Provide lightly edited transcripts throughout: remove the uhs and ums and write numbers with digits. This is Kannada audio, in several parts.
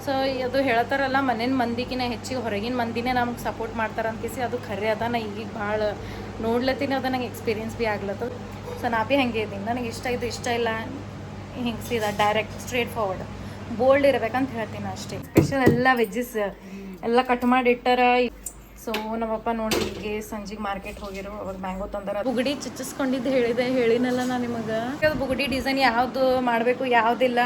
ಸೊ ಅದು ಹೇಳ್ತಾರಲ್ಲ ಮನೇನ ಮಂದಿಗಿನ ಹೆಚ್ಚಿಗೆ ಹೊರಗಿನ ಮಂದಿನೇ ನಮ್ಗೆ ಸಪೋರ್ಟ್ ಮಾಡ್ತಾರೆ ಅಂತಿಸಿ ಅದು ಖರೆ ಅದ. ನಾ ಈಗ ಭಾಳ ನೋಡ್ಲತ್ತೀನಿ, ಅದು ನಂಗೆ ಎಕ್ಸ್ಪೀರಿಯನ್ಸ್ ಭೀ ಆಗ್ಲತ್ತದ. ಸೊ ನಾ ಭೀ ಹಾಗೆ ಇದ್ದೀನಿ, ನನಗೆ ಇಷ್ಟ ಇದು ಇಷ್ಟ ಇಲ್ಲ ಹಿಂಗೆ ಸೀದಾ ಡೈರೆಕ್ಟ್ ಸ್ಟ್ರೇಟ್ ಫಾರ್ವರ್ಡ್ ಬೋಲ್ಡ್ ಇರ್ಬೇಕಂತ ಹೇಳ್ತೀನಿ ಅಷ್ಟೇ. ಸ್ಪೆಷಲ್ ಎಲ್ಲ ವೆಜ್ಜಸ್ ಎಲ್ಲ ಕಟ್ ಮಾಡಿ ಇಟ್ಟಾರ. ಸೊ ನಮ್ಮಪ್ಪ ನೋಡಿ ಹೀಗೆ ಸಂಜೆಗೆ ಮಾರ್ಕೆಟ್ ಹೋಗಿರೋ ಅವಾಗ ಮ್ಯಾಂಗೋ ತಂದಾರ. ಬುಗುಡಿ ಚುಚ್ಚಿಸ್ಕೊಂಡಿದ್ದು ಹೇಳಿನಲ್ಲ ನಾನು ನಿಮಗೆ. ಅದು ಬುಗುಡಿ ಡಿಸೈನ್ ಯಾವುದು ಮಾಡಬೇಕು ಯಾವುದಿಲ್ಲ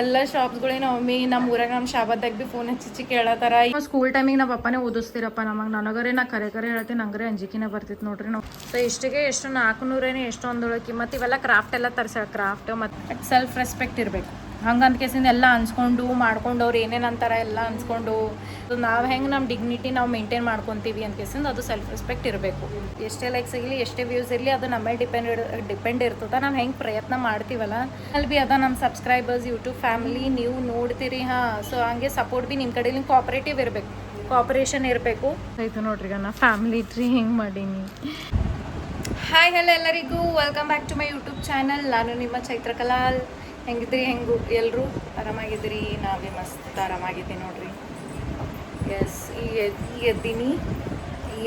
ಎಲ್ಲ ಶಾಪ್ಸ್ಗಳೇ ನಮ್ಮ ಊರಾಗ ನಮ್ಮ ಶಾಬಾದಾಗ ಭೀ ಫೋನ್ ಹಚ್ಚಿ ಕೇಳತ್ತಾರ. ಸ್ಕೂಲ್ ಟೈಮಿಗೆ ನಮ್ಮ ಪಪ್ಪನೇ ಓದಿಸ್ತೀರಪ್ಪ ನನಗರೆ ನಾ ಕರೆ ಹೇಳ್ತೀನಿ, ನಂಗರೆ ಅಂಜಿಕಿನೇ ಬರ್ತಿತ್ತು ನೋಡ್ರಿ ನಾವು. ಸೊ ಇಷ್ಟಿಗೆ ಎಷ್ಟು 400 ಎಷ್ಟು ಒಂದೊಳಕ್ಕೆ. ಮತ್ತು ಇವೆಲ್ಲ ಕ್ರಾಫ್ಟ್ ಎಲ್ಲ ತರ್ಸ್ಯಾಳ. ಕ್ರಾಫ್ಟ್ ಮತ್ತು ಸೆಲ್ಫ್ ರೆಸ್ಪೆಕ್ಟ್ ಇರಬೇಕು. ಹಂಗೆ ಅಂದ್ಕೇಸಿಂದ ಎಲ್ಲ ಅನ್ಸ್ಕೊಂಡು ಮಾಡ್ಕೊಂಡು ಅವ್ರು ಏನೇನು ಅಂತಾರೆ ಎಲ್ಲ ಅನ್ಸ್ಕೊಂಡು ನಾವು ಹೆಂಗೆ ನಮ್ಮ ಡಿಗ್ನಿಟಿ ನಾವು ಮೇಂಟೈನ್ ಮಾಡ್ಕೊತೀವಿ ಅಂದ್ಕೇಸಿಂದ ಅದು ಸೆಲ್ಫ್ ರೆಸ್ಪೆಕ್ಟ್ ಇರಬೇಕು. ಎಷ್ಟೇ ಲೈಕ್ಸ್ ಆಗಿರಲಿ ಎಷ್ಟೇ ವ್ಯೂಸ್ ಇರಲಿ ಅದು ನಮ್ಮ ಮೇಲೆ ಡಿಪೆಂಡ್ ಇರ್ತದೆ. ನಾವು ಹೆಂಗೆ ಪ್ರಯತ್ನ ಮಾಡ್ತೀವಲ್ಲ ಅಲ್ಲಿ ಭೀ ಅದ ನಮ್ಮ ಸಬ್ಸ್ಕ್ರೈಬರ್ಸ್ ಯೂಟ್ಯೂಬ್ ಫ್ಯಾಮಿಲಿ ನೀವು ನೋಡ್ತೀರಿ. ಹಾಂ, ಸೊ ಹಂಗೆ ಸಪೋರ್ಟ್ ಭೀ ನಿಮ್ಮ ಕಡೆಯಿಂದ ಕೋಆಪ್ರೇಟಿವ್ ಇರಬೇಕು, ಕೋಆಪ್ರೇಷನ್ ಇರಬೇಕು. ಆಯಿತು ನೋಡ್ರಿ, ಈಗ ನಾ ಫ್ಯಾಮಿಲಿ ಟ್ರೀ ಹೆಂಗೆ ಮಾಡೀನಿ. ಹಾಯ್ ಹಲೋ ಎಲ್ಲರಿಗೂ, welcome back to my YouTube channel. ನಾನು ನಿಮ್ಮ ಚೈತ್ರಕಲಾಲ್. ಹೆಂಗಿದ್ರಿ? ಎಲ್ಲರೂ ಆರಾಮಾಗಿದ್ದೀರಿ? ನಾವೇ ಮಸ್ತ್ ಆರಾಮಾಗಿದ್ದೀನಿ ನೋಡ್ರಿ. ಎಸ್, ಈಗ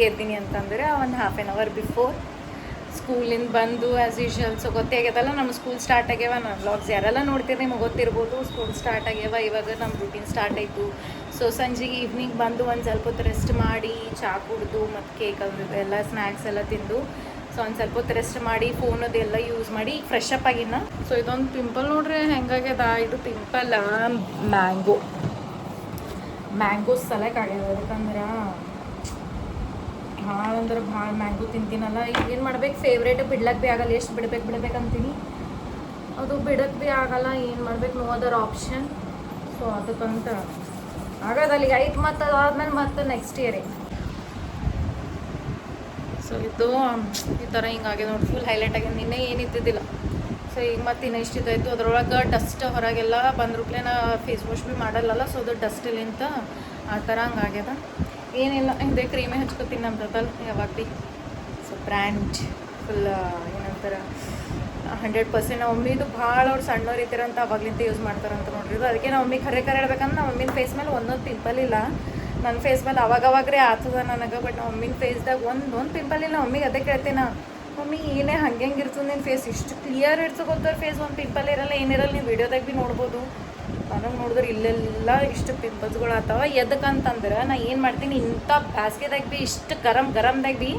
ಎದ್ದೀನಿ ಅಂತಂದರೆ ಒಂದು ಹಾಫ್ ಆನ್ ಅವರ್ ಬಿಫೋರ್ ಸ್ಕೂಲಿಂದ ಬಂದು ಆ್ಯಸ್ ಯೂಶ್ವಲ್. ಸೊ ಗೊತ್ತೇ ಆಗ್ಯದಲ್ಲ ನಮ್ಮ ಸ್ಕೂಲ್ ಸ್ಟಾರ್ಟ್ ಆಗ್ಯಾವ. ನನ್ನ ವ್ಲಾಗ್ಸ್ ಯಾರೆಲ್ಲ ನೋಡ್ತೀರಿ ನಿಮಗೆ ಗೊತ್ತಿರ್ಬೋದು. ಸ್ಕೂಲ್ ಸ್ಟಾರ್ಟ್ ಆಗ್ಯಾವ, ಇವಾಗ ನಮ್ಮ ರೂಟೀನ್ ಸ್ಟಾರ್ಟ್ ಆಯಿತು. ಸೊ ಸಂಜೆಗೆ ಈವ್ನಿಂಗ್ ಬಂದು ಒಂದು ಸ್ವಲ್ಪ ಹೊತ್ತು ರೆಸ್ಟ್ ಮಾಡಿ ಚಹಾ ಕುಡಿದು ಮತ್ತು ಕೇಕ್ ಅದು ಎಲ್ಲ ಸ್ನ್ಯಾಕ್ಸ್ ಎಲ್ಲ ತಿಂದು ಸೊ ಒಂದು ಸ್ವಲ್ಪ ಹೊತ್ತು ರೆಸ್ಟ್ ಮಾಡಿ ಫೋನ್ ಅದೆಲ್ಲ ಯೂಸ್ ಮಾಡಿ ಈಗ ಫ್ರೆಶ್ ಅಪ್ ಆಗಿನ. ಸೊ ಇದೊಂದು ಪಿಂಪಲ್ ನೋಡ್ರಿ ಹೆಂಗಾಗ್ಯದ. ಇದು ಪಿಂಪಲ್ ಮ್ಯಾಂಗೋ ಸಲಕ್ ಆಗ್ಯದ. ಯಾಕಂದ್ರೆ ಭಾಳ ಅಂದ್ರೆ ಭಾಳ ಮ್ಯಾಂಗೋ ತಿಂತೀನಲ್ಲ. ಈಗ ಏನು ಮಾಡ್ಬೇಕು, ಫೇವ್ರೇಟ್ ಬಿಡ್ಲಕ್ಕೆ ಭೀ ಆಗಲ್ಲ. ಎಷ್ಟು ಬಿಡ್ಬೇಕಂತೀನಿ ಅದು ಬಿಡಕ್ಕೆ ಭೀ ಆಗಲ್ಲ. ಏನು ಮಾಡ್ಬೇಕು, ನೋ ಅದರ್ ಆಪ್ಷನ್. ಸೊ ಅದಕ್ಕಂತ ಆಗೋದು ಅಲ್ಲಿಗೆ ಆಯ್ತು. ಮತ್ತು ಅದಾದ್ಮೇಲೆ ಮತ್ತೆ ನೆಕ್ಸ್ಟ್ ಇಯರೇ. ಸೊ ಇದು ಈ ಥರ ಹಿಂಗಾಗಿದೆ ನೋಡಿ, ಫುಲ್ ಹೈಲೈಟ್ ಆಗಿದೆ. ನಿನ್ನೆ ಏನಿದ್ದಿದ್ದಿಲ್ಲ. ಸೊ ಈಗ ಮತ್ತೆ ಇನ್ನೂ ಇಷ್ಟಿದ್ದಾಯಿತು. ಅದ್ರೊಳಗೆ ಡಸ್ಟ್ ಹೊರಗೆಲ್ಲ ಬಂದ್ರುಪ್ಲೆ ನಾ ಫೇಸ್ ವಾಶ್ ಭೀ ಮಾಡಲ್ಲಲ್ಲ. ಸೊ ಅದು ಡಸ್ಟಲ್ಲಿಂತ ಆ ಥರ ಹಂಗಾಗ್ಯದ. ಏನಿಲ್ಲ, ಹಿಂದೆ ಕ್ರೀಮೇ ಹಚ್ಕೊತೀನಿ ನಮ್ದಲ್ಲ ಯಾವಾಗ ಭೀ. ಸೊ ಬ್ರ್ಯಾಂಡ್ ಫುಲ್ ಏನಂತಾರೆ 100%. ನಮ್ಮ ಮಮ್ಮಿದು ಭಾಳ ಅವ್ರು ಸಣ್ಣವ್ರು ಇದ್ದೀರಂತ ಅವಾಗ್ಲಿಂದ ಯೂಸ್ ಮಾಡ್ತಾರಂತ ನೋಡ್ರಿ. ಇದು ಅದಕ್ಕೆ ನಮ್ಮ ಮಮ್ಮಿ ಕರೆ ಹೇಳ್ಬೇಕಂದ್ರೆ ನಮ್ಮ ಮಮ್ಮಿನ ಫೇಸ್ ಮೇಲೆ ಒಂದೊಂದು ಪಿಂಪಲ್ ಇಲ್ಲ. ನನ್ನ ಫೇಸ್ ಮೇಲೆ ಅವಾಗವಾಗ್ರೆ ಆಗ್ತದ ನನಗೆ. ಬಟ್ ನಮ್ಮ ಮಮ್ಮಿನ ಫೇಸ್ದಾಗ ಒಂದು ಪಿಂಪಲ್ ಇಲ್ಲ. ಮಮ್ಮಿಗೆ ಅದೇ ಕೇಳ್ತೀನಿ, ಮಮ್ಮಿ ಏನೇ ಹಂಗೆ ಇರ್ತದೆ ನಿನ್ನ ಫೇಸ್ ಇಷ್ಟು ಕ್ಲಿಯರ್ ಇರ್ತದೆ ಗೊತ್ತವ್ರ ಫೇಸ್, ಒಂದು ಪಿಂಪಲ್ ಇರಲ್ಲ ಏನಿರಲ್ಲ. ನೀವು ವೀಡಿಯೋದಾಗ ಭೀ ನೋಡ್ಬೋದು. ನನಗೆ ನೋಡಿದ್ರೆ ಇಲ್ಲೆಲ್ಲ ಇಷ್ಟು ಪಿಂಪಲ್ಸ್ಗಳು ಆಗ್ತಾವ. ಎದಕ್ಕಂತಂದ್ರೆ ನಾ ಏನು ಮಾಡ್ತೀನಿ, ಇಂಥ ಬ್ಯಾಸ್ಗೆದಾಗ ಭೀ ಇಷ್ಟು ಗರಮ್ದಾಗ ಭೀ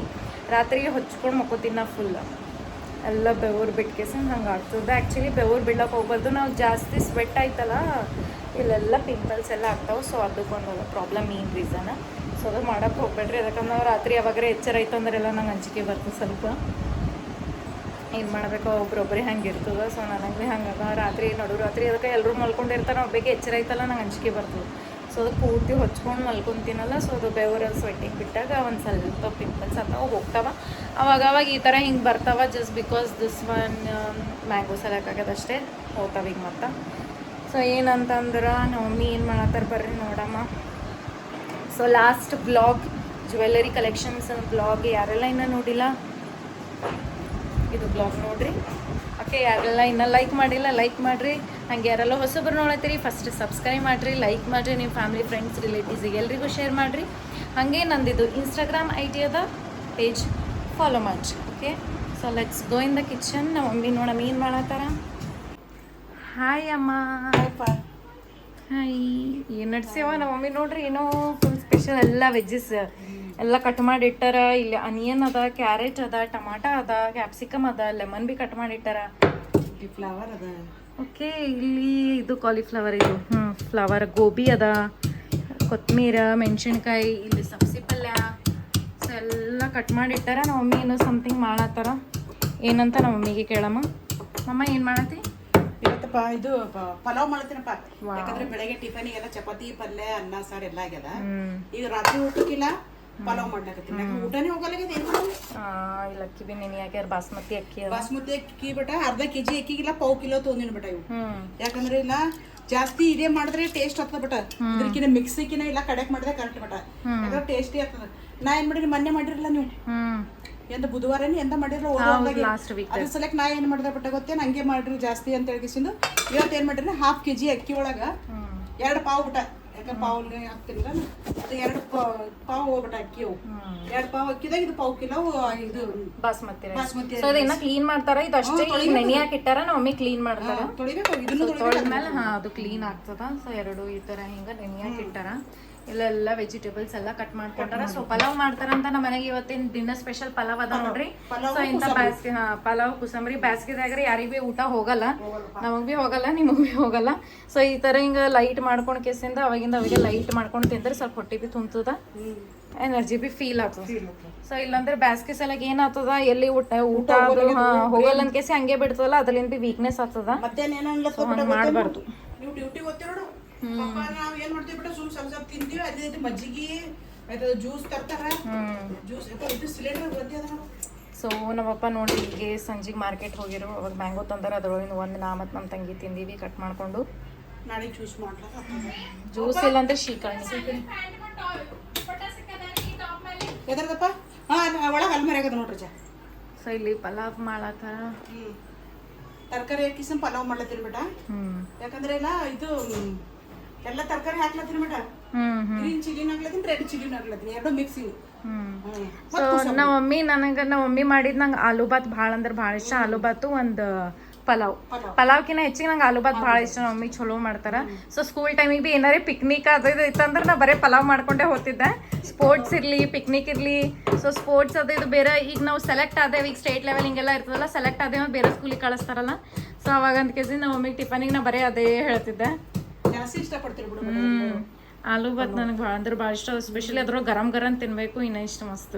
ರಾತ್ರಿಗೆ ಹೊಚ್ಕೊಂಡು ಮಕ್ಕೋತೀನಿ ನಾ ಫುಲ್. ಎಲ್ಲ ಬೆವರು ಬಿಟ್ಕೇಸನ್ ಹಂಗೆ ಆಗ್ತದೆ. ಆ್ಯಕ್ಚುಲಿ ಬೆವರು ಬಿಡ್ಲಕ್ಕೆ ಹೋಗ್ಬಾರ್ದು. ನಾವು ಜಾಸ್ತಿ ಸ್ವೆಟ್ ಆಯ್ತಲ್ಲ ಇಲ್ಲೆಲ್ಲ ಪಿಂಪಲ್ಸ್ ಎಲ್ಲ ಆಗ್ತಾವೆ. ಸೊ ಅದಕ್ಕೊಂದು ಪ್ರಾಬ್ಲಮ್ ಮೇನ್ ರೀಸನ್. ಸೊ ಅದು ಮಾಡೋಕ್ಕೆ ಹೋಗ್ಬೇಡ್ರಿ. ಯಾಕಂದ್ರೆ ನಾವು ರಾತ್ರಿ ಯಾವಾಗರೆ ಎಚ್ಚರ ಆಯ್ತು ಅಂದ್ರೆಲ್ಲ ನಂಗೆ ಅಂಜಿಕೆ ಬರ್ತದೆ ಸ್ವಲ್ಪ. ಏನು ಮಾಡಬೇಕು, ಒಬ್ರೊಬ್ಬರೇ ಹಂಗೆ ಇರ್ತದೆ. ಸೊ ನನಗೆ ಹಂಗೆ ರಾತ್ರಿ ರಾತ್ರಿ ಅದಕ್ಕೆ ಎಲ್ಲರೂ ಮಲ್ಕೊಂಡಿರ್ತಾರೆ. ನಾವು ಬೇಗ ಎಚ್ಚರ ಆಯ್ತಲ್ಲ ನಂಗೆ ಅಂಜಿಕೆ ಬರ್ತದೆ. ಸೊ ಅದು ಪೂರ್ತಿ ಹೊಚ್ಕೊಂಡು ಮಲ್ಕೊತೀನಲ್ಲ. ಸೊ ಅದು ಬೆವರು ಸ್ವೆಟ್ಟಿಂಗ್ ಬಿಟ್ಟಾಗ ಒಂದು ಸ್ವಲ್ಪ ಪಿಂಪಲ್ಸ್ ಅಥವಾ ಹೋಗ್ತಾವ. ಅವಾಗ ಈ ಥರ ಹಿಂಗೆ ಬರ್ತಾವ. Just because this one mango ಸಲಕ್ಕಾಗದಷ್ಟೇ ಹೋಗ್ತಾವ ಈಗ ಮತ್ತೆ. ಸೊ ಏನಂತಂದ್ರೆ ನಮ್ಮ ಮಮ್ಮಿ ಏನು ಮಾಡತ್ತಾರೆ ಬರ್ರಿ ನೋಡಮ್ಮ. So last blog jewellery collections blog ಯಾರೆಲ್ಲ ಇನ್ನೂ ನೋಡಿಲ್ಲ ಇದು ಬ್ಲಾಗ್ ನೋಡಿರಿ. ಓಕೆ, ಯಾರೆಲ್ಲ ಇನ್ನೂ ಲೈಕ್ ಮಾಡಿಲ್ಲ ಲೈಕ್ ಮಾಡಿರಿ. ಹಂಗೆ ಯಾರೆಲ್ಲ ಹೊಸಬ್ರು ನೋಡತ್ತೀರಿ ಫಸ್ಟ್ ಸಬ್ಸ್ಕ್ರೈಬ್ ಮಾಡಿರಿ, ಲೈಕ್ ಮಾಡಿರಿ. ನಿಮ್ಮ ಫ್ಯಾಮಿಲಿ ಫ್ರೆಂಡ್ಸ್ ರಿಲೇಟಿವ್ಸಿಗೆ ಎಲ್ರಿಗೂ ಶೇರ್ ಮಾಡಿರಿ. ಹಾಗೆ ನಂದಿದು ಇನ್ಸ್ಟಾಗ್ರಾಮ್ ID ಅದ, ಪೇಜ್ ಫಾಲೋ ಮಾಡಿರಿ. Okay, so let's go in the kitchen. ನಮ್ಮ ಮಮ್ಮಿ ನೋಡಮ್ಮ ಏನು ಮಾಡತ್ತಾರ. ಹಾಯ್ ಅಮ್ಮ. ಹಾಯ್, ಏನು ನಡ್ಸ್ಯವ ನಮ್ಮ ಮಮ್ಮಿ ನೋಡ್ರಿ. ಏನೋ ಫುಲ್ ಸ್ಪೆಷಲ್ ಎಲ್ಲ ವೆಜ್ಜಸ್ ಎಲ್ಲ ಕಟ್ ಮಾಡಿ ಇಟ್ಟಾರ. ಇಲ್ಲಿ ಅನಿಯನ್ ಅದ, ಕ್ಯಾರೆಟ್ ಅದ, ಟಮಾಟ ಅದ, ಕ್ಯಾಪ್ಸಿಕಮ್ ಅದ, ಲೆಮನ್ ಭೀ ಕಟ್ ಮಾಡಿ ಇಟ್ಟಾರ. ಫ್ಲವರ್ ಅದ. ಓಕೆ, ಇಲ್ಲಿ ಇದು ಕಾಲಿಫ್ಲವರ್, ಇದು ಫ್ಲವರ್, ಗೋಬಿ ಅದ, ಕೊತ್ತಂಬರಿ, ಮೆಣಸಿನ್ಕಾಯಿ, ಇಲ್ಲಿ ಸಬ್ಸಿ ಪಲ್ಯ. ಸೊ ಎಲ್ಲ ಕಟ್ ಮಾಡಿ ಇಟ್ಟಾರ. ನಮ್ಮ ಮಮ್ಮಿ ಏನೋ ಸಮಥಿಂಗ್ ಮಾಡತ್ತಾರ. ಏನಂತ ನಮ್ಮ ಮಮ್ಮಿಗೆ ಕೇಳಮ್ಮ. ಮಮ್ಮ ಏನು ಮಾಡತ್ತಿ? ಇವತ್ತಪ್ಪ ಇದು ಪಲಾವ್ ಮಾಡ್ತೀನಪ್ಪ. ಯಾಕಂದ್ರೆ ಬೆಳಗ್ಗೆ ಟಿಫನಿಗೆಲ್ಲ ಚಪಾತಿ ಪಲ್ಯ ಅನ್ನ ಸಾರು ಎಲ್ಲ ಆಗ್ಯದ. ಈಗ ರಾತ್ರಿ ಊಟಕ್ಕಿಲ್ಲ ಪಲಾವ್ ಮಾಡ್ಲಾಕತ್ತೀನಿ. ಊಟನೇ ಹೋಗಲಾಗ್ಯದ. ಏನ್ ಮಾಡೋದು? ಇಲ್ಲ ಅಕ್ಕಿ ಬಿ ನೆನೆ ಹಾಕ್ಯಾರ. ಬಾಸ್ಮತಿ ಅಕ್ಕಿ ಬಟ ಅರ್ಧ ಕೆಜಿ ಅಕ್ಕಿಗಿಲ್ಲ ಪಾವ್ ಕಿಲೋ ತೊಗೊಂಡಿನ ಬಟ ಇವು. ಯಾಕಂದ್ರೆ ಇಲ್ಲ ಜಾಸ್ತಿ ಇದೇ ಮಾಡಿದ್ರೆ ಟೇಸ್ಟ್ ಆಗ್ತದ ಬಟ. ಇದ್ರಕಿನ ಮಿಕ್ಸಿಕಿನ ಇಲ್ಲ ಕಡೆಕ್ ಮಾಡಿದ್ರೆ ಕರೆಕ್ಟ್ ಬಟ. ಯಾಕಂದ್ರೆ ಟೇಸ್ಟಿ ಆಗ್ತದ. ನಾ ಏನ್ ಮಾಡಿರಿ, ಮೊನ್ನೆ ಮಾಡಿರಲ್ಲ ನೀವು ಎಂದ ಬುಧವಾರನೇ ಎಂದ ಮಾಡಿರಲ್ಲ ಅದ್ರ ಸಲಕ್ ನಾ ಏನ್ ಮಾಡಿದೆ ಬಟ್ ಗೊತ್ತೇ ಹಂಗೆ ಮಾಡ್ರಿ ಜಾಸ್ತಿ ಅಂತ ಹೇಳಿಸಿಂದು. ಇವತ್ತು ಏನ್ ಮಾಡಿರಿ, 1/2 kg ಅಕ್ಕಿ ಒಳಗ 2 ಪಾವ್ ಬಿಟ್ಟ ಯಾಕಂದ್ರೆ ಪಾವ್ಗೆ ಹಾಕ್ತಿರಲ್ಲ ಅದು 2 ಪಾವ್ ಹೋಗ್ಬಿಟ್ಟು ಅಕ್ಕಿ ಅವು 2 ಪಾವ್ ಅಕ್ಕಿದಾಗ ಇದು ಪಾವ್ ಕಿಲೋ ಇದು ಬಾಸ್ಮತಿ ಬಾಸ್ಮತಿ ಸೊ ಇದನ್ನ ಕ್ಲೀನ್ ಮಾಡ್ತಾರ ಇದು ಅಷ್ಟೇ ಈಗ ನೆನೆಯಾಕ ಇಟ್ಟಾರ ನಮ್ಮ ಮಮ್ಮಿ ಕ್ಲೀನ್ ಮಾಡ್ತಾರ ತೊಳಿಬೇಕು ಇದನ್ನು ತೊಳೆದ್ಮೇಲೆ ಅದು ಕ್ಲೀನ್ ಆಗ್ತದ ಸೊ 2 ಈ ತರ ಹಿಂಗ ನೆನೆಯಾಕ ಇಟ್ಟಾರ ಇಲ್ಲೆಲ್ಲ ವೆಜಿಟೇಬಲ್ಸ್ ಎಲ್ಲ ಕಟ್ ಮಾಡ್ಕೊಂಡಾರ ಸೊ ಪಲಾವ್ ಮಾಡ್ತಾರ ಅಂತ ನಮ್ಮ ಮನೆಗೆ ಇವತ್ತಿನ ದಿನ ಸ್ಪೆಷಲ್ ಪಲಾವ್ ಅದ ನೋಡ್ರಿ ಸೊ ಇಂತ ಬ್ಯಾಸ್ಗೆ ಪಲಾವ್ ಕುಸಂಬರಿ ಬ್ಯಾಸ್ಗೆದಾಗ್ರಿ ಯಾರಿಗ್ ಬಿ ಊಟ ಹೋಗಲ್ಲ ನಮಗ್ ಬಿ ಹೋಗಲ್ಲ ನಿಮಗ್ ಬಿ ಹೋಗಲ್ಲ ಸೊ ಈ ತರ ಹಿಂಗ ಲೈಟ್ ಮಾಡ್ಕೊಂಡ್ ಕೇಸಿಂದ ಅವಾಗಿಂದ ಅವಾಗ ಲೈಟ್ ಮಾಡ್ಕೊಂಡ್ ತಿಂದ್ರೆ ಸ್ವಲ್ಪ ಹೊಟ್ಟೆ ಬಿ ತುಂಬತದ ಎನರ್ಜಿ ಬಿ ಫೀಲ್ ಆಗ್ತದ ಸೊ ಇಲ್ಲಾಂದ್ರೆ ಬ್ಯಾಸ್ಗೆ ಸಲಾಗ ಏನ್ ಆಗ್ತದ ಎಲ್ಲಿ ಊಟ ಅದು ಹೋಗಲ್ಲ ಅಂತ ಕೇಸಿ ಹಂಗೆ ಬಿಡ್ತದಲ್ಲ ಅದ್ರಲ್ಲಿಂದ ಬಿ ವೀಕ್ನೆಸ್ ಆಗ್ತದ ಮಧ್ಯಾಹ್ನ ಮಾಡ್ಬಾರ್ದು ನೀವು ಡ್ಯೂಟಿ ಓದ್ತಿರೋಡು ನಾವ್ ಏನ್ ಮಾಡ್ತೀವಿ ಬಿಟ್ಟು ಸ್ವಲ್ಪ ತಿಂತೀವಿ ಅದೇ ಮಜ್ಜಿಗೆ ಆಯ್ತು ಜ್ಯೂಸ್ ತರ್ತಾರ ಜ್ಯೂಸ್ ಇದು ಸಿಲಿಂಡರ್ ಬಂದಿ ಅದ ಸೊ ನಮ್ಮಪ್ಪ ನೋಡಿ ಹೀಗೆ ಸಂಜೆಗೆ ಮಾರ್ಕೆಟ್ ಹೋಗಿರೋ ಅವಾಗ ಮ್ಯಾಂಗೋ ತಂದಾರ ಅದ್ರೊಳಗಿನ ಒಂದು ನಾ ಮತ್ತು ನಮ್ಮ ತಂಗಿ ತಿಂದೀವಿ ಕಟ್ ಮಾಡ್ಕೊಂಡು ನಾಳೆ ಜ್ಯೂಸ್ ಮಾಡ್ಲಾಕ ಜ್ಯೂಸ್ ಇಲ್ಲ ಅಂದ್ರೆ ಶೀಕರ್ಣಿ ಎದರ್ದಪ್ಪ ಒಳಗೆ ಅಲ್ಮರಿ ಆಗದ ನೋಡ್ರಿ ಜಾ ಸೊ ಇಲ್ಲಿ ಪಲಾವ್ ಮಾಡತ್ತಾರ ತರಕಾರಿ ಹಾಕಿಸ ಪಲಾವ್ ಮಾಡ್ಲತ್ತೀನಿ ಬೇಟ ಯಾಕಂದ್ರೆ ಇಲ್ಲ ಇದು ಎಲ್ಲ ತರಕಾರಿ ಹಾಕ್ಲತ್ತೀನಿ ಬೇಟ ಗ್ರೀನ್ ಚಿಲ್ಲಿನ ಹಾಕ್ಲತ್ತೀನಿ ರೆಡ್ ಚಿಲ್ಲಿನ ಹಾಕ್ಲತ್ತೀನಿ 2 ಮಿಕ್ಸಿಂಗ್ ಸೊ ನಮ್ಮ ಮಮ್ಮಿ ಮಾಡಿದ್ ನಂಗೆ ಆಲೂ ಬಾತ್ ಭಾಳ ಅಂದ್ರೆ ಭಾಳ ಇಷ್ಟ ಆಲೂ ಬಾತು ಒಂದು ಪಲಾವ್ಕಿನ ಹೆಚ್ಚಿಗೆ ನಂಗೆ ಆಲೂ ಬಾತ್ ಭಾಳ ಇಷ್ಟ ನಮ್ಮ ಮಮ್ಮಿ ಚಲೋ ಮಾಡ್ತಾರ ಸೊ ಸ್ಕೂಲ್ ಟೈಮಿಗೆ ಬಿ ಏನಾರೇ ಪಿಕ್ನಿಕ್ ಅದು ಇದು ಇತ್ತಂದ್ರೆ ನಾ ಬರೀ ಪಲಾವ್ ಮಾಡ್ಕೊಂಡೇ ಹೋಗ್ತಿದ್ದೆ ಸ್ಪೋರ್ಟ್ಸ್ ಇರಲಿ ಪಿಕ್ನಿಕ್ ಇರಲಿ ಸೊ ಸ್ಪೋರ್ಟ್ಸ್ ಅದು ಇದು ಬೇರೆ ಈಗ ನಾವು ಸೆಲೆಕ್ಟ್ ಆದೇವು ಈಗ ಸ್ಟೇಟ್ ಲೆವೆಲ್ ಹಿಂಗೆಲ್ಲ ಇರ್ತದಲ್ಲ ಸೆಲೆಕ್ಟ್ ಆದೇವ ಬೇರೆ ಸ್ಕೂಲಿಗೆ ಕಳಿಸ್ತಾರಲ್ಲ ಸೊ ಅವಾಗ ಅಂತ ಕೇಸಿ ನಮ್ಮ ಮಮ್ಮಿಗೆ ಟಿಫನಿಗೆ ನಾ ಬರೀ ಅದೇ ಹೇಳ್ತಿದ್ದೆ ಜಾಸ್ತಿ ಇಷ್ಟಪಡ್ತೀರಿ ಬಿಡು ಆಲೂ ಬಾತ್ ನನಗೆ ಭಾಳ ಅಂದ್ರೆ ಭಾಳ ಇಷ್ಟ ಸ್ಪೆಷಲಿ ಅದ್ರೊಳಗೆ ಗರಂ ತಿನ್ಬೇಕು ಇನ್ನೂ ಇಷ್ಟ ಮಸ್ತ್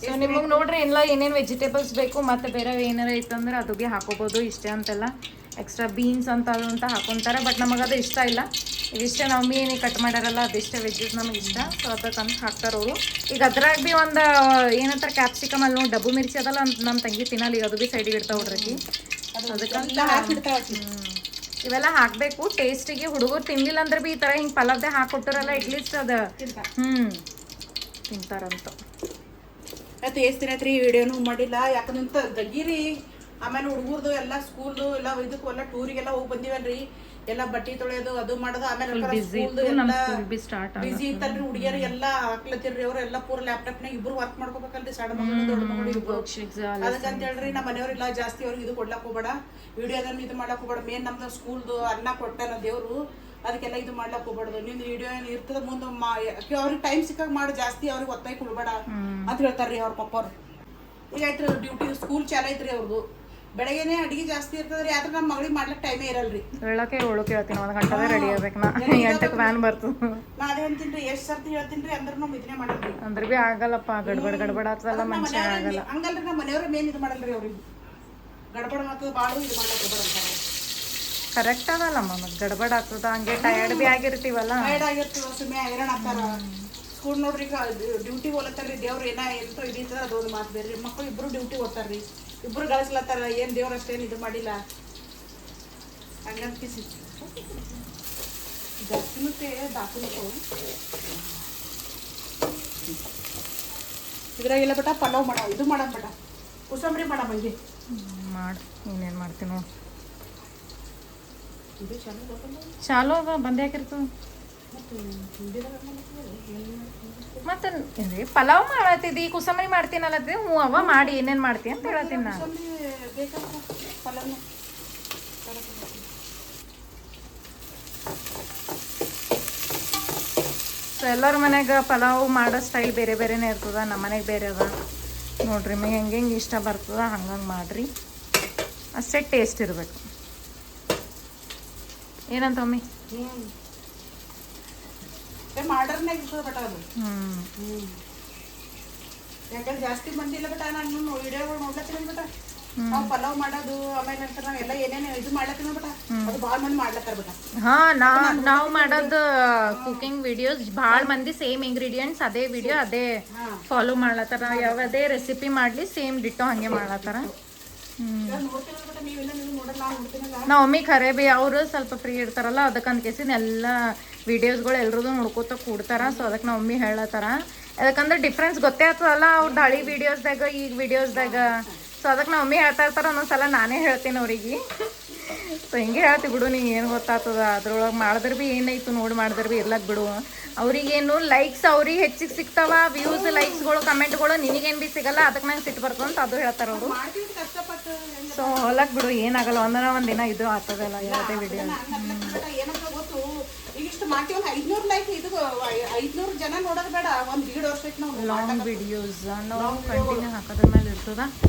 ಸೊ ನಿಮಗೆ ನೋಡ್ರಿ ಎಲ್ಲ ಏನೇನು ವೆಜಿಟೇಬಲ್ಸ್ ಬೇಕು ಮತ್ತೆ ಬೇರೆ ಏನಾರ ಇತ್ತಂದ್ರೆ ಅದು ಭೀ ಹಾಕೋಬೋದು ಇಷ್ಟೇ ಅಂತೆಲ್ಲ ಎಕ್ಸ್ಟ್ರಾ ಬೀನ್ಸ್ ಅಂತ ಅದು ಅಂತ ಹಾಕೊಂತಾರೆ ಬಟ್ ನಮಗೆ ಅದು ಇಷ್ಟ ಇಲ್ಲ ಇದಿಷ್ಟೇ ನಾವು ಏನೇ ಕಟ್ ಮಾಡ್ಯಾರಲ್ಲ ಅದಿಷ್ಟೇ ವೆಜ್ಜಸ್ ನಮಗೆ ಇಷ್ಟ ಸೊ ಅದಕ್ಕಂತ ಹಾಕ್ತಾರೆ ಅವರು ಈಗ ಅದ್ರಾಗ ಭೀ ಒಂದು ಏನಂತಾರೆ ಕ್ಯಾಪ್ಸಿಕಮ್ ಅಲ್ಲಿ ನೋಡಿ ಡಬ್ಬು ಮಿರ್ಚಿ ಅದಲ್ಲ ಅಂತ ನಮ್ಮ ತಂಗಿ ತಿನ್ನಲ್ಲ ಈಗ ಅದು ಭೀ ಸೈಡಿಗೆ ಇಡ್ತಾ ಹುಡ್ರಕಿ ಅದಕ್ಕಂತ ಇವೆಲ್ಲ ಹಾಕಬೇಕು ಟೇಸ್ಟಿಗೆ ಹುಡುಗರು ತಿನ್ಲಿಲ್ಲ ಅಂದ್ರೆ ಭೀ ಈ ಥರ ಹಿಂಗೆ ಪಲಾವ್ದೆ ಹಾಕೊಟ್ಟಾರಲ್ಲ ಅಟ್ಲೀಸ್ಟ್ ಅದು ತಿಂತಾರಂತ ಆಯ್ತು ಎಷ್ಟು ದಿನ ಆಯ್ತು ಈ ವಿಡಿಯೋನು ಮಾಡಿಲ್ಲ ಯಾಕಂದ್ರೆ ದಗೀರಿ ಆಮೇಲೆ ಹುಡುಗರ್ದು ಎಲ್ಲ ಸ್ಕೂಲ್ದು ಎಲ್ಲ ಇದಕ್ಕೂ ಎಲ್ಲ ಟೂರಿಗೆಲ್ಲ ಹೋಗಿ ಬಂದಿವಲ್ರಿ ಎಲ್ಲ ಬಟ್ಟೆ ತೊಳೆಯೋದು ಅದು ಮಾಡೋದು ಆಮೇಲೆ ಬಿಸಿ ಇತ್ತಲ್ರಿ ಹುಡುಗಿಯರು ಎಲ್ಲ ಹಾಕ್ಲತ್ತಿರ್ರಿ ಅವ್ರು ಎಲ್ಲ ಪೂರ ಲ್ಯಾಪ್ಟಾಪ್ನಾಗ ಇಬ್ರು ವರ್ಕ್ ಮಾಡ್ಕೋಬೇಕಲ್ರಿ ಸಣ್ಣ ಮಗಳು ದೊಡ್ಡ ಮಗಳು ಇಬ್ರು ಅದಕ್ಕಂತ ಹೇಳ್ರಿ ನಮ್ಮ ಮನೆಯವ್ರಿಲ್ಲ ಜಾಸ್ತಿ ಅವ್ರಿಗೆ ಇದು ಕೊಡ್ಲಾಕ್ ಹೋಗ್ಬೇಡ ವಿಡಿಯೋದನ್ನ ಇದು ಮಾಡ್ಲಾಕ್ ಹೋಗ್ಬೇಡ ಮೇನ್ ನಮ್ದು ಸ್ಕೂಲ್ದು ಅನ್ನ ಕೊಟ್ಟಾನ ದೇವ್ರು ಅದಕ್ಕೆಲ್ಲ ಇದು ಮಾಡ್ಲಾಕ್ ಹೋಗ್ಬಾರ್ದು ನಿಮ್ದು ವಿಡಿಯೋ ಏನು ಇರ್ತದ ಮುಂದೆ ಅವ್ರಿಗೆ ಟೈಮ್ ಸಿಕ್ಕಾಗ ಮಾಡಿ ಜಾಸ್ತಿ ಅವ್ರಿಗೆ ಒತ್ತಾಯ ಕೊಡ್ಬೇಡ ಅಂತ ಹೇಳ್ತಾರ್ರಿ ಅವ್ರ ಪಪ್ಪವ್ರು ಈಗ ಆಯ್ತು ಡ್ಯೂಟಿ ಸ್ಕೂಲ್ ಚಾಲ ಐತ್ರಿ ಅವ್ರದ್ದು ಬೆಳಗ್ಗೆನೆ ಅಡಿಗೆ ಜಾಸ್ತಿ ಇರ್ತದ್ರಿ ಆದ್ರೆ ನಮ್ಮ ಮಗಳಿಗೆ ಮಾಡ್ಲಿಕ್ಕೆ ಟೈಮೇ ಇರಲ್ರಿ ಹೇಳಕ್ಕೆ ಹೇಳ್ತೀನಿ 1 ಗಂಟೆ ರೆಡಿ ಆಗ್ಬೇಕು ನಾ 8 ಗಂಟೆಗೆ ವ್ಯಾನ್ ಬರ್ತದೆ ನಾ ಅದೇ ಅಂತೀನಿ ಎಷ್ಟು ಸರ್ತಿ ಹೇಳ್ತೀನಿ ಅಂದ್ರೆ ನಾವು ಇದನ್ನೇ ಮಾಡಲ್ರಿ ಅಂದ್ರೆ ಭೀ ಆಗಲ್ಲಪ್ಪ ಗಡ್ಬಡ್ ಆಗ್ತದಲ್ಲ ಮನುಷ್ಯ ಆಗಲ್ಲ ಹಂಗಲ್ರಿ ನಮ್ಮ ಮನೆಯವ್ರ ಮೇನ್ ಇದು ಮಾಡಲ್ರಿ ಅವ್ರಿಗೆ ಗಡ್ಬಡ್ ಮಾಡ್ತದ ಭಾಳ ಇದು ಮಾಡ್ಲಕ್ಕ ಹೋಗ್ಬಾರ ಅಂತಾರೆ ಕರೆಕ್ಟ್ ಅದಲ್ಲಮ್ಮ ಮತ್ತೆ ಗಡ್ಬಡ್ ಆಗ್ತದ ಹಂಗೆ ಟಯರ್ಡ್ ಭೀ ಆಗಿರ್ತೀವಲ್ಲ ಟಯರ್ಡ್ ಆಗಿರ್ತೀವ ಸುಮ್ಮನೆ ಹೈರಾಣ ಆಗ್ತಾರ ಸ್ಕೂಲ್ ನೋಡ್ರಿ ಈಗ ಡ್ಯೂಟಿ ಹೋಲತ್ತಾರ್ರಿ ದೇವ್ರು ಎಂತೋ ಇದಿರ್ತದ ಅದೊಂದು ಮಾತು ಬೇರೆ ಮಕ್ಕಳು ಇಬ್ರು ಡ್ಯೂಟಿ ಹೋಗ್ತಾರ್ರಿ ಇಬ್ರು ಗಳಿಸ್ಲತ್ತಾರ ಏನು ದೇವ್ರು ಅಷ್ಟೇನು ಇದು ಮಾಡಿಲ್ಲ ಹಂಗಂತಿಸಿ ಜಾಸ್ತಿ ದಾಖಲು ಇದ್ರಾಗೆಲ್ಲ ಬೇಟ ಪಲಾವ್ ಮಾಡೋ ಇದು ಮಾಡೋ ಬೇಟ ಕುಸಂಬರಿ ಮಾಡೋ ಮಂಗಿ ಮಾಡಿ ನೀನೇನು ಮಾಡ್ತೀನಿ ನೋಡಿ ಚಾಲೋ ಅದ ಬಂದೇ ಹಾಕಿರ್ತದ ಮತ್ತೆ ಪಲಾವ್ ಮಾಡತ್ತಿದ್ದಿ ಕುಸಂಬರಿ ಮಾಡ್ತೀನಲ್ಲತ್ತಿ ಹ್ಞೂ ಅವ ಮಾಡಿ ಏನೇನು ಮಾಡ್ತೀನಿ ಅಂತ ಹೇಳತ್ತೀನಿ ನಾನು ಸೊ ಎಲ್ಲರ ಮನ್ಯಾಗ ಪಲಾವ್ ಮಾಡೋ ಸ್ಟೈಲ್ ಬೇರೆ ಬೇರೆನೇ ಇರ್ತದ ನಮ್ಮ ಮನೆಗೆ ಬೇರೆ ಅದ ನೋಡ್ರಿ ನಿಮಗೆ ಹೆಂಗೆ ಇಷ್ಟ ಬರ್ತದ ಹಂಗಂಗೆ ಮಾಡಿರಿ ಅಷ್ಟೇ ಟೇಸ್ಟ್ ಇರಬೇಕು ಏನಂತ ಮಮ್ಮಿ ಮಾಡರ್ನಾಗ ಇರ್ತದ ಬಟ ಅದು ಯಾಕಂದ್ರೆ ಜಾಸ್ತಿ ಮಂದಿ ಇಲ್ಲ ಬಟ ನಾನು ವಿಡಿಯೋಗಳು ನೋಡ್ಲತ್ತೀನಿ ಬಟ ನಾವು ಪಲಾವ್ ಮಾಡೋದು ಆಮೇಲೆ ಅಂತ ನಾವೆಲ್ಲ ಏನೇನು ಇದು ಮಾಡ್ಲತ್ತೀನಿ ಬಟ ಅದು ಭಾಳ ಮಂದಿ ಮಾಡ್ಲತ್ತಾರ ಬಟ ಹಾ ನಾವು ಮಾಡೋದು ಕುಕಿಂಗ್ ವಿಡಿಯೋಸ್ ಭಾಳ ಮಂದಿ ಸೇಮ್ ಇಂಗ್ರೀಡಿಯೆಂಟ್ಸ್ ಅದೇ ವಿಡಿಯೋ ಅದೇ ಫಾಲೋ ಮಾಡ್ಲತ್ತಾರ ಯಾವುದೇ ರೆಸಿಪಿ ಮಾಡಲಿ ಸೇಮ್ ಡಿಟ್ಟೋ ಹಂಗೆ ಮಾಡ್ಲತ್ತಾರ ನಮ್ಮ ಮಮ್ಮಿ ಖರೆ ಬಿ ಅವರು ಸ್ವಲ್ಪ ಫ್ರೀ ಇರ್ತಾರಲ್ಲ ಅದಕ್ಕಂತ ಕೇಸಿನ ಎಲ್ಲ ವಿಡಿಯೋಸ್ಗಳು ಎಲ್ರದ್ದು ನೋಡ್ಕೋತ ಕೂಡ್ತಾರ ಸೊ ಅದಕ್ಕೆ ನಮ್ಮ ಮಮ್ಮಿ ಹೇಳತ್ತಾರ ಯಾಕಂದ್ರೆ ಡಿಫ್ರೆನ್ಸ್ ಗೊತ್ತೇ ಆಗ್ತದಲ್ಲ ಅವ್ರದ್ದು ಹಳಿ ವಿಡಿಯೋಸ್ದಾಗ ಈಗ ವಿಡಿಯೋಸ್ದಾಗ ಸೊ ಅದಕ್ಕೆ ನಮ್ಮ ಮಮ್ಮಿ ಹೇಳ್ತಾ ಇರ್ತಾರ ಒಂದೊಂದ್ಸಲ ನಾನೇ ಹೇಳ್ತೀನಿ ಅವ್ರಿಗೆ ಸೊ ಹಿಂಗೆ ಹೇಳ್ತಿ ಬಿಡು, ನಿಂಗೆ ಏನು ಗೊತ್ತಾಗ್ತದ ಅದ್ರೊಳಗೆ ಮಾಡಿದ್ರೆ ಭೀ ಏನಾಯ್ತು ನೋಡಿ ಮಾಡಿದ್ರೆ ಭೀ ಇರ್ಲಕ್ಕೆ ಬಿಡು. ಅವ್ರಿಗೇನು ಲೈಕ್ಸ್ ಅವ್ರಿಗೆ ಹೆಚ್ಚಿಗೆ ಸಿಗ್ತಾವ, ವ್ಯೂಸ್ ಲೈಕ್ಸ್ಗಳು ಕಮೆಂಟ್ಗಳು ನಿನಗೇನು ಭೀ ಸಿಗಲ್ಲ, ಅದಕ್ಕೆ ನಂಗೆ ಸಿಟ್ಟು ಬರ್ತದೆ ಅಂತ ಅದು ಹೇಳ್ತಾರೆ ಅವರು. ಮಾಡ್ತೀವಿ ಕಷ್ಟಪಟ್ಟು. ಸೊ ಹೊಲಕ್ಕೆ ಬಿಡು, ಏನಾಗಲ್ಲ, ಒಂದು ದಿನ ಇದು ಆಗ್ತದಲ್ಲ ಯಾವುದೇ ವಿಡಿಯೋ. ಏನಂತ ಗೊತ್ತು, ಈಗ ಇಷ್ಟು ಮಾಡ್ತೀವಲ್ಲ 500 ಲೈಕ್, ಇದು 500 ಜನ ನೋಡೋದು ಬೇಡ, ಒಂದು 1.5 ವರ್ಷಕ್ಕೆ ನಾವು ಲಾಂಗ್ ವಿಡಿಯೋಸ್ ನಾವು ಕಂಟಿನ್ಯೂ ಹಾಕೋದ್ರ ಮೇಲೆ ಇರ್ತದ.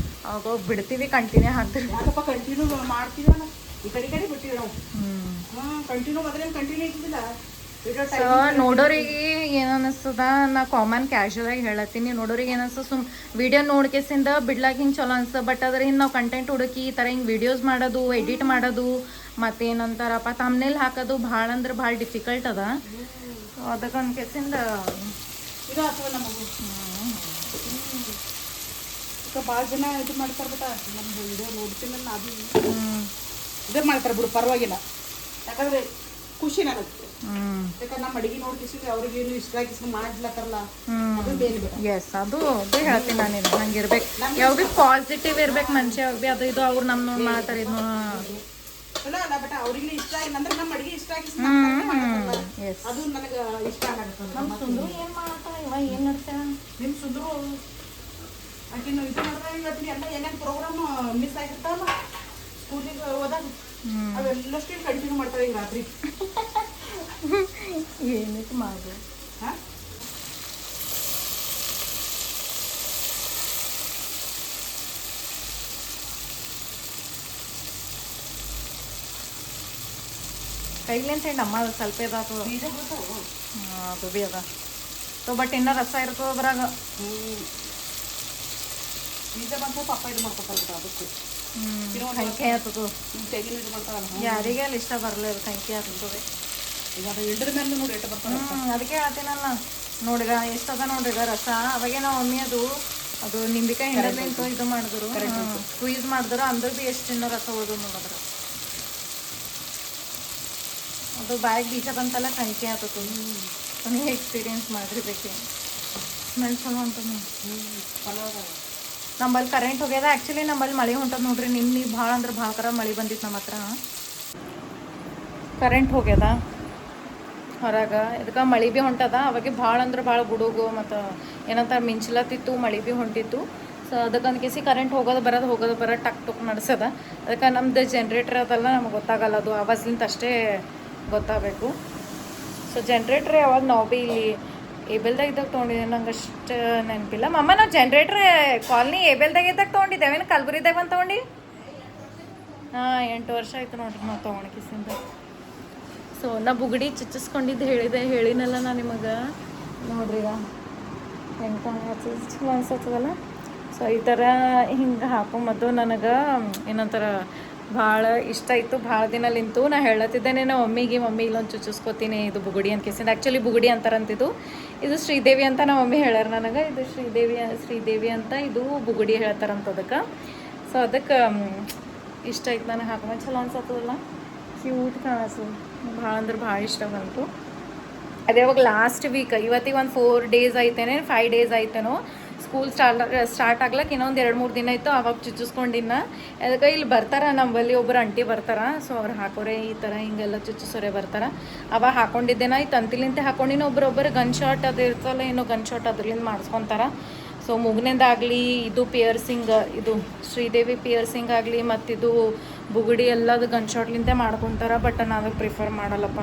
ಅವಾಗ ಹೋಗಿ ಬಿಡ್ತೀವಿ, ಕಂಟಿನ್ಯೂ ಹಾಕ್ತೀವಿ. ಯಾಕಪ್ಪ ಕಂಟಿನ್ಯೂ ಮಾಡ್ತೀವಿ ನಾವು, ಈ ಕಡೆ ಬಿಟ್ಟಿವಿ ನಾವು. ಕಂಟಿನ್ಯೂ ಮೊದಲೇನು ಕಂಟಿನ್ಯೂ ಇದ್ದಿಲ್ಲ. ಸೊ ನೋಡೋರಿಗೆ ಏನು ಅನಿಸ್ತದ, ನಾ ಕಾಮನ್ ಕ್ಯಾಶುವಲ್ ಆಗಿ ಹೇಳತ್ತೀನಿ, ನೋಡೋರಿಗೆ ಏನು ಅನಿಸ್ತದ ಸುಮ್ ವಿಡಿಯೋ ನೋಡ್ಕೆಸಿಂದ ಬಿಡ್ಲಾಕ ಹಿಂಗೆ ಚಲೋ ಅನ್ಸ್ತದ. ಬಟ್ ಅದ್ರ ಹಿಂಗೆ ನಾವು ಕಂಟೆಂಟ್ ಹುಡುಕಿ ಈ ಥರ ಹಿಂಗೆ ವಿಡಿಯೋಸ್ ಮಾಡೋದು, ಎಡಿಟ್ ಮಾಡೋದು, ಮತ್ತೇನಂತಾರಪ್ಪ ತಮ್ನೇಲ್ ಹಾಕೋದು ಭಾಳ ಅಂದ್ರೆ ಭಾಳ ಡಿಫಿಕಲ್ಟ್ ಅದ. ಸೊ ಅದಕ್ಕೆ ಅನ್ಕೆಸಿಂದ ಇದು ಆಗ್ತದೆ ನಮಗೆ. ಈಗ ಭಾಳ ಜನ ಇದು ಮಾಡ್ತಾರೆ ಬಿಟ್ಟ, ನಮ್ದು ವಿಡಿಯೋ ನೋಡ್ತೀನಿ ಅದು ಇದೇ ಮಾಡ್ತಾರೆ ಬಿಡು, ಪರವಾಗಿಲ್ಲ. ಯಾಕಂದ್ರೆ ಖುಷಿ ನನಗೆ, ಯಾಕಂದ್ರೆ ನಮ್ಮ ಅಡಿಗೆ ನೋಡ್ಕಿಸಿದ್ರೆ ಅವ್ರಿಗೆ ಏನು ಇಷ್ಟ ಆಗಿಸ್ ಮಾಡ್ಲತ್ತಾರಲ್ಲ, ಅದು ಬೇರೆ ಬೇಡ. ಎಸ್, ಅದು ಹೇಳ್ತೀನಿ ನಾನು, ಹಂಗೆ ಇರ್ಬೇಕು, ಯಾವ ಭೀ ಪಾಸಿಟಿವ್ ಇರ್ಬೇಕು ಮನುಷ್ಯ, ಯಾವ ಭೀ ಅದು ಇದು ಅವ್ರು ನಮ್ಮ ನೋಡಿ ಮಾಡ್ತಾರೆ ಇದು ಅಲ್ಲ ಅಲ್ಲ. ಬಟ್ ಅವ್ರಿಗೆ ಇಷ್ಟ ಆಗಿಲ್ಲ ಅಂದ್ರೆ ನಮ್ಮ ಅಡಿಗೆ ಇಷ್ಟ ಆಗಿಸ್ ಅದು ನನಗೆ ಇಷ್ಟ ಆಗುತ್ತೆ. ನಮ್ಮ ಸುಂದ್ರು ಏನು ಮಾಡ್ತಾಳೆ ಇವ, ಏನು ನಡ್ಸ್ಯಾಳ ನಿಮ್ಮ ಸುಂದ್ರು ಆಕೆ ಇದು ಮಾಡಿದ್ರೆ ಇವತ್ತಿನ ಎಲ್ಲ ಏನೇನು ಪ್ರೋಗ್ರಾಮ್ ಮಿಸ್ ಆಗಿರ್ತಾವಲ್ಲ ಸ್ಕೂಲಿಗೆ ಹೋದಾಗ, ಅವೆಲ್ಲಷ್ಟು ಕಂಟಿನ್ಯೂ ಮಾಡ್ತಾರೆ ಈಗ ರಾತ್ರಿ. ಏನಕ್ಕೆ ಮಾಡು. ಹಾಂ, ಕೈಲೇಂತ ಹೇಳಿ ಅಮ್ಮ ಸ್ವಲ್ಪ ಇದಾಗ್ತದ, ಬೀಜ ಬರ್ತಾವೆ. ಅದು ಭೀ ಅದ. ಸೊ ಬಟ್ ಇನ್ನೂ ರಸ ಇರ್ತದೆ ಅದ್ರಾಗ. ಬೀಜ ಬಂತು ಪಪ್ಪ ಇದು ಮಾಡ್ಕೊತಾರೆ ಅದಕ್ಕೆ ಕೈಕೆ ಆಗ್ತದೆ. ತೆಗಿನ ಇದು ಮಾಡ್ತಾರಲ್ಲ, ಯಾರಿಗೆ ಅಲ್ಲಿ ಇಷ್ಟ ಬರಲ್ಲ, ಅದು ಕೈಕೆ ಆಗ್ತದೆ. ಈಗ ಅದು ಹಿಡಿದ ಮೇಲೆ ನೋಡಿ ಎಟ್ಟು ಬರ್ತಾರೆ. ಅದಕ್ಕೆ ಹೇಳ್ತೀನಲ್ಲ, ನೋಡಿಗ ಎಷ್ಟದ ನೋಡ್ರಿಗ ರಸ. ಅವಾಗೆ ನಾವು ಒಮ್ಮೆ ಅದು ನಿಂಬಿಕಾಯಿ ಹಿಂಡಲಿಂತ ಇದು ಮಾಡಿದ್ರು, ಸ್ಕ್ವೀಸ್ ಮಾಡಿದ್ರು, ಅಂದ್ರೆ ಭೀ ಎಷ್ಟು ಇನ್ನೂ ರಸ ಹೋದು ನೋಡಿದ್ರು. ಅದು ಬ್ಯಾಗ್ ಬೀಜ ಬಂತಲ್ಲ ಕಣಿಕೆ ಆಗ್ತದೆ. ನೀವು ಎಕ್ಸ್ಪೀರಿಯನ್ಸ್ ಮಾಡಿರ್ಬೇಕು. ಸ್ಮೆಲ್ ಚಲೋ ಹೊಂಟದ. ನಮ್ಮಲ್ಲಿ ಕರೆಂಟ್ ಹೋಗ್ಯದ. ಆ್ಯಕ್ಚುಲಿ ನಮ್ಮಲ್ಲಿ ಮಳೆ ಹೊಂಟದ ನೋಡ್ರಿ. ನಿನ್ನೆ ಭಾಳ ಅಂದ್ರೆ ಭಾಳ ಕರ ಮಳೆ ಬಂದಿತ್ತು ನಮ್ಮ ಹತ್ರ. ಕರೆಂಟ್ ಹೋಗ್ಯದ ಹೊರಗೆ, ಇದಕ್ಕೆ ಮಳೆ ಭೀ ಹೊಂಟದ. ಅವಾಗೆ ಭಾಳ ಅಂದ್ರೆ ಭಾಳ ಗುಡುಗು ಮತ್ತು ಏನಂತಾರೆ ಮಿಂಚ್ಲತ್ತಿತ್ತು, ಮಳೆ ಭೀ ಹೊಂಟಿತ್ತು. ಸೊ ಅದಕ್ಕೆ ಅಂದ್ಕೇಸಿ ಕರೆಂಟ್ ಹೋಗೋದು ಬರೋದು ಟಕ್ ಟುಕ್ ನಡೆಸದ. ಅದಕ್ಕೆ ನಮ್ದು ಜನ್ರೇಟ್ರ್ ಅದಲ್ಲ, ನಮ್ಗೆ ಗೊತ್ತಾಗಲ್ಲ, ಅದು ಆವಾಜ್ಲಿಂತ ಅಷ್ಟೇ ಗೊತ್ತಾಗಬೇಕು. ಸೊ ಜನ್ರೇಟ್ರ್ ಯಾವಾಗ ನಾವು ಭೀ ಇಲ್ಲಿ ಏಬೆಲ್ದಾಗ ಇದ್ದಾಗ ತೊಗೊಂಡಿದ್ದೆ, ನಂಗೆ ಅಷ್ಟು ನೆನಪಿಲ್ಲ. ಮಮ್ಮ ನಾವು ಜನ್ರೇಟ್ರ್ ಕಾಲನಿ ಏಬೆಲ್ದಾಗ ಇದ್ದಾಗ ತೊಗೊಂಡಿದ್ದೇವೇನು ಕಲ್ಬುರಿದಾಗ ಬಂದು ತೊಗೊಂಡು? ಹಾಂ, 8 ವರ್ಷ ಆಯಿತು ನೋಡ್ರಿ ನಾವು ತೊಗೊಂಡ್ಕಿಸಿಂದ. ಸೊ ನಾ ಬುಗುಡಿ ಚುಚ್ಚಿಸ್ಕೊಂಡಿದ್ದು ಹೇಳಿನಲ್ಲ ನಾನು ನಿಮಗೆ. ನೋಡ್ರಿ ಈಗ ಹೆಂಗೆ ಚಲೋ ಅನ್ಸತ್ತದಲ್ಲ. ಸೊ ಈ ಥರ ಹಿಂಗೆ ಹಾಕೊಂಬದ್ದು ನನಗೆ ಏನಂತಾರೆ ಭಾಳ ಇಷ್ಟ ಇತ್ತು. ಭಾಳ ದಿನಲಿಂತು ನಾ ಹೇಳತ್ತಿದ್ದೇನೆ ನಾವು ಮಮ್ಮಿ ಇಲ್ಲೊಂದು ಚುಚ್ಚಿಸ್ಕೊತೀನಿ, ಇದು ಬುಗುಡಿ ಅಂತ ಕೇಸಿಂದ. ಆ್ಯಕ್ಚುಲಿ ಬುಗುಡಿ ಅಂತಾರಂತಿದ್ದು, ಇದು ಶ್ರೀದೇವಿ ಅಂತ ನಮ್ಮ ಮಮ್ಮಿ ಹೇಳ್ಯಾರ ನನಗೆ. ಇದು ಶ್ರೀದೇವಿ ಅಂತ, ಇದು ಬುಗುಡಿ ಹೇಳ್ತಾರಂತ ಅದಕ್ಕೆ. ಸೊ ಅದಕ್ಕೆ ಇಷ್ಟ ಆಯ್ತು ನನಗೆ ಹಾಕೊಂಬ. ಚಲೋ ಅನ್ಸತ್ತದಲ್ಲ, ಕ್ಯೂಟ್ ಕಾಣಿಸೋದು. ಭಾಳ ಅಂದ್ರೆ ಭಾಳ ಇಷ್ಟ ಬಂತು. ಅದೇ ಅವಾಗ ಲಾಸ್ಟ್ ವೀಕ್, ಇವತ್ತಿಗೆ ಒಂದು 4 ಡೇಸ್ ಆಯ್ತೇನೆ, 5 ಡೇಸ್ ಆಯ್ತೇನೋ ಸ್ಕೂಲ್ ಸ್ಟಾರ್ಟ್ ಆಗ್ಲಕ್ಕೆ ಇನ್ನೊಂದು 2-3 ದಿನ ಆಯಿತು. ಅವಾಗ ಚುಚ್ಚಿಸ್ಕೊಂಡಿನ. ಅದಕ್ಕೆ ಇಲ್ಲಿ ಬರ್ತಾರೆ ನಮ್ಮಲ್ಲಿ ಒಬ್ಬರು ಅಂಟಿ ಬರ್ತಾರೆ. ಸೊ ಅವ್ರು ಹಾಕೋರೆ ಈ ಥರ ಹಿಂಗೆಲ್ಲ ಚುಚ್ಚಿಸೋರೆ ಬರ್ತಾರೆ. ಅವಾಗ ಹಾಕೊಂಡಿದ್ದೇನ ಈ ತಂತಿಲಿಂತೆ ಹಾಕೊಂಡಿನ. ಒಬ್ಬರೊಬ್ಬರು ಗನ್ ಶಾಟ್ ಅದು ಇರ್ತಲ್ಲ, ಏನೋ ಗನ್ ಶಾಟ್ ಅದ್ರಲಿಂದ ಮಾಡಿಸ್ಕೊತಾರೆ. ಸೊ ಮುಗ್ನೆದಾಗಲಿ, ಇದು ಪಿಯರ್ಸಿಂಗ್, ಇದು ಶ್ರೀದೇವಿ ಪಿಯರ್ಸಿಂಗ್ ಆಗಲಿ, ಮತ್ತಿದು ಬುಗುಡಿ ಎಲ್ಲದು ಗನ್ ಶಾಟ್ಲಿಂತೆ ಮಾಡ್ಕೊತಾರೆ. ಬಟ್ ನಾನು ಪ್ರಿಫರ್ ಮಾಡಲ್ಲಪ್ಪ.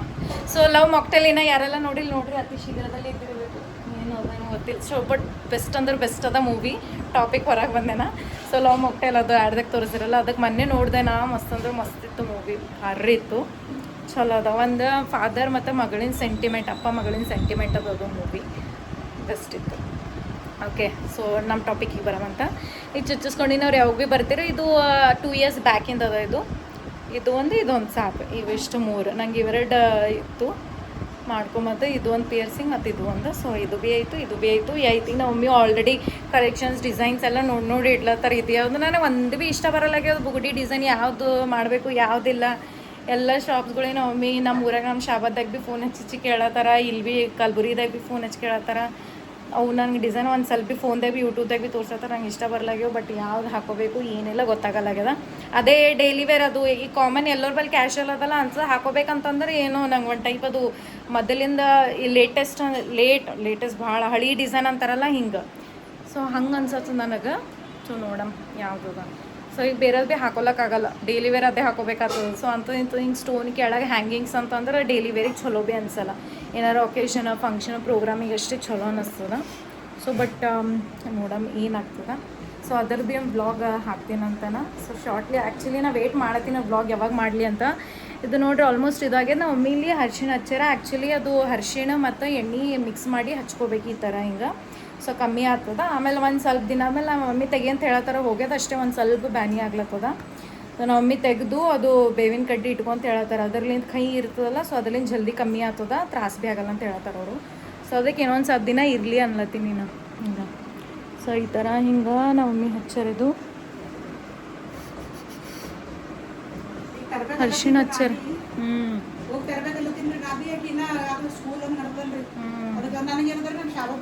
ಸೊ ಲವ್ ಮಾಕ್ಟೇಲಿನ ಯಾರೆಲ್ಲ ನೋಡಿಲ್ಲ ನೋಡ್ರಿ, ಅತಿ ಶೀಘ್ರದಲ್ಲಿ ಇದ್ದಿರಬೇಕು. ಏನು ಅದೇನು ಗೊತ್ತಿಲ್ಲ. ಸೊ ಬಟ್ ಬೆಸ್ಟ್ ಅಂದ್ರೆ ಬೆಸ್ಟ್ ಅದ ಮೂವಿ. ಟಾಪಿಕ್ ಹೊರಗೆ ಬಂದೇನ. ಸೊ ಲವ್ ಮಾಕ್ಟೇಲ್ ಅದು ಆಡ್ದಾಗ ತೋರಿಸಿರಲ್ಲ, ಅದಕ್ಕೆ ಮೊನ್ನೆ ನೋಡಿದೆ ನಾ. ಮಸ್ತ್ ಅಂದ್ರೆ ಮಸ್ತ್ ಇತ್ತು ಮೂವಿ, ಭಾರಿ ಇತ್ತು, ಚಲೋ ಅದ. ಒಂದು ಫಾದರ್ ಮತ್ತು ಮಗಳಿನ ಸೆಂಟಿಮೆಂಟ್, ಅಪ್ಪ ಮಗಳಿನ ಸೆಂಟಿಮೆಂಟ್ ಅದು ಮೂವಿ ಬೆಸ್ಟ್ ಇತ್ತು. ಓಕೆ, ಸೊ ನಮ್ಮ ಟಾಪಿಕಿಗೆ ಬರೋವಂತ. ಈಗ ಚುಚ್ಚಿಸ್ಕೊಂಡಿನವ್ರು ಯಾವಾಗ ಭೀ ಬರ್ತೀರೋ, ಇದು 2 years ಬ್ಯಾಕಿಂದ ಅದ. ಇದೊಂದು ಸಾಕು. ಇವಿಷ್ಟು 3 ನಂಗೆ ಇವೆರಡು ಇತ್ತು ಮಾಡ್ಕೊಂಬಂದು. ಇದು ಒಂದು ಪಿಯರ್ಸಿಂಗ್ ಮತ್ತು ಇದು ಒಂದು. ಸೊ ಇದು ಭೀ ಆಯಿತು, ಇದು ಭೀ ಆಯಿತು. ಐತಿ ನಮ್ಮ ಮಮ್ಮಿ ಆಲ್ರೆಡಿ ಕಲೆಕ್ಷನ್ಸ್ ಡಿಸೈನ್ಸ್ ಎಲ್ಲ ನೋಡಿ ಇಡ್ಲತ್ತಾರೆ. ಇದು ಯಾವುದು ನನಗೆ ಒಂದು ಭೀ ಇಷ್ಟ ಬರಲ್ಲಾಗ್ಯದು. ಬುಗುಡಿ ಡಿಸೈನ್ ಯಾವುದು ಮಾಡಬೇಕು ಯಾವುದಿಲ್ಲ. ಎಲ್ಲ ಶಾಪ್ಸ್ಗಳೇ ನಮ್ಮ ಮಮ್ಮಿ ನಮ್ಮ ಊರಾಗ ನಮ್ಮ ಶಾಬಾದಾಗ ಭೀ ಫೋನ್ ಹಚ್ಚಿ ಕೇಳತ್ತಾರ, ಇಲ್ಲಿ ಭೀ ಕಲ್ಬುರಿದಾಗ ಭೀ ಫೋನ್ ಹಚ್ಚಿ ಕೇಳತ್ತಾರ. ಅವು ನಂಗೆ ಡಿಸೈನ್ ಒಂದು ಸ್ವಲ್ಪ ಭೀ ಫೋನ್ದಾಗ ಭೀ ಯೂಟ್ಯೂಬ್ದಾಗ ಭೀ ತೋರ್ಸತ್ತಾರ ನಂಗೆ ಇಷ್ಟ ಬರ್ಲಾಗ್ಯವ. ಬಟ್ ಯಾವ್ದು ಹಾಕೋಬೇಕು ಏನೆಲ್ಲ ಗೊತ್ತಾಗಲ್ಲಾಗ್ಯದ. ಅದೇ ಡೈಲಿ ವೇರ್ ಅದು ಈ ಕಾಮನ್ ಎಲ್ಲರ ಬಲ್ಲಿ ಕ್ಯಾಶುವಲ್ ಅದಲ್ಲ ಅನ್ಸ ಹಾಕೋಬೇಕಂತಂದ್ರೆ ಏನೋ ನಂಗೆ ಒಂದು ಟೈಪ್ ಅದು ಮೊದಲಿಂದ ಈ ಲೇಟೆಸ್ಟ್ ಭಾಳ ಹಳಿ ಡಿಸೈನ್ ಅಂತಾರಲ್ಲ ಹಿಂಗೆ. ಸೊ ಹಂಗೆ ಅನ್ಸತ್ತು ನನಗೆ. ಸೊ ನೋಡಮ್ ಯಾವ್ದದ. ಸೊ ಈಗ ಬೇರೆದು ಭೀ ಹಾಕೊಳಕ್ಕಾಗಲ್ಲ, ಡೈಲಿ ವೇರ್ ಅದೇ ಹಾಕೋಬೇಕಾಗ್ತದೆ. ಸೊ ಅಂತ ಇಂಥ ಹಿಂಗೆ ಸ್ಟೋನ್ ಕೆಳಗೆ ಹ್ಯಾಂಗಿಂಗ್ಸ್ ಅಂತಂದ್ರೆ ಡೈಲಿ ವೇರಿಗೆ ಚಲೋ ಭೀ ಅನ್ಸಲ್ಲ. ಏನಾರು ಒಕೇಶನ್ ಫಂಕ್ಷನ್ ಪ್ರೋಗ್ರಾಮಿಗೆ ಅಷ್ಟೇ ಚಲೋ ಅನ್ನಿಸ್ತದ. ಸೊ ಬಟ್ ನೋಡಮ್ ಏನಾಗ್ತದೆ. ಸೊ ಅದ್ರದ್ದು ಭೀ ಒಂದು ಬ್ಲಾಗ್ ಹಾಕ್ತೀನಂತನ. ಸೊ ಶಾರ್ಟ್ಲಿ ಆ್ಯಕ್ಚುಲಿ ನಾ ವೇಟ್ ಮಾಡತ್ತೀನಿ ಬ್ಲಾಗ್ ಯಾವಾಗ ಮಾಡಲಿ ಅಂತ. ಇದು ನೋಡ್ರಿ ಆಲ್ಮೋಸ್ಟ್ ಇದಾಗೆ ನಾವು ಮಮ್ಮಿಲಿ ಅರ್ಶಿಣ ಹಚ್ಚಾರ. ಆ್ಯಕ್ಚುಲಿ ಅದು ಅರ್ಶಿಣ ಮತ್ತು ಎಣ್ಣೆ ಮಿಕ್ಸ್ ಮಾಡಿ ಹಚ್ಕೋಬೇಕು ಈ ಥರ ಹಿಂಗೆ. ಸೊ ಕಮ್ಮಿ ಆಗ್ತದ. ಆಮೇಲೆ ಒಂದು ಸ್ವಲ್ಪ ದಿನ ಆಮೇಲೆ ನಮ್ಮ ಮಮ್ಮಿ ತೆಗಿ ಅಂತ ಹೇಳತ್ತಾರ, ಹೋಗ್ಯದ ಅಷ್ಟೇ ಒಂದು ಸ್ವಲ್ಪ ಬ್ಯಾನಿ ಆಗ್ಲತ್ತದ. ಸೊ ನಮ್ಮ ಮಮ್ಮಿ ತೆಗೆದು ಅದು ಬೇವಿನ ಕಡ್ಡಿ ಇಟ್ಕೊಂತ ಹೇಳತ್ತಾರ, ಅದರ್ಲಿಂದ ಕೈ ಇರ್ತದಲ್ಲ. ಸೊ ಅದರಿಂದ ಜಲ್ದಿ ಕಮ್ಮಿ ಆಗ್ತದ, ತ್ರಾಸ ಭೀ ಆಗಲ್ಲ ಅಂತ ಹೇಳ್ತಾರೆ ಅವರು. ಸೊ ಅದಕ್ಕೆ ಇನ್ನೊಂದು ಸ್ವಲ್ಪ ದಿನ ಇರಲಿ ಅನ್ಲತ್ತೀನಿ ನಾನು ಹಿಂಗೆ. ಸೊ ಈ ಥರ ಹಿಂಗೆ ನಮ್ಮ ಮಮ್ಮಿ ಹಚ್ಚರಿದು ಅರ್ಶಿಣ ಹಚ್ಚಾರ.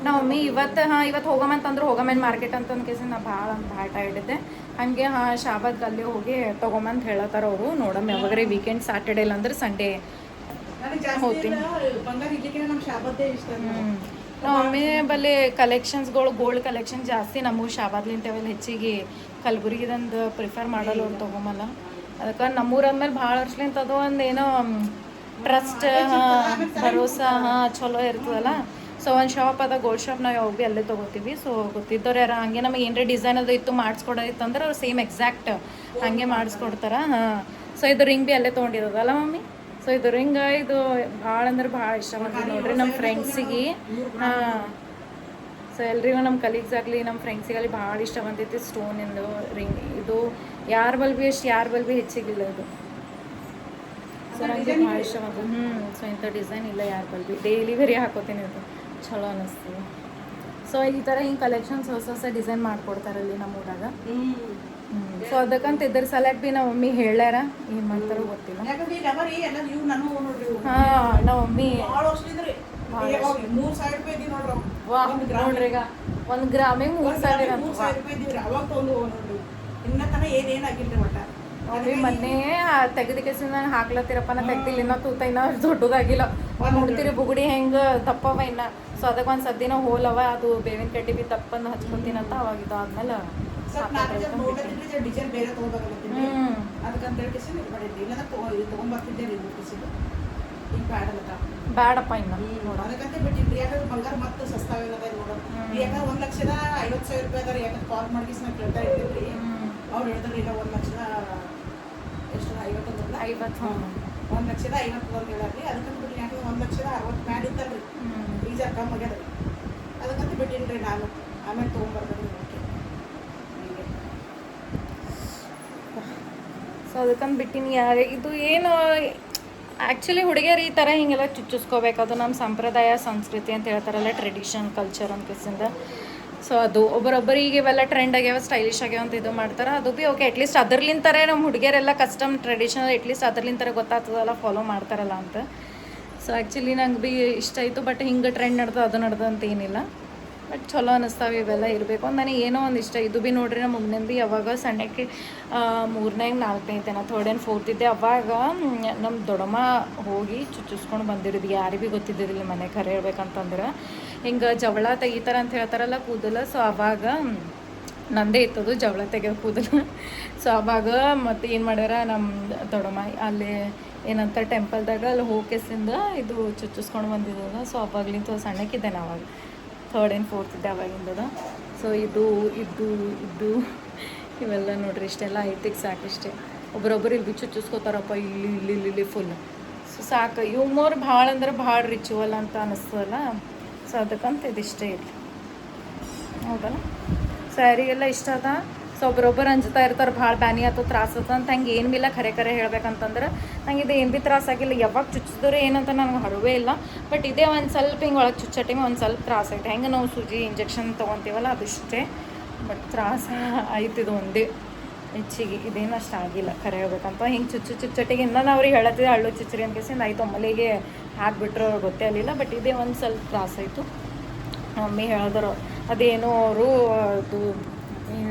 ನಮ್ಮ ಮಮ್ಮಿ ಇವತ್ತು ಹೋಗಮಂತಂದ್ರೆ ಹೋಗಮೇನ್ ಮಾರ್ಕೆಟ್ ಅಂತಂದು ಕೇಸಿ ನಾ ಭಾಳ ಟೈರ್ಡ್ ಇದ್ದೆ. ಹಾಗೆ ಶಾಬಾದ್ ಅಲ್ಲೇ ಹೋಗಿ ತೊಗೊಂಬಂತ ಹೇಳತ್ತಾರ ಅವರು. ನೋಡಮ್ಮ ಯಾವಾಗ್ರೆ ವೀಕೆಂಡ್ ಸ್ಯಾಟರ್ಡೇ ಇಲ್ಲಾಂದ್ರೆ ಸಂಡೇ ಹೋಗ್ತೀನಿ. ನಮ್ಮ ಮಮ್ಮಿ ಬಲ್ಲಿ ಕಲೆಕ್ಷನ್ಸ್ಗಳು ಗೋಲ್ಡ್ ಕಲೆಕ್ಷನ್ ಜಾಸ್ತಿ. ನಮಗೂ ಶಾಬಾದ್ಲಿಂತವೆಲ್ಲ ಹೆಚ್ಚಿಗೆ ಕಲಬುರ್ಗಿದಂದು ಪ್ರಿಫರ್ ಮಾಡಲ್ಲ ಅವ್ರು ತೊಗೊಂಬಲ್ಲ. ಅದಕ್ಕೆ ನಮ್ಮೂರಂದ್ಮೇಲೆ ಭಾಳ ವರ್ಷಲಿಂತ ಅದು ಒಂದು ಏನೋ ಟ್ರಸ್ಟ್ ಭರೋಸಾ ಚಲೋ ಇರ್ತದಲ್ಲ. ಸೊ ಒಂದು ಶಾಪ್ ಅದ ಗೋಲ್ಡ್ ಶಾಪ್, ನಾವು ಯಾವಾಗ ಭೀ ಅಲ್ಲೇ ತೊಗೋತೀವಿ. ಸೊ ಗೊತ್ತಿದ್ದವ್ರು ಯಾರು ಹಂಗೆ ನಮಗೆ ಏನರ ಡಿಸೈನ್ ಅದು ಇತ್ತು ಮಾಡಿಸ್ಕೊಡೋದಿತ್ತು ಅಂದ್ರೆ ಅವ್ರು ಸೇಮ್ ಎಕ್ಸಾಕ್ಟ್ ಹಾಗೆ ಮಾಡಿಸ್ಕೊಡ್ತಾರೆ. ಸೊ ಇದು ರಿಂಗ್ ಭೀ ಅಲ್ಲೇ ತೊಗೊಂಡಿರೋದಲ್ಲ ಮಮ್ಮಿ. ಸೊ ಇದು ರಿಂಗ್ ಇದು ಭಾಳ ಅಂದ್ರೆ ಭಾಳ ಇಷ್ಟ ಮಾಡ್ತೀವಿ ನೋಡ್ರಿ ನಮ್ಮ ಫ್ರೆಂಡ್ಸಿಗೆ. ಸೊ ಎಲ್ರಿಗೂ ನಮ್ಮ ಕಲೀಗ್ಸ್ ಆಗಲಿ ನಮ್ಮ ಫ್ರೆಂಡ್ಸಿಗಲ್ಲಿ ಭಾಳ ಇಷ್ಟ ಬಂದೈತಿ ಸ್ಟೋನಿಂದು ರಿಂಗ್. ಇದು ಯಾರ ಬಲ್ ಭೀ ಹೆಚ್ಚಿಗಿಲ್ಲ ಇದು. ಸೊ ನನಗೆ ಭಾಳ ಇಷ್ಟ ಬಂತು. ಸೊ ಇಂಥ ಡಿಸೈನ್ ಇಲ್ಲ ಯಾರ ಬಲ್ ಭೀ. ಡೈಲಿ ವೇರಿ ಹಾಕೋತೀನಿ, ಅದು ಚಲೋ ಅನ್ನಿಸ್ತದೆ. ಸೊ ಈ ಥರ ಹಿಂಗೆ ಕಲೆಕ್ಷನ್ಸ್ ಹೊಸ ಡಿಸೈನ್ ಮಾಡಿಕೊಡ್ತಾರಲ್ಲಿ ನಮ್ಮ ಊರಾಗ. ಸೊ ಅದಕ್ಕಂತ ಇದ್ರ ಸಲಕ್ ಭೀ ನಮ್ಮ ಮಮ್ಮಿ ಹೇಳ್ಯಾರ, ಏನು ಮಾಡ್ತಾರೋ ಗೊತ್ತಿಲ್ಲ. ಹಾಂ ನಮ್ಮ ಮಮ್ಮಿ ನೋಡ್ರಿ ಈಗ 1 ಗ್ರಾಮಿಗೆ 3,000 ಮಮ್ಮಿ ಮೊನ್ನೆ ತೆಗೆದ ಕೇಸಿಂದ ನಾನು ಹಾಕ್ಲತ್ತೀರಪ್ಪ, ನಾ ತೆಗ್ದಿಲ್ಲ ಇನ್ನೂ ತೂತ ಇನ್ನೂ ದೊಡ್ಡದಾಗಿಲ್ಲ. ನೋಡ್ತೀರಿ ಬುಗುಡಿ ಹೆಂಗೆ ದಪ್ಪವ ಇನ್ನ. ಸೊ ಅದಕ್ಕೆ ಒಂದು ಸದ್ದಿನ ಹೋಲವ, ಅದು ಬೇವಿನ ಕಡ್ಡಿ ಭೀ ದಪ್ಪಂದು ಹಚ್ಕೊತೀನಂತ ಅವಾಗ ಇದು ಆದ್ಮೇಲೆ ಬ್ಯಾಡಪ್ಪ ಇನ್ನು ಅದಕ್ಕಂತೆ ಬಿಟ್ಟಿದ್ರಿ. ಯಾಕಂದ್ರೆ ಬಂಗಾರ ಮತ್ತೆ ಸಸ್ತಾವೇನದ ನೋಡೋದು. ಯಾಕಂದ್ರೆ 1,50,000 ಯಾಕಂದ್ರೆ ಕಾಲ್ ಮಾಡಿ ನಾವು ಕೇಳ್ತಾ ಇದ್ದೀವಿ. ಅವ್ರು ಹೇಳಿದ್ರಿ ಈಗ 1,50,000 ಎಷ್ಟು 50 1,50,050 ಅಂತ ಹೇಳಾರಿ. ಅದಕ್ಕಂತ ಬಿಟ್ಟು ಯಾಕಂದ್ರೆ 1,60,000 ಮ್ಯಾಡ್ ಇತ್ತಲ್ರಿ, ಈಗ ಕಮ್ಮಿ ಆಗ್ಯದ. ಅದಕ್ಕಂತ ಬಿಟ್ಟಿನ್ರಿ ನಾನು. ಆಮೇಲೆ ತೊಗೊಂಬರ್ತೀನಿ. ಸೊ ಅದಕ್ಕಂತ ಬಿಟ್ಟಿನಿ. ಇದು ಏನು ಆ್ಯಕ್ಚುಲಿ ಹುಡುಗಿಯರು ಈ ಥರ ಹಿಂಗೆಲ್ಲ ಚುಚ್ಚಿಸ್ಕೋಬೇಕು, ಅದು ನಮ್ಮ ಸಂಪ್ರದಾಯ ಸಂಸ್ಕೃತಿ ಅಂತ ಹೇಳ್ತಾರಲ್ಲ, ಟ್ರೆಡಿಷನ್ ಕಲ್ಚರ್ ಅಂತಕಿಸಿಂದ. ಸೊ ಅದು ಒಬ್ಬರೊಬ್ಬರಿಗೆ ಇವೆಲ್ಲ ಟ್ರೆಂಡ್ ಆಗ್ಯಾವ, ಸ್ಟೈಲಿಶ್ ಆಗ್ಯಾವ ಅಂತ ಇದು ಮಾಡ್ತಾರೆ. ಅದು ಭೀ ಓಕೆ, ಅಟ್ಲೀಸ್ಟ್ ಅದರ್ಲಿಂತಾರೆ ನಮ್ಮ ಹುಡುಗಿಯರೆಲ್ಲ ಕಸ್ಟಮ್ ಟ್ರೆಡಿಷನಲ್ ಅಟ್ಲೀಸ್ಟ್ ಅದರ್ಲಿಂತಾರೆ ಗೊತ್ತಾಗ್ತದಲ್ಲ, ಫಾಲೋ ಮಾಡ್ತಾರಲ್ಲ ಅಂತ. ಸೊ ಆ್ಯಕ್ಚುಲಿ ನಂಗೆ ಭೀ ಇಷ್ಟ ಆಯಿತು. ಬಟ್ ಹಿಂಗೆ ಟ್ರೆಂಡ್ ನಡ್ದು ಅದು ನಡ್ದು ಅಂತ ಏನಿಲ್ಲ. ಬಟ್ ಚಲೋ ಅನ್ನಿಸ್ತಾವೆ ಇವೆಲ್ಲ ಇರಬೇಕು ಅಂತ ನನಗೆ ಏನೋ ಒಂದು ಇಷ್ಟ. ಇದು ಭೀ ನೋಡ್ರಿ ನಮ್ಮ ಮುಗ್ನೇನು ಭೀ ಯಾವಾಗ ಸಣ್ಣಕ್ಕೆ 3ನೇ 4ನೇ ಇದ್ದೆ ನಾ 3rd and 4th ಇದ್ದೆ. ಅವಾಗ ನಮ್ಮ ದೊಡ್ಡಮ್ಮ ಹೋಗಿ ಚುಚ್ಚಿಸ್ಕೊಂಡು ಬಂದಿರೋದು. ಯಾರಿಗೆ ಭೀ ಗೊತ್ತಿದ್ದಿರಲಿಲ್ಲ ಮನೆ ಖರೆ ಹೇಳ್ಬೇಕಂತಂದ್ರೆ. ಹಿಂಗೆ ಜವಳ ತೆಗಿತಾರ ಅಂತ ಹೇಳ್ತಾರಲ್ಲ ಕೂದಲು. ಸೊ ಅವಾಗ ನಂದೇ ಇತ್ತದು ಜವಳ ತೆಗೆದು ಕೂದಲು. ಸೊ ಅವಾಗ ಮತ್ತು ಏನು ಮಾಡ್ಯಾರ ನಮ್ಮ ದೊಡ್ಡಮ್ಮ ಅಲ್ಲಿ ಏನಂತ ಟೆಂಪಲ್ದಾಗ ಅಲ್ಲಿ ಹೋಗಿಸಿಂದ ಇದು ಚುಚ್ಚಿಸ್ಕೊಂಡು ಬಂದಿದ್ದದ. ಸೊ ಅವಾಗ್ಲಿಂತ ಸಣ್ಣಕ್ಕಿದ್ದೆ ನಾವು ಅವಾಗ 3rd and 4th ಇದ್ದೆ ಅವಾಗಿಂದದ. ಸೊ ಇದು ಇವೆಲ್ಲ ನೋಡ್ರಿ ಇಷ್ಟೆಲ್ಲ ಐತಿಗೆ ಸಾಕಿಷ್ಟೇ. ಒಬ್ರೊಬ್ರು ಇಲ್ಲಿ ಭೀ ಚುಚ್ಚಿಸ್ಕೋತಾರಪ್ಪ ಇಲ್ಲಿ ಫುಲ್. ಸೊ ಸಾಕು. ಇವು ಮೋರ್ ಭಾಳ ಅಂದ್ರೆ ಭಾಳ ರಿಚುವಲ್ ಅಂತ ಅನ್ನಿಸ್ತದಲ್ಲ. ಸೊ ಅದಕ್ಕಂತ ಇದಿಷ್ಟೇ ಇರಲಿ, ಹೌದಲ್ಲ. ಸೊ ಯಾರಿಗೆಲ್ಲ ಇಷ್ಟ ಅದ. ಸೊ ಒಬ್ರೊಬ್ಬರು ಅಂಜ್ತಾ ಇರ್ತಾರೆ ಭಾಳ ಬ್ಯಾನಿ ಆಯ್ತು ತ್ರಾಸ ಆಯ್ತು ಅಂತ. ಹಂಗೆ ಏನು ಭೀ ಇಲ್ಲ. ಖರೆ ಹೇಳ್ಬೇಕಂತಂದ್ರೆ ನಂಗೆ ಇದು ಏನು ಭೀ ತ್ರಾಸಾಗಿಲ್ಲ. ಯಾವಾಗ ಚುಚ್ಚಿದ್ರೆ ಏನಂತ ನನಗೆ ಹರವೇ ಇಲ್ಲ. ಬಟ್ ಇದೇ ಒಂದು ಸ್ವಲ್ಪ ಹಿಂಗೆ ಒಳಗೆ ಚುಚ್ಚೋ ಟೈಮ್ ಒಂದು ಸ್ವಲ್ಪ ತ್ರಾಸ ಆಯ್ತು. ಹೆಂಗೆ ನಾವು ಸೂಜಿ ಇಂಜೆಕ್ಷನ್ ತೊಗೊತೀವಲ್ಲ ಅದಿಷ್ಟೇ. ಬಟ್ ತ್ರಾಸ ಆಯ್ತಿದು ಒಂದೇ ಹೆಚ್ಚಿಗೆ. ಇದೇನು ಅಷ್ಟು ಆಗಿಲ್ಲ ಖರೆ ಹೇಳ್ಬೇಕಂತ. ಹಿಂಗೆ ಚುಚ್ಚಟಿಗೆ ನಾನು ಅವ್ರಿಗೆ ಹೇಳತ್ತಿದ್ದೆ ಹಳ್ಳು ಚುಚ್ಚರಿ ಅಂತ ಕೇಸಿಂದ ಆಯಿತು ಒಮ್ಮಲಿಗೆ ಹಾಕ್ಬಿಟ್ರು ಅವ್ರಿಗೆ ಗೊತ್ತೇ ಆಗಲಿಲ್ಲ. ಬಟ್ ಇದೇ ಒಂದು ಸ್ವಲ್ಪ ತ್ರಾಸ ಆಯಿತು. ಮಮ್ಮಿ ಹೇಳಿದ್ರು ಅದೇನೋ ಅವರು ಅದು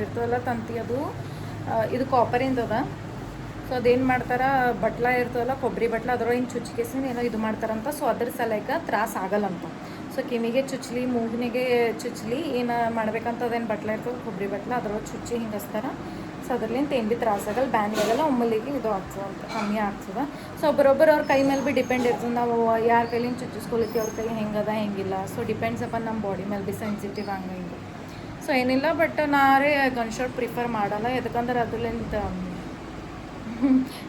ಇರ್ತದಲ್ಲ ತಂತಿ ಅದು ಇದು ಕಾಪರಿಂದ ಅದ. ಸೊ ಅದೇನು ಮಾಡ್ತಾರೆ, ಬಟ್ಲ ಇರ್ತದಲ್ಲ ಕೊಬ್ಬರಿ ಬಟ್ಲ ಅದ್ರೊಳಗೆ ಚುಚ್ಕೇಸಿನ ಏನೋ ಇದು ಮಾಡ್ತಾರಂತ. ಸೊ ಅದ್ರ ಸಲಕ ತ್ರಾಸ ಆಗಲ್ಲಂತ. ಸೊ ಕಿವಿಗೆ ಚುಚ್ಚಲಿ, ಮೂಗಿನಿಗೆ ಚುಚ್ಚಲಿ, ಏನು ಮಾಡ್ಬೇಕಂತ ಅದೇನು ಬಟ್ಲ ಇರ್ತದೆ ಕೊಬ್ಬರಿ ಬಟ್ಲ ಅದ್ರೊಳಗೆ ಚುಚ್ಚಿ ಹಿಂಗೆ ಹಚ್ತಾರೆ. ಸೊ ಅದ್ರಲ್ಲಿಂದ ಏನು ಭೀ ತ್ರಾಸಾಗಲ್ಲ, ಬ್ಯಾನಿಗಾಗಲ್ಲ, ಒಮ್ಮಲಿಗೆ ಇದು ಆಗ್ತದೆ ಅಂತ, ಕಮ್ಮಿ ಆಗ್ತದೆ. ಸೊ ಒಬ್ಬರೊಬ್ಬರು ಅವ್ರ ಕೈ ಮೇಲೆ ಭೀ ಡಿಪೆಂಡ್ ಇರ್ತದೆ, ನಾವು ಯಾರ ಕೈಲಿಂದ ಚುಚ್ಚಿಸ್ಕೊಳಿತೀವಿ, ಅವ್ರ ಕೈ ಹೆಂಗದ ಹೆಂಗಿಲ್ಲ. ಸೊ ಡಿಪೆಂಡ್ಸ್ ಅಪ್ಪ ನಮ್ಮ ಬಾಡಿ ಮೇಲೆ ಭೀ ಸೆನ್ಸಿಟಿವ್ ಹಂಗೆ ಹಿಂಗೆ. ಸೊ ಏನಿಲ್ಲ, ಬಟ್ ನಾರೇ ಗನ್ ಶಾಟ್ ಪ್ರಿಫರ್ ಮಾಡಲ್ಲ. ಯಾಕಂದ್ರೆ ಅದ್ರಲ್ಲಿಂದ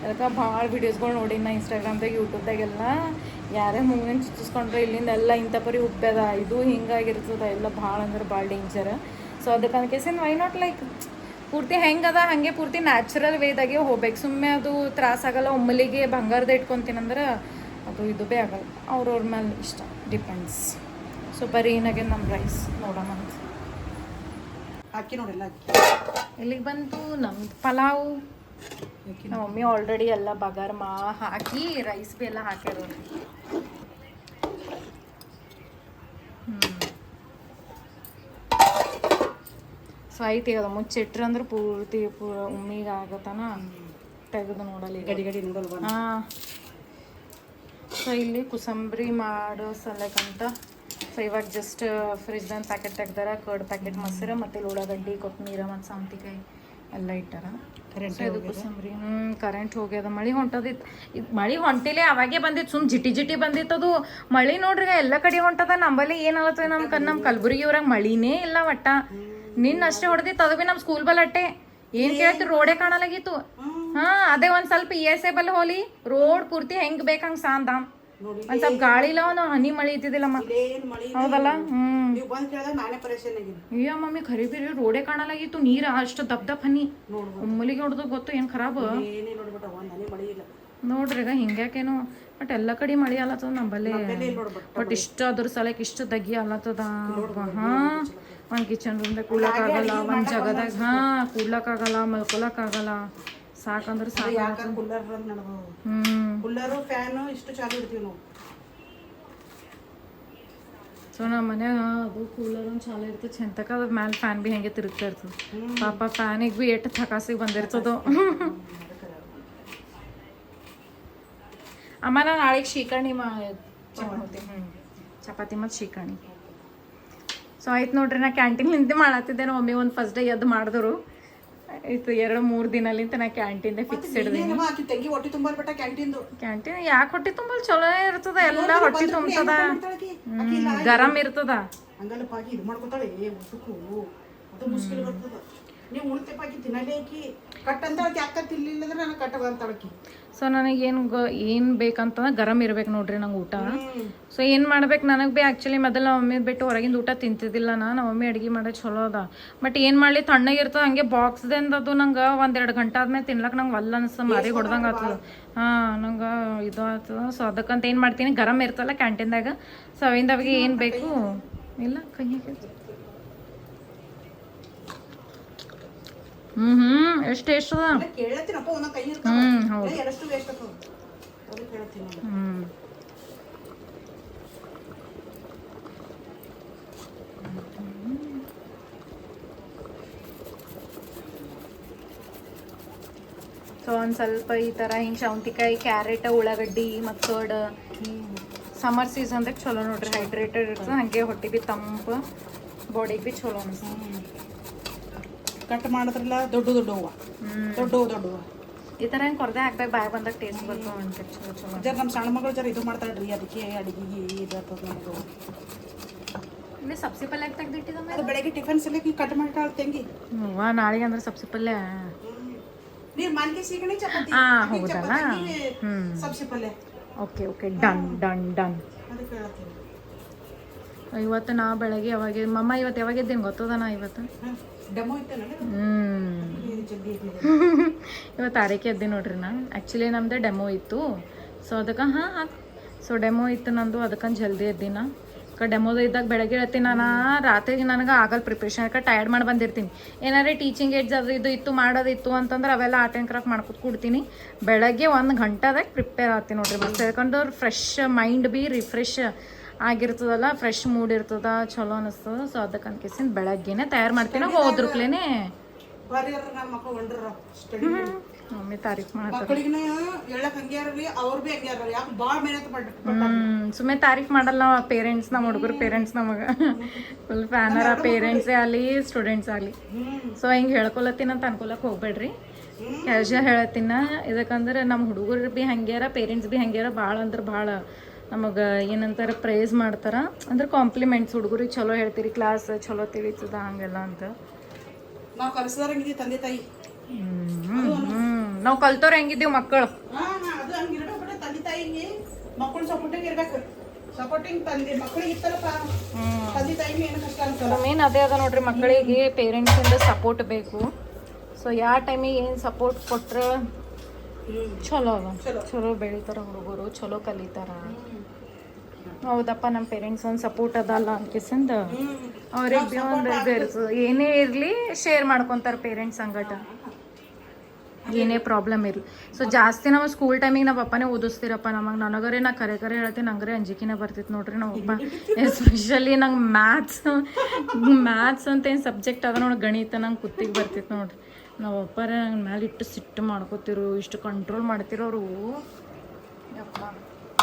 ಅದಕ್ಕೆ ಭಾಳ ವೀಡಿಯೋಸ್ಗಳು ನೋಡಿ ನಾ ಇನ್ಸ್ಟಾಗ್ರಾಮ್ದಾಗ ಯೂಟ್ಯೂಬ್ದಾಗೆಲ್ಲ ಯಾರೇ ಮೂವಿನ ಚುಚ್ಚಿಸ್ಕೊಂಡ್ರೆ ಇಲ್ಲಿಂದ ಎಲ್ಲ ಇಂಥ ಪರಿ ಉಬ್ಬದ ಇದು ಹಿಂಗಾಗಿರ್ತದೆ ಎಲ್ಲ ಭಾಳ ಅಂದ್ರೆ ಭಾಳ ಡೇಂಜರ್. ಸೊ ಅದಕ್ಕೆ ಅನ್ಕೇಸಿಂದ ವೈ ನಾಟ್ ಲೈಕ್ ಪೂರ್ತಿ ಹೆಂಗದ ಹಾಗೆ ಪೂರ್ತಿ ನ್ಯಾಚುರಲ್ ವೇದಾಗೆ ಹೋಗ್ಬೇಕು. ಸುಮ್ಮನೆ ಅದು ತ್ರಾಸಾಗಲ್ಲ, ಒಮ್ಮಲಿಗೆ ಬಂಗಾರದ ಇಟ್ಕೊತೀನಂದ್ರೆ ಅದು ಇದು ಭೀ ಆಗಲ್ಲ. ಅವ್ರವ್ರ ಮೇಲೆ ಇಷ್ಟ, ಡಿಪೆಂಡ್ಸ್. ಸೊ ಬರೀ ಏನಾಗೆ ನಮ್ಮ ರೈಸ್ ನೋಡೋಣ ಅಂತ ಹಾಕಿ ನೋಡಿಲ್ಲ. ಇಲ್ಲಿಗೆ ಬಂತು ನಮ್ದು ಪಲಾವು. ನಮ್ಮ ಮಮ್ಮಿ ಆಲ್ರೆಡಿ ಎಲ್ಲ ಬಗಾರ್ ಹಾಕಿ ರೈಸ್ ಭೀ ಎಲ್ಲ ಹಾಕ್ಯಾರ. ಸೊ ಐತಿ ಅದು ಮುಚ್ಚಿಟ್ರೆ ಅಂದ್ರೆ ಪೂರ್ತಿ ಉಮ್ಮಿಗೆ ಆಗತ್ತಾನ ತೆಗೆದು ನೋಡಲಿ ಗಡಿ ಗಡಿ ನೋಡಲ್ವ. ಹಾಂ. ಸೊ ಇಲ್ಲಿ ಕುಸಂಬರಿ ಮಾಡೋ ಸಲಕಂತ ಸೊ ಇವಾಗ ಜಸ್ಟ್ ಫ್ರಿಜ್ದಂದು ಪ್ಯಾಕೆಟ್ ತೆಗ್ದಾರ, ಕರ್ಡ್ ಪ್ಯಾಕೆಟ್ ಮೊಸರು ಮತ್ತು ಉಳ್ಳಾಗಡ್ಡಿ, ಕೊತ್ತಂಬರಿ ಮತ್ತು ಸೌಂತಿಕಾಯಿ ಎಲ್ಲ ಇಟ್ಟಾರ. ಇದು ಕುಸಂಬರಿ. ಕರೆಂಟ್ ಹೋಗ್ಯದ, ಮಳೆ ಹೊಂಟದಿತ್ತು. ಇದು ಮಳೆ ಹೊಂಟಿಲೆ ಅವಾಗೆ ಬಂದಿತ್ತು, ಸುಮ್ ಜಿಟಿ ಜಿಟಿ ಬಂದಿತ್ತದು ಮಳೆ. ನೋಡ್ರಿ ಎಲ್ಲ ಕಡೆ ಹೊಂಟದ. ನಂಬಲ್ಲಿ ಏನಲ್ಲತ್ತದ, ನಮ್ಮ ಕಲಬುರಗಿ ಊರಾಗ ಮಳಿನೇ ಇಲ್ಲ ಒಟ್ಟ. ನಿನ್ನ ಅಷ್ಟೇ ಹೊಡೆದಿತ್ತು, ಅದು ಭೀ ನಮ್ಮ ಸ್ಕೂಲ್ ಬಲ್ ಅಟ್ಟೆ. ಏನು ಕೇಳ್ತಿ, ರೋಡೇ ಕಾಣಲಾಗಿತ್ತು. ಹಾಂ, ಅದೇ ಒಂದು ಸ್ವಲ್ಪ ESA ಬಲ್ ಹೋಲಿ ರೋಡ್ ಪೂರ್ತಿ ಹೆಂಗೆ ಬೇಕಂಗೆ ಸಾಂದಾಮ್. ಒಂದ್ ಸ್ವಲ್ಪ ಗಾಳಿ ಇಲ್ಲ, ಒಂದು ಹನಿ ಮಳಿ ಇದ್ದಿದ್ದಿಲ್ಲಮ್ಮ. ಹೌದಲ್ಲ? ಅಯ್ಯೋ ಮಮ್ಮಿ ಖರೀ ಬೀರಿ ರೋಡೇ ಕಾಣಲಾಗಿತ್ತು. ನೀರ ಅಷ್ಟು ದಪ್ ಹನಿ ಒಮ್ಮಲಿಗೆ ಹೊಡೆದು ಗೊತ್ತು ಏನು ಖರಾಬ್ ನೋಡ್ರಿ. ಈಗ ಹಿಂಗ್ಯಾಕೇನು ಬಟ್ ಎಲ್ಲ ಕಡೆ ಮಳಿ ಅಲ್ಲತ್ತದ ನಂಬಲ್ಲಿ. ಬಟ್ ಇಷ್ಟ ಅದ್ರ ಸಲಕ್ಕೆ ಇಷ್ಟು ದಗ್ಗಿ ಅಲ್ಲತ್ತದ. ಹಾ, ಒಂದು ಕಿಚನ್ ರೂಮ್ದಾಗ ಕೂಡ್ಲಕ್ಕಾಗಲ್ಲ, ಒಂದು ಜಗದಾಗ ಕೂಡ್ಲಕ್ಕಾಗಲ್ಲ, ಮಲ್ಕೊಳಕ್ಕಾಗಲ್ಲ. ಸಾಕಂದ್ರೆ ಸಾಕು. ಸೊ ನಮ್ಮ ಮನ್ಯಾಗ ಅದು ಕೂಲರ್ ಒಂದು ಚಾಲು ಇರ್ತದೆ ಚೆಂತಕ, ಅದ್ರ ಮ್ಯಾಲೆ ಫ್ಯಾನ್ ಭೀ ಹೆಂಗೆ ತಿರುಗ್ತಾ ಇರ್ತದೆ. ಪಾಪ ಫ್ಯಾನಿಗೆ ಭೀ ಎಷ್ಟು ಥಕಾಸಿಗೆ ಬಂದಿರ್ತದೋ. ಅಮ್ಮ ನಾನು ನಾಳೆಗೆ ಶೀಕರ್ಣಿ ಚಪಾತಿ ಮತ್ತು ಶೀಕರ್ಣಿ. ಸೊ ಆಯ್ತು ನೋಡ್ರಿ, ನಾ ಕ್ಯಾಂಟೀನ್ ನಿಂತೆ ಮಾಡತ್ತಿದ್ದೆ. ನಮ್ಮ ಮಮ್ಮಿ ಒಂದು ಫಸ್ಟ್ ಡೇ ಎದ್ದು ಮಾಡಿದ್ರು. ಆಯ್ತು 2-3 ದಿನಲಿಂತ ನಾ ಕ್ಯಾಂಟೀನ್ದೆ ಫಿಕ್ಸ್ ಇಡ್ದೀನಿ. ಕ್ಯಾಂಟೀನ್ ಯಾಕೆ ಹೊಟ್ಟೆ ತುಂಬಲ್ ಚಲೋ ಇರ್ತದ, ಎಲ್ಲ ಹೊಟ್ಟೆ ತುಂಬತದ, ಗರಂ ಇರ್ತದ. ಸೊ ನನಗೆ ಏನು ಬೇಕಂತಂದ್ರೆ ಗರಂ ಇರ್ಬೇಕು ನೋಡ್ರಿ ನಂಗೆ ಊಟ. ಸೊ ಏನು ಮಾಡ್ಬೇಕು ನನಗೆ ಭೀ ಆ್ಯಕ್ಚುಲಿ ಮೊದಲು ನಮ್ಮ ಮಮ್ಮಿ ಬಿಟ್ಟು ಹೊರಗಿಂದ ಊಟ ತಿಂತಿದ್ದಿಲ್ಲ. ನಮ್ಮ ಮಮ್ಮಿ ಅಡುಗೆ ಮಾಡೋದು ಚಲೋ ಅದ. ಬಟ್ ಏನು ಮಾಡಲಿ, ತಣ್ಣಗಿರ್ತದೆ ಹಂಗೆ ಬಾಕ್ಸ್ದಿಂದ. ಅದು ನಂಗೆ 1-2 ಗಂಟೆ ಆದ್ಮೇಲೆ ತಿನ್ಲಕ್ಕೆ ನಂಗೆ ಒಲ್ಲ ಅನಿಸ್ತದೆ, ಮಾರಿ ಹೊಡ್ದಂಗೆ ಆಗ್ತದೆ. ಹಾಂ, ನಂಗೆ ಇದು ಆಗ್ತದೆ. ಸೊ ಅದಕ್ಕಂತ ಏನು ಮಾಡ್ತೀನಿ, ಗರಂ ಇರ್ತಲ್ಲ ಕ್ಯಾಂಟೀನ್ದಾಗ. ಸೊ ಅವಿಂದ ಅವಿಗೆ ಏನು ಬೇಕು ಇಲ್ಲ ಕೈಯಾಗೆ. ಎಷ್ಟು ಅದ. ಹೌದು. ಸೊ ಒಂದು ಸ್ವಲ್ಪ ಈ ಥರ ಹಿಂಗೆ ಸೌಂತಿಕಾಯಿ, ಕ್ಯಾರೆಟ್, ಉಳ್ಳಾಗಡ್ಡಿ ಮತ್ತು ಕರ್ಡ್. ಸಮ್ಮರ್ ಸೀಸನ್ದಾಗ ಚಲೋ ನೋಡ್ರಿ, ಹೈಡ್ರೇಟೆಡ್ ಇರ್ತದೆ. ಹಾಗೆ ಹೊಟ್ಟೆ ಭೀ ತಂಪು, ಬಾಡಿಗೆ ಭೀ ಚಲೋ ಅನಿಸ್ತದೆ. ಕಟ್ ಮಾಡಿದ್ರಲ್ಲ ದೊಡ್ಡ ಈ ಥರ ಹೆಂಗೆ ಕೊರದೆ ಹಾಕ್ಬೇಕು, ಬಾಯ್ ಬಂದಾಗ ಟೇಸ್ಟ್ ಬರ್ತವೆ ಅಂತ ಚಲೋ ಚಲೋ. ಜರ ನಮ್ಮ ಸಣ್ಣ ಮಗಳು ಜರ ಇದು ಮಾಡ್ತಾಳ್ರಿ, ಅದಕ್ಕೆ ಅಡಿಗೆಗೆ ಇದಾಗ್ತದೆ ನಮಗೂ. ಇಲ್ಲಿ ಸಬ್ಸಿ ಪಲ್ಯ ತೆಗ್ದಿಟ್ಟಿದ್ದಮ್ಮ. ಅದು ಬೆಳಗ್ಗೆ ಟಿಫನ್ ಸಲಕ್ಕೆ ಕಟ್ ಮಾಡ್ತಾಳೆ ತಂಗಿ. ನಾಳೆಗೆ ಅಂದ್ರೆ ಸಬ್ಸಿ ಪಲ್ಯ. ನೀರು ಮಾನ್ಕೆ ಸೀಗಣಿ ಚಪಾತಿ. ಹೌದಲ್ಲ? ಸಬ್ಸಿ ಪಲ್ಯ. Okay done done done. ಇವತ್ತು ನಾ ಬೆಳಗ್ಗೆ ಯಾವಾಗ ಮಮ್ಮ ಇವತ್ತು ಯಾವಾಗ ಇದ್ದೇನು ಗೊತ್ತದ ನಾ ಇವತ್ತು ಇವತ್ತು ಆರೈಕೆ ಎದ್ದೆ ನೋಡ್ರಿ. ನಾ ಆ್ಯಕ್ಚುಲಿ ನಮ್ದು ಡೆಮೋ ಇತ್ತು. ಸೊ ಅದಕ್ಕೆ ಸೊ ಡೆಮೋ ಇತ್ತು ನಂದು, ಅದಕ್ಕೆ ಜಲ್ದಿ ಎದ್ದಿನ. ಡೆಮೋದ ಇದ್ದಾಗ ಬೆಳಗ್ಗೆ ಹೇಳ್ತೀನಿ ನಾನು, ರಾತ್ರಿಗೆ ನನಗೆ ಆಗಲ್ಲ ಪ್ರಿಪ್ರೇಷನ್. ಯಾಕೆ ಟಯರ್ಡ್ ಮಾಡಿ ಬಂದಿರ್ತೀನಿ. ಏನಾರೇ ಟೀಚಿಂಗ್ ಏಡ್ಸ್ ಅದು ಇದು ಇತ್ತು ಮಾಡೋದಿತ್ತು ಅಂತಂದ್ರೆ ಅವೆಲ್ಲ ಆರ್ಟ್ ಆ್ಯಂಡ್ ಕ್ರಾಫ್ಟ್ ಮಾಡ್ಕೊತ ಕೊಡ್ತೀನಿ. ಬೆಳಗ್ಗೆ 1 ಗಂಟೆದಾಗ ಪ್ರಿಪೇರ್ ಆಗ್ತೀನಿ ನೋಡ್ರಿ. ಮತ್ತೆ ಯಾಕಂದ್ರೆ ಫ್ರೆಶ್ ಮೈಂಡ್ ಭೀ ರಿಫ್ರೆಶ್ ಆಗಿರ್ತದಲ್ಲ ಫ್ರೆಶ್ ಮೂಡ್ ಇರ್ತದ ಚಲೋ ಅನಿಸ್ತದ. ಸೊ ಅದಕ್ಕೆ ಅನ್ಕೇಸಿಂದ ಬೆಳಗ್ಗೆನೆ ತಯಾರು ಮಾಡ್ತೀನಿ ಹೋದ್ರಪ್ಲೇನೆ ಬರ್ರಿ ನಮ್ಮ ಮಕ್ಕಳು ಹೊಂಡ್ರ ಸ್ಟಡಿ ಮಮ್ಮಿ ತಾರೀಫ್ ಮಾಡ್ತಾರೆ. ಮಕ್ಕಳಿಗೆ ಹೇಳಕ್ ಹಂಗೆ ಇರಲಿ ಅವ್ರು ಭೀ ಹಂಗೆ ಇರಲಿ ಯಾಕೆ ಭಾಳ ಮೆಹನತ್ ಮಾಡಿ ಸುಮ್ಮನೆ ತಾರೀಫ್ ಮಾಡಲ್ಲ ನಾವು ಪೇರೆಂಟ್ಸ್, ನಮ್ಮ ಹುಡುಗರು ಪೇರೆಂಟ್ಸ್ ನಮಗೆ ಫುಲ್ ಫ್ಯಾನರ ಪೇರೆಂಟ್ಸೇ ಆಗಲಿ ಸ್ಟೂಡೆಂಟ್ಸ್ ಆಗಲಿ. ಸೊ ಹಿಂಗೆ ಹೇಳ್ಕೊಳತ್ತೀನಿ ಅಂತ ಅನ್ಕೊಳಕ್ಕೆ ಹೋಗ್ಬೇಡ್ರಿ, ಕ್ಯಾಶುವಲ್ ಹೇಳತ್ತೀನ. ಇದಕ್ಕಂದ್ರೆ ನಮ್ಮ ಹುಡುಗರು ಭೀ ಹಂಗ್ಯಾರ ಪೇರೆಂಟ್ಸ್ ಭೀ ಹಂಗ್ಯಾರ. ಭಾಳ ಅಂದ್ರೆ ಭಾಳ ನಮಗೆ ಏನಂತಾರೆ ಪ್ರೈಸ್ ಮಾಡ್ತಾರೆ, ಅಂದ್ರೆ ಕಾಂಪ್ಲಿಮೆಂಟ್ಸ್. ಹುಡುಗರಿಗೆ ಚಲೋ ಹೇಳ್ತೀರಿ, ಕ್ಲಾಸ್ ಚಲೋ ತಿಳಿತದ ಹಂಗೆಲ್ಲ ಅಂತ. ನಾವು ಕಲಿಸಿದಾರಂಗಿದೆ ತಂದೆ ತಾಯಿ. ನಾವು ಕಲ್ತವ್ರು ಹೆಂಗಿದ್ದೀವಿ ಮಕ್ಕಳು. ಅದು ಹಂಗಿರ್ಬೇಕು ತಂದೆ ತಾಯಿಗೆ ಮಕ್ಕಳು ಸಪೋರ್ಟಿಂಗ್ ಇರ್ಬೇಕು. ಸಪೋರ್ಟಿಂಗ್ ತಂದೆ ಮಕ್ಕಳಿಗೆ ಇತ್ತಲ್ಲಪ್ಪ, ತಂದೆ ತಾಯಿಗೆ ಏನು ಕಷ್ಟ ಅನ್ಸಲ್ಲ. ಮೇನ್ ಅದೇ ಅದ ನೋಡ್ರಿ, ಮಕ್ಕಳಿಗೆ ಪೇರೆಂಟ್ಸಿಂದ ಸಪೋರ್ಟ್ ಬೇಕು. ಸೊ ಯಾವ ಟೈಮಿಗೆ ಏನು ಸಪೋರ್ಟ್ ಕೊಟ್ರೆ ಚಲೋ ಅದ, ಚಲೋ ಬೆಳಿತಾರ ಹುಡುಗರು, ಚಲೋ ಕಲಿತಾರ. ಹೌದಪ್ಪ ನಮ್ಮ ಪೇರೆಂಟ್ಸ್ ಒಂದು ಸಪೋರ್ಟ್ ಅದಲ್ಲ ಅನ್ಕಿಸಿಂದ ಅವ್ರಿಗೆ ಭೀ ಒಂದು ಇದು ಇರ್ತದೆ. ಏನೇ ಇರಲಿ ಶೇರ್ ಮಾಡ್ಕೊತಾರೆ ಪೇರೆಂಟ್ಸ್ ಸಂಗಟ, ಏನೇ ಪ್ರಾಬ್ಲಮ್ ಇರಲಿ. ಸೊ ಜಾಸ್ತಿ ನಾವು ಸ್ಕೂಲ್ ಟೈಮಿಗೆ ನಾವು ಅಪ್ಪನೇ ಓದಿಸ್ತೀರಪ್ಪ ನಮಗೆ. ನನಗರೇ ನಾ ಕರೆ ಹೇಳ್ತೀನಿ, ನಂಗರೇ ಅಂಜಿಕೆನೇ ಬರ್ತಿತ್ತು ನೋಡ್ರಿ ನಾವಪ್ಪ. ಎಸ್ಪೆಷಲಿ ನಂಗೆ ಮ್ಯಾಥ್ಸ್ ಅಂತ ಏನು ಸಬ್ಜೆಕ್ಟ್ ಅದ ನೋಡಿ, ಗಣಿತ ನಂಗೆ ಕುತ್ತಿಗೆ ಬರ್ತಿತ್ತು ನೋಡ್ರಿ. ನಾವು ಅಪ್ಪರೇ ನಂಗೆ ಮೇಲೆ ಇಟ್ಟು ಸಿಟ್ಟು ಮಾಡ್ಕೋತಿರು, ಇಷ್ಟು ಕಂಟ್ರೋಲ್ ಮಾಡ್ತಿರೋ ಅವರು. ಯಪ್ಪ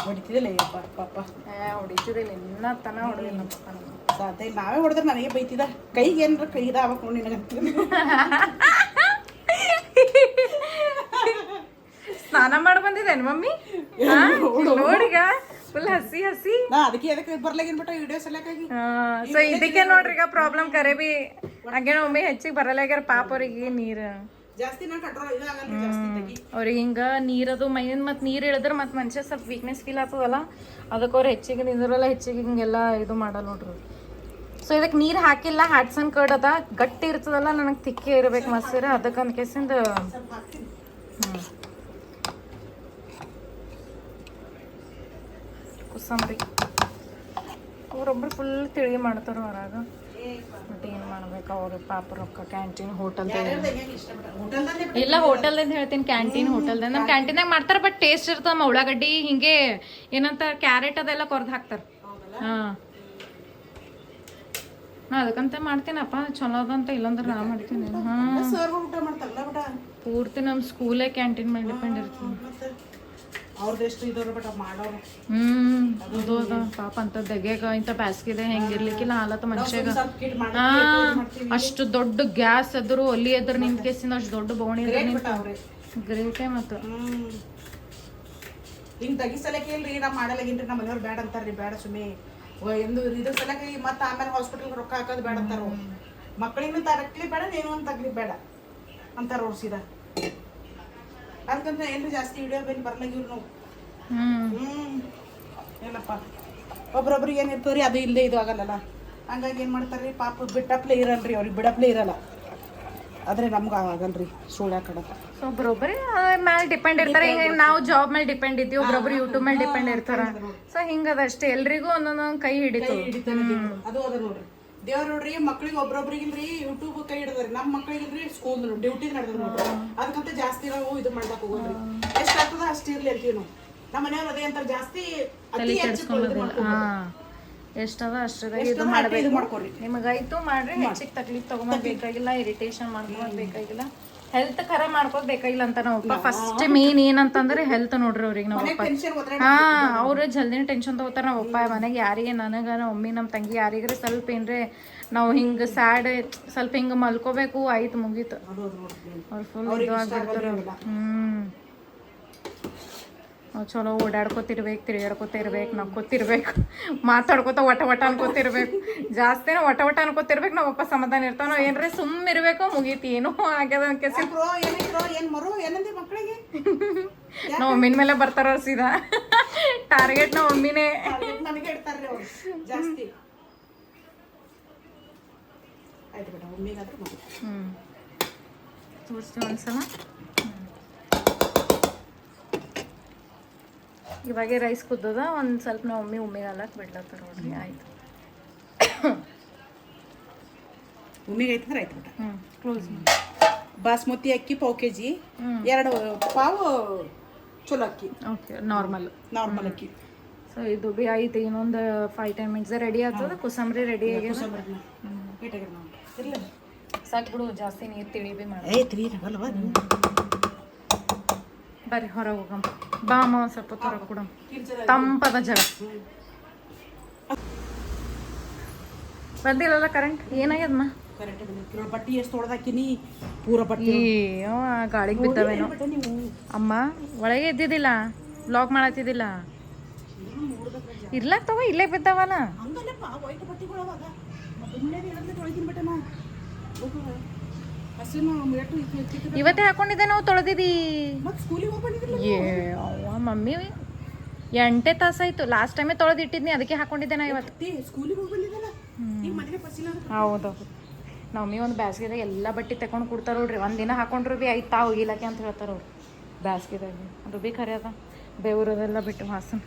ಹೊಡಿತಿದ್ದಿಲ್ಲ ಅಯ್ಯಪ್ಪ ಪಾಪ. ಹೊಡಿತಿದ್ದಿಲ್ಲ, ಇನ್ನ ತನ ಹೊಡೆದಿಲ್ಲ ನಮ್ಮ ಪಪ್ಪ ನಮ್ಗೆ. ಸಾಧ್ಯ ನಾವೇ ಹೊಡೆದ್ರೆ ನನಗೆ ಬೈತಿದ. ಕೈಗೆ ಏನಾರ ಕೈದ ಆಗ್ಬೇಕು ನಿನಗೆ. ಸ್ನಾನ ಮಾಡಿ ಬಂದಿದ್ದೇನೆ ಮಮ್ಮಿ ನೋಡಿಗ ಫುಲ್ ಹಸಿ ಹಸಿ. ನಾ ಅದಕ್ಕೆ ಬರ್ಲಾಗಿನ್ ಬಿಟ್ಟ ವಿಡಿಯೋಸ್ ಎಲ್ಲಕ್ಕಾಗಿ. ಸೊ ಇದಕ್ಕೆ ನೋಡ್ರಿ ಈಗ ಪ್ರಾಬ್ಲಮ್ ಕರೆ ಬಿ ಹಾಗೆ ಒಮ್ಮೆ ಹೆಚ್ಚಿಗೆ ಬರಲಾಗ್ಯಾರ ಪಾಪ ಅವ್ರಿಗೆ ನೀರು ಜಾಸ್ತಿ ನಾ ಕಂಟ್ರೋಲ್ ಇದಾಗಲ್ಲ ಜಾಸ್ತಿ. ಅವ್ರಿಗೆ ಹಿಂಗ ನೀರದು ಮೈನ್ ಮತ್ತು ನೀರು ಇಳಿದ್ರೆ ಮತ್ತೆ ಮನುಷ್ಯ ಸ್ವಲ್ಪ ವೀಕ್ನೆಸ್ ಫೀಲ್ ಆಗ್ತದಲ್ಲ, ಅದಕ್ಕೆ ಅವ್ರು ಹೆಚ್ಚಿಗೆ ನಿಂದ್ರಲ್ಲ, ಹೆಚ್ಚಿಗೆ ಹಿಂಗೆಲ್ಲ ಇದು ಮಾಡಲ್ಲ ನೋಡ್ರಿ. ಸೊ ಇದಕ್ಕೆ ನೀರು ಹಾಕಿಲ್ಲ, ಹ್ಯಾಟ್ಸನ್ ಕರ್ಡ್ ಅದ ಗಟ್ಟಿ ಇರ್ತದಲ್ಲ, ನನಗೆ ತಿಕ್ಕಿ ಇರ್ಬೇಕು ಮಸ್ತಿರ. ಅದಕ್ಕೆ ಅನ್ಕೇಸಿಂದ ಕುಸಂಬರಿ ಅವ್ರೊಬ್ರು ಫುಲ್ ತಿಳಿ ಮಾಡ್ತಾರ ಹೊರಗ. ಬಟ್ ಏನು ಮಾಡ್ಬೇಕು ಅವ್ರ ಪಾಪ ರೊಕ್ಕ ಕ್ಯಾಂಟೀನ್ ಹೋಟೆಲ್ ಇಲ್ಲ ಹೋಟೆಲ್ದಿಂದ ಹೇಳ್ತೀನಿ, ಕ್ಯಾಂಟೀನ್ ಹೋಟೆಲ್ದಿಂದ. ನಮ್ಮ ಕ್ಯಾಂಟೀನಾಗ ಮಾಡ್ತಾರೆ ಬಟ್ ಟೇಸ್ಟ್ ಇರ್ತಮ್ಮ. ಉಳ್ಳಾಗಡ್ಡಿ ಹಿಂಗೆ ಏನಂತ ಕ್ಯಾರೆಟ್ ಅದೆಲ್ಲ ಕೊರ್ದು ಹಾಕ್ತಾರೆ. ಹಾಂ ನಾ ಅದಕ್ಕಂತ ಮಾಡ್ತೀನಪ್ಪ, ಚಲೋ ಅದಂತ. ಇಲ್ಲಂದ್ರೆ ನಾ ಮಾಡ್ತೀನಿ. ಹಾಂ ಪೂರ್ತಿ ನಮ್ಮ ಸ್ಕೂಲೇ ಕ್ಯಾಂಟೀನ್ ಮೇಲೆ ಡಿಪೆಂಡ್ ಇರ್ತದೆ. ಅವ್ರದೆಷ್ಟು ಇದ್ದವ್ರು ಬಟ್ ಮಾಡೋರು ಅದು ಅದ ಪಾಪ ಅಂತ ದೆಗೆಗ ಇಂಥ ಬ್ಯಾಸ್ಗಿದೆ ಹೆಂಗಿರ್ಲಿಕ್ಕಿಲ್ಲ ಹಾಲತ್ತ ಮನುಷ್ಯಾಗ. ಅಷ್ಟು ದೊಡ್ಡ ಗ್ಯಾಸ್ ಎದ್ರು ಒಲಿ ಎದ್ರು ನಿಂತ ಕೇಸಿಂದ ಅಷ್ಟು ದೊಡ್ಡ ಬೌಣಿ ಗ್ರೇಟೇ. ಮತ್ತು ಹಿಂಗೆ ತಗಿಸಲಕ್ಕೆ ಇಲ್ರಿ ನಾ ಮಾಡಲಾಗಿನ್ರಿ, ನಮ್ಮ ಮನೆಯವ್ರು ಬೇಡ ಅಂತಾರ್ರಿ. ಬೇಡ ಸುಮ್ಮನೆ ಎಂದು ಇದ್ರ ಸಲಕ್ಕೆ ಮತ್ತೆ ಆಮೇಲೆ ಹಾಸ್ಪಿಟಲ್ ರೊಕ್ಕ ಹಾಕೋದು ಬೇಡ ಅಂತಾರ. ಮಕ್ಕಳಿಗೂ ತರಕ್ಲಿ ಬೇಡ, ನೀನು ಒಂದು ತಗ್ಲಿ ಬೇಡ ಅಂತಾರ ಅವ್ರು ಸೀದಾ. ಅದಕ್ಕಂತ ಏನ್ರಿ ಜಾಸ್ತಿ ವಿಡಿಯೋ ಬೇಲಿ ಬರ್ಲಾಗಿವ್ರಿ ನಾವು. ಏನಪ್ಪ ಒಬ್ರೊಬ್ರಿಗೆ ಏನು ಇರ್ತವ್ರಿ, ಅದು ಇಲ್ಲದೆ ಇದು ಆಗಲ್ಲಲ್ಲ. ಹಂಗಾಗಿ ಏನು ಮಾಡ್ತಾರ್ರಿ ಪಾಪ ಬಿಟ್ಟಪ್ಲೇ ಇರಲ್ರಿ, ಅವ್ರಿಗೆ ಬಿಡಪ್ಲೇ ಇರಲ್ಲ. ಆದ್ರೆ ನಮ್ಗೆ ಆಗಲ್ರಿ ಸುಳ್ಳು ಕಡೆ. ಸೊ ಒಬ್ರೊಬ್ಬರೇ ಮೇಲೆ ಡಿಪೆಂಡ್ ಇರ್ತಾರೆ. ಈಗ ನಾವು ಜಾಬ್ ಮೇಲೆ ಡಿಪೆಂಡ್ ಇದ್ದೀವಿ, ಒಬ್ರೊಬ್ರು ಯೂಟ್ಯೂಬ್ ಮೇಲೆ ಡಿಪೆಂಡ್ ಇರ್ತಾರ. ಸೊ ಹಿಂಗದಷ್ಟೇ, ಎಲ್ರಿಗೂ ಒಂದೊಂದೊಂದು ಕೈ ಹಿಡಿತು. ಅದು ಅದ ನೋಡ್ರಿ ದೇವ್ರ ನೋಡ್ರಿ. ಮಕ್ಳಿಗೆ ಒಬ್ರೊಬ್ರಿಗಿಲ್ರಿ ಯೂಟ್ಯೂಬ್ ಕೈ ಹಿಡಿದ್ರಿ, ನಮ್ಮ ಮಕ್ಳಿಗಿಲ್ರಿ ಸ್ಕೂಲ್ ಡ್ಯೂಟಿ ನಡೆದ್ ನೋಡ್ರಿ. ಅದಕ್ಕಂತ ಜಾಸ್ತಿ ನಾವು ಇದು ಮಾಡ್ಬೇಕು ಹೋಗೋದ್ರಿ. ಎಷ್ಟು ಆಗ್ತದ ಅಷ್ಟು ಇರ್ಲಿ ಅಂತೀವಿ ನಾವು. ನಮ್ಮ ಮನೆಯವ್ರು ಅದೇ ಅಂತಾರೆ ಜಾಸ್ತಿ ಎಷ್ಟದ ಅಷ್ಟದ ಇದು ಮಾಡ್ಬೇಕು. ನಿಮಗಾಯ್ತು ಮಾಡ್ರಿ, ಹೆಚ್ಚಿಗೆ ತಕ್ಲೀಫ್ ತಗೊಂಡ್ ಬೇಕಾಗಿಲ್ಲ, ಇರಿಟೇಷನ್ ಮಾಡ್ಕೊಳಕ್ ಬೇಕಾಗಿಲ್ಲ, ಹೆಲ್ತ್ ಖರಾಬ್ ಮಾಡ್ಕೋದ್ ಬೇಕಾಗಿಲ್ಲ ಅಂತ ನಾವಪ್ಪ. ಫಸ್ಟ್ ಮೇನ್ ಏನಂತಂದ್ರೆ ಹೆಲ್ತ್ ನೋಡ್ರಿ ಅವ್ರಿಗೆ. ನಾವಪ್ಪ ಅವ್ರು ಜಲ್ದಿನ ಟೆನ್ಷನ್ ತಗೋತಾರ. ನಾವಪ್ಪ ಮನೆಗೆ ಯಾರಿಗೆ, ನನಗ ನಮ್ಮ ಮಮ್ಮಿ ನಮ್ಮ ತಂಗಿ ಯಾರಿಗ್ರೆ ಸ್ವಲ್ಪ ಏನ್ರೆ ನಾವು ಹಿಂಗೆ ಸ್ಯಾಡ್ ಸ್ವಲ್ಪ ಹಿಂಗೆ ಮಲ್ಕೋಬೇಕು ಆಯ್ತು ಮುಗೀತು. ಅವ್ರು ಫುಲ್ ಇದು ಆಗ್ಬಿಡ್ತಾರ. ಚಲೋ ಓಡಾಡ್ಕೋತಿರ್ಬೇಕು, ತಿರುಗಾಡ್ಕೋತಿರ್ಬೇಕು, ನಕ್ಕೋತಿರ್ಬೇಕು, ಮಾತಾಡ್ಕೋತ ಒಟ ಅನ್ಕೋತಿರ್ಬೇಕು. ಜಾಸ್ತಿನ ಒಟ ಅನ್ಕೋತಿರ್ಬೇಕು. ನಾವಪ್ಪ ಸಮಾಧಾನ ಇರ್ತಾವ. ನಾವು ಏನ್ರಿ ಸುಮ್ಮ ಇರ್ಬೇಕು, ಮುಗೀತಿ ಏನೋ ಆಗ್ಯದ ಅನ್ಕೇಸಿ ನಾವು ಮಮ್ಮಿನ ಮೇಲೆ ಬರ್ತಾರ ಸೀದಾ. ಟಾರ್ಗೆಟ್ ನಾವು ಮಮ್ಮಿನೇ. ತೋರಿಸ್ತೀವಿ ಒಂದ್ಸಲ. ಇವಾಗೆ ರೈಸ್ ಕುದ್ದದ, ಒಂದು ಸ್ವಲ್ಪ ನಾವು ಉಮ್ಮಿಗೆ ಹಾಲಕ್ಕೆ ಬಿಡ್ಲತ್ತಾರ ನೋಡ್ರಿ. ಆಯ್ತು, ಉಮ್ಮಿಗೆ ಆಯ್ತಂದ್ರೆ ಆಯ್ತು ಬಿಟ್ಟ. ಕ್ಲೋಸ್. ಬಾಸ್ಮತಿ ಅಕ್ಕಿ ಪಾವ್ ಕೆಜಿ, 2 ಪಾವು ಚಲೋ ಅಕ್ಕಿ. ಓಕೆ, ನಾರ್ಮಲ್ ಅಕ್ಕಿ. ಸೊ ಇದು ಭೀ ಐತಿ ಇನ್ನೊಂದು 5-10 ಮಿನಿಟ್ಸ್ ರೆಡಿ ಆಗ್ತದ ಕೋಸಂಬರಿ ರೆಡಿ ಆಗ್ಯದ ಸಾಕು ಬಿಡು ಜಾಸ್ತಿ ನೀರು ತಿಳಿ ಭೀ ಮಾಡಿ ಬರ್ರಿ ಹೊರಗೆ ಹೋಗಮ್ಮ ಬಾ ಅಮ್ಮ ಒಂದು ಸ್ವಲ್ಪ ಹೊರಗೆ ಕೊಡಮ್ಮ ತಂಪದ ಜಾಗ ಬಂದಿಲ್ಲಲ್ಲ ಕರೆಂಟ್ ಏನಾಗ್ಯದಮ್ಮ ಬಟ್ಟಿ ಎಷ್ಟು ತೊಳ್ದಾಕಿನಿ ಪೂರ ಬಟ್ಟೆ ಅಯ್ಯೋ ಗಾಳಿಗೆ ಬಿದ್ದಾವೇನೋ ಅಮ್ಮ ಒಳಗೆ ಇದ್ದಿದ್ದಿಲ್ಲ ಬ್ಲಾಗ್ ಮಾಡತ್ತಿದ್ದಿಲ್ಲ ಇರ್ಲಾಗ್ತವ ಇಲ್ಲೇ ಬಿದ್ದಾವಲ್ಲ ಹಂಗಲ್ಲಪ್ಪ ವೈಟ್ ಬಟ್ಟೆಗಳು ಅವಾಗ ಇನ್ನೇನು ಹೇಳದ್ಲೆ ತೊಳಗಿನ ಬಟ್ಟೆ ನಾವು ಹಸಿನ ಎಷ್ಟು ಇವತ್ತೇ ಹಾಕೊಂಡಿದ್ದೆ ನಾವು ತೊಳೆದಿದ್ದೀ ಮತ್ತೆ ಸ್ಕೂಲಿಗೆ ಹೋಗಿ ಬಂದಿದ್ದಿಲ್ಲ ಏ ಅವ್ವ ಮಮ್ಮಿ 8 ತಾಸಾಯ್ತು ಲಾಸ್ಟ್ ಟೈಮೇ ತೊಳೆದಿಟ್ಟಿದ್ನಿ ಅದಕ್ಕೆ ಹಾಕೊಂಡಿದ್ದೆ ನಾ ಇವತ್ತು ಸ್ಕೂಲಿಗೆ ಹೋಗಿ ಬಂದಿದ್ದಲ್ಲ ಈಗ ಮನೆಗೆ ಪಸಿನ ಹೌದೌದು ನಮ್ಮಿ ಒಂದು ಬ್ಯಾಸ್ಗೆದಾಗ ಎಲ್ಲ ಬಟ್ಟೆ ತಗೊಂಡು ಕೊಡ್ತಾರ ನೋಡ್ರಿ ಒಂದಿನ ಹಾಕೊಂಡ್ರು ಭೀ ಆಯ್ತು ಹೋಗಿಲ್ಲಕ್ಕೆ ಅಂತ ಹೇಳ್ತಾರ ಅವ್ರು ಬ್ಯಾಸ್ಗೆದಾಗ ಅದು ಭೀ ಖರೆ ಅದ ಬೆವರದೆಲ್ಲ ಬಿಟ್ಟು ವಾಸನ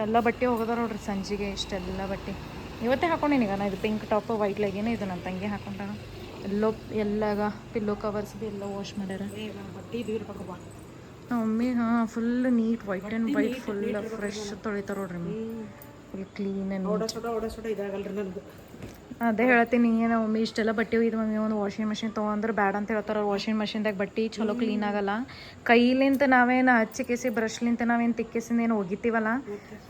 ಎಲ್ಲ ಬಟ್ಟೆ ಹೋಗೋದಾರ ನೋಡ್ರಿ ಸಂಜೆಗೆ ಇಷ್ಟೆಲ್ಲ ಬಟ್ಟೆ ಇವತ್ತೇ ಹಾಕೊಂಡಿನೀಗ ನಾ ಇದು ಪಿಂಕ್ ಟಾಪ್ ವೈಟ್ ಲೆಗಿನೇ ಇದು ನನ್ನ ತಂಗಿ ಹಾಕೊಂಡಾಗ ಎಲ್ಲಾಗ ಪಿಲ್ಲೋ ಕವರ್ಸ್ ಭೀ ಎಲ್ಲ ವಾಶ್ ಮಾಡ್ಯಾರ ಬಟ್ಟೆ ಇದು ಇರ್ಬೇಕಪ್ಪ ನಮ್ಮ mummy full neat white and white full fresh ತೊಳಿತಾರ ನೋಡ್ರಿ ಫುಲ್ ಕ್ಲೀನ್ ಆ್ಯಂಡ್ ಓಡಾಸೋಡ ಇದಾಗಲ್ರಿ ನನಗೆ ಅದೇ ಹೇಳ್ತೀನಿ ನಮ್ಮ ಮಮ್ಮಿ ಇಷ್ಟೆಲ್ಲ ಬಟ್ಟೆ ಒಯ್ದು ಮಮ್ಮಿ ಒಂದು ವಾಷಿಂಗ್ ಮಷಿನ್ ತೊಗೊಂಡ್ರೆ ಬ್ಯಾಡ ಅಂತ ಹೇಳ್ತಾರೆ ವಾಷಿಂಗ್ ಮಷಿನ್ದಾಗ ಬಟ್ಟೆ ಚಲೋ ಕ್ಲೀನ್ ಆಗಲ್ಲ ಕೈಲಿಂತ ನಾವೇನು ಹಚ್ಚಿಕೆಸಿ ಬ್ರಷ್ಲಿಂತ ನಾವೇನು ತಿಕ್ಕಿಸಿಂದ ಏನು ಒಗಿತೀವಲ್ಲ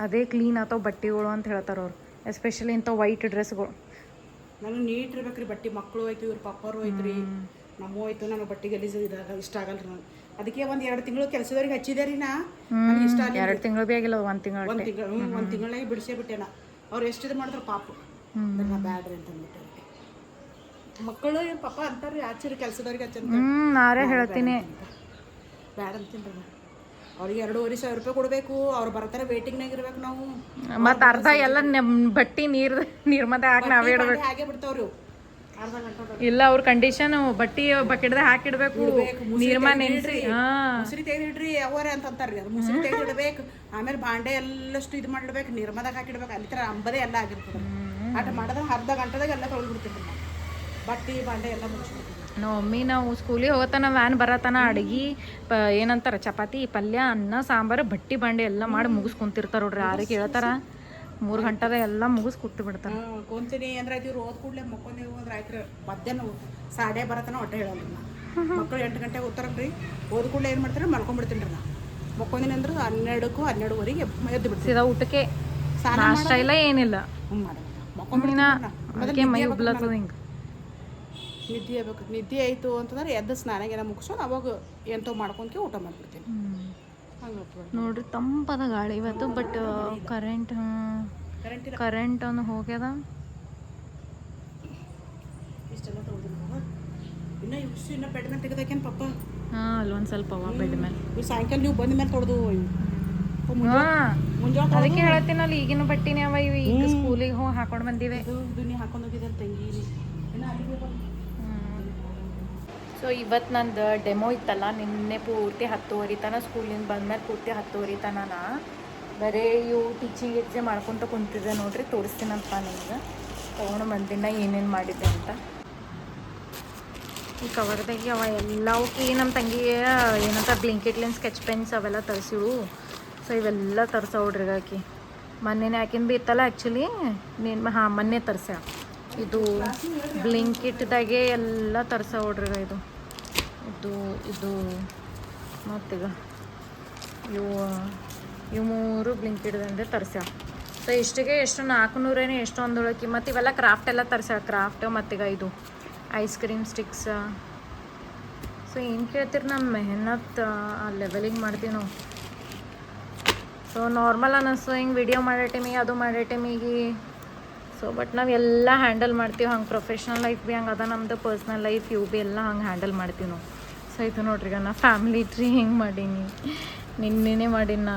ಅದೇ ಕ್ಲೀನ್ ಆತಾವ ಬಟ್ಟೆಗಳು ಅಂತ ಹೇಳ್ತಾರೆ ಅವ್ರು ಎಸ್ಪೆಷಲಿ ಇಂಥ ವೈಟ್ ಡ್ರೆಸ್ಗಳು ನಾನು ನೀಟ್ ಇರ್ಬೇಕ್ರಿ ಬಟ್ಟೆ ಮಕ್ಕಳು ಹೋಯ್ತು ಇವ್ರ ಪಪ್ಪರು ಹೋಯ್ತ್ರಿ ನಮ್ಮೂ ಹೋಯ್ತು ನನಗೆ ಬಟ್ಟೆ ಗಲೀಜು ಇದಾಗ ಇಷ್ಟ ಆಗಲ್ರಿ ನಾನು ಅದಕ್ಕೆ ಒಂದು 2 ತಿಂಗಳು ಕೆಲಸದವ್ರಿಗೆ ಹಚ್ಚಿದೆ ರೀ ನಾ ಇಷ್ಟ ಆಗಲಿ 2 ತಿಂಗಳು ಭೀ ಆಗಿಲ್ಲ 1 ತಿಂಗಳು ಒಂದು ತಿಂಗಳಾಗಿ ಬಿಡಿಸೇ ಬಿಟ್ಟೆನ ಅವ್ರು ಎಷ್ಟು ಇದು ಮಾಡಿದ್ರು ಪಾಪು ಬ್ಯಾಡ್ರಿ ಅಂತ ಅಂದ್ಬಿಟ್ಟೆ ಮಕ್ಕಳು ಇವ್ರ ಪಪ್ಪ ಅಂತಾರ್ರಿ ಆಚೆ ಕೆಲಸದವ್ರಿಗೆ ಹಚ್ಚಂತ ನಾರೇ ಹೇಳ್ತೀನಿ ಬ್ಯಾಡ ಅಂತೀನಿ ರೀ ಅವ್ರಿಗೆ 2,500 ರೂಪಾಯಿ ಕೊಡಬೇಕು ಅವ್ರು ಬರ್ತಾರೆ ವೇಟಿಂಗ್ನಾಗ ಇರ್ಬೇಕು ನಾವು ಮತ್ತು ಅರ್ಧ ಎಲ್ಲ ಬಟ್ಟೆ ನೀರ್ಮದ ಹಾಕಿ ನಾವೇ ಇಡ್ಬೇಕು ಹಾಗೆ ಬಿಡ್ತಾವ್ರಿ ಅರ್ಧ ಗಂಟೆ ಇಲ್ಲ ಅವ್ರ ಕಂಡೀಷನ್ ಬಟ್ಟಿ ಬಕೆಟ್ದಾಗ ಹಾಕಿಡ್ಬೇಕು ನೀರ್ಮ ನೆನ್ಸಿ ಮುಸ್ರಿ ತೆಗೆದಿಡ್ರಿ ಅವರೇ ಅಂತ ಅಂತಾರ್ರಿ ಅದು ಮುಸ್ರಿ ತೆಗೆದಿಡ್ಬೇಕು ಆಮೇಲೆ ಬಾಂಡೆ ಎಲ್ಲಷ್ಟು ಇದು ಮಾಡಿಡ್ಬೇಕು ನಿರ್ಮದಾಗ ಹಾಕಿಡ್ಬೇಕು ಅಲ್ಲಿ ಥರ ಅಂಬದೇ ಎಲ್ಲ ಆಗಿರ್ತದೆ ಆಟ ಮಾಡಿದ್ರೆ ಅರ್ಧ ಗಂಟೆದಾಗ ಎಲ್ಲ ತೊಳೆದು ಬಿಡ್ತೀವಿ ನಾವು ಬಟ್ಟೆ ಬಾಂಡೆ ಎಲ್ಲ ಮುಗಿಸ್ಬಿಡ್ತೀವಿ ನಮ್ಮ ಮಮ್ಮಿ ನಾವು ಸ್ಕೂಲಿಗೆ ಹೋಗತನ ವ್ಯಾನ್ ಬರತನ ಅಡ್ಗಿ ಏನಂತಾರ ಚಪಾತಿ ಪಲ್ಯ ಅನ್ನ ಸಾಂಬಾರು ಬಟ್ಟಿ ಬಾಂಡೆ ಎಲ್ಲ ಮಾಡಿ ಮುಗಿಸ್ಕೊಂತಿರ್ತಾರ ನೋಡ್ರಿ ಯಾರಿಗೆ ಹೇಳ್ತಾರ 3 ಗಂಟೆದ ಎಲ್ಲ ಮುಗಿಸ್ ಕೂತು ಬಿಡ್ತಾರೆ ಕೊಂತೀನಿ ಅಂದ್ರೆ ಆಯ್ತು ಇವ್ರು ಓದ್ ಕೂಡಲೇ ಮಕ್ಕೊಂದೇವು ಅಂದ್ರೆ ಆಯ್ತು ಮಧ್ಯಾಹ್ನ ಸಾಡೆ ಬರತನ ಹೊಟ್ಟೆ ಹೇಳಲ್ರಿ ಮಕ್ಕಳು 8 ಗಂಟೆಗೆ ಓದ್ತಾರಲ್ರಿ ಓದ್ ಕೂಡಲೇ ಏನು ಮಾಡ್ತಾರೆ ಮಲ್ಕೊಂಡ್ಬಿಡ್ತೀನಿ ರೀ ನಾ ಮಕ್ಕೊಂದಿನ ಅಂದ್ರೆ 12ಕ್ಕೂ 12:30ಗೆ ಎದ್ದು ಬಿಡ್ತೀವಿ ಸೀದಾ ಊಟಕ್ಕೆ ನಾಷ್ಟ ಇಲ್ಲ ಏನಿಲ್ಲ ಅದಕ್ಕೆ ಮೈ ಉಬ್ಲತ್ತದ ಹಿಂಗೆ ನಿದ್ದೆ ಆಗ್ಬೇಕು ನಿದ್ದೆ ಆಯಿತು ಅಂತಂದ್ರೆ ಎದ್ದು ಸ್ನಾನಾಗೆಲ್ಲ ಮುಗಿಸೋದು ಅವಾಗ ಎಂತೋ ಮಾಡ್ಕೊಂತ ಊಟ ಮಾಡ್ಬಿಡ್ತೀನಿ ನೋಡ್ರಿ ತಂಪದ ಗಾಳಿ ಇವತ್ತು ಬಟ್ ಕರೆಂಟ್ ಒಂದು ಹೋಗ್ಯದ ಇಷ್ಟೆಲ್ಲ ತೊಳೆದಿಲ್ಲ ಇನ್ನೂ ಇನ್ನು ಬೆಡ್ ಮೇಲೆ ತೆಗೆದಾಕೇನು ಪಪ್ಪ ಅಲ್ಲೊಂದು ಸ್ವಲ್ಪ ಬೆಡ್ ಮೇಲೆ ಇವು ಸಾಯಂಕಾಲ ನೀವು ಬಂದ ಮೇಲೆ ತೊಳೆದು ಅದಕ್ಕೆ ಹೇಳ್ತೀನಲ್ಲ ಈಗಿನ ಬಟ್ಟಿನೇ ಅವ ಇವು ಈಗ ಸ್ಕೂಲಿಗೆ ಹೋಗಿ ಹಾಕೊಂಡು ಬಂದಿವೆ ದುನಿ ಹಾಕೊಂಡು ಹೋಗಿದ್ದೆ ತಂಗಿ ಸೊ ಇವತ್ತು ನಂದು ಡೆಮೋ ಇತ್ತಲ್ಲ ನಿನ್ನೆ ಪೂರ್ತಿ 10:30 ತನಕ ಸ್ಕೂಲಿಂದ ಬಂದ್ಮೇಲೆ ಪೂರ್ತಿ 10:30 ತನಕ ಬರೀ ಇವು ಟೀಚಿಂಗ್ ಎಕ್ಸಾಮ್ ಮಾಡ್ಕೊತ ಕುಂತಿದ್ದೆ ನೋಡ್ರಿ ತೋರಿಸ್ತೀನಂತ ನಿಮ್ಗೆ ತೊಗೊಂಡು ಬಂದಿನ ಏನೇನು ಮಾಡಿದ್ದೆ ಅಂತ ಈ ಕವರ್ದಾಗಿ ಅವ ಎಲ್ಲ ಅವಕ್ಕೆ ನಮ್ಮ ತಂಗಿಗೆ ಏನಂತ ಬ್ಲಿಂಕೆಟ್ಲಿಂದ ಸ್ಕೆಚ್ ಪೆನ್ಸ್ ಅವೆಲ್ಲ ತರಿಸಿವು ಸೊ ಇವೆಲ್ಲ ತರ್ಸೋಡ್ರಿ ಆಕಿ ಮೊನ್ನೆನೇ ಆಕಿನ ಭೀ ಇತ್ತಲ್ಲ ಆ್ಯಕ್ಚುಲಿ ಮೊನ್ನೆ ತರ್ಸ್ಯಾ ಇದು ಬ್ಲಿಂಕಿಟ್ದಾಗೆ ಎಲ್ಲ ತರ್ಸೋಡ್ರಿ ಇದು ಇದು ಇದು ಮತ್ತೀಗ ಇವು 3 ಬ್ಲಿಂಕಿಟ್ದಂದೆ ತರ್ಸ್ಯಾ ಸೊ ಇಷ್ಟಿಗೆ ಎಷ್ಟು 400 ಎಷ್ಟು ಒಂದೊಳಗೆ ಮತ್ತು ಇವೆಲ್ಲ ಕ್ರಾಫ್ಟ್ ಎಲ್ಲ ತರ್ಸ್ಯಾ ಕ್ರಾಫ್ಟ್ ಮತ್ತೀಗ ಇದು ಐಸ್ ಕ್ರೀಮ್ ಸ್ಟಿಕ್ಸ್ ಸೊ ಏನು ಕೇಳ್ತೀರಿ ನಮ್ಮ ಮೆಹನತ್ ಆ ಲೆವೆಲಿಗೆ ಮಾಡ್ತೀವಿ ನಾವು ಸೊ ನಾರ್ಮಲ್ ಅನ್ನಿಸ್ತು ಹಿಂಗೆ ವಿಡಿಯೋ ಮಾಡೋ ಟೈಮಿಗೆ ಅದು ಮಾಡೋ ಟೈಮಿಗೆ ಸೊ ಬಟ್ ನಾವು ಎಲ್ಲ ಹ್ಯಾಂಡಲ್ ಮಾಡ್ತೀವಿ ಹಂಗೆ ಪ್ರೊಫೆಷ್ನಲ್ ಲೈಫ್ ಭೀ ಹಂಗೆ ಅದ ನಮ್ಮದು ಪರ್ಸ್ನಲ್ ಲೈಫ್ ಇವು ಭೀ ಎಲ್ಲ ಹಂಗೆ ಹ್ಯಾಂಡಲ್ ಮಾಡ್ತೀವಿ ನಾವು ಸೊ ಇದು ನೋಡ್ರಿ ಈಗ ನಾ ಫ್ಯಾಮಿಲಿ ಟ್ರೀ ಹಿಂಗೆ ಮಾಡೀನಿ ನಿನ್ನೆ ಮಾಡೀನಿ ನಾ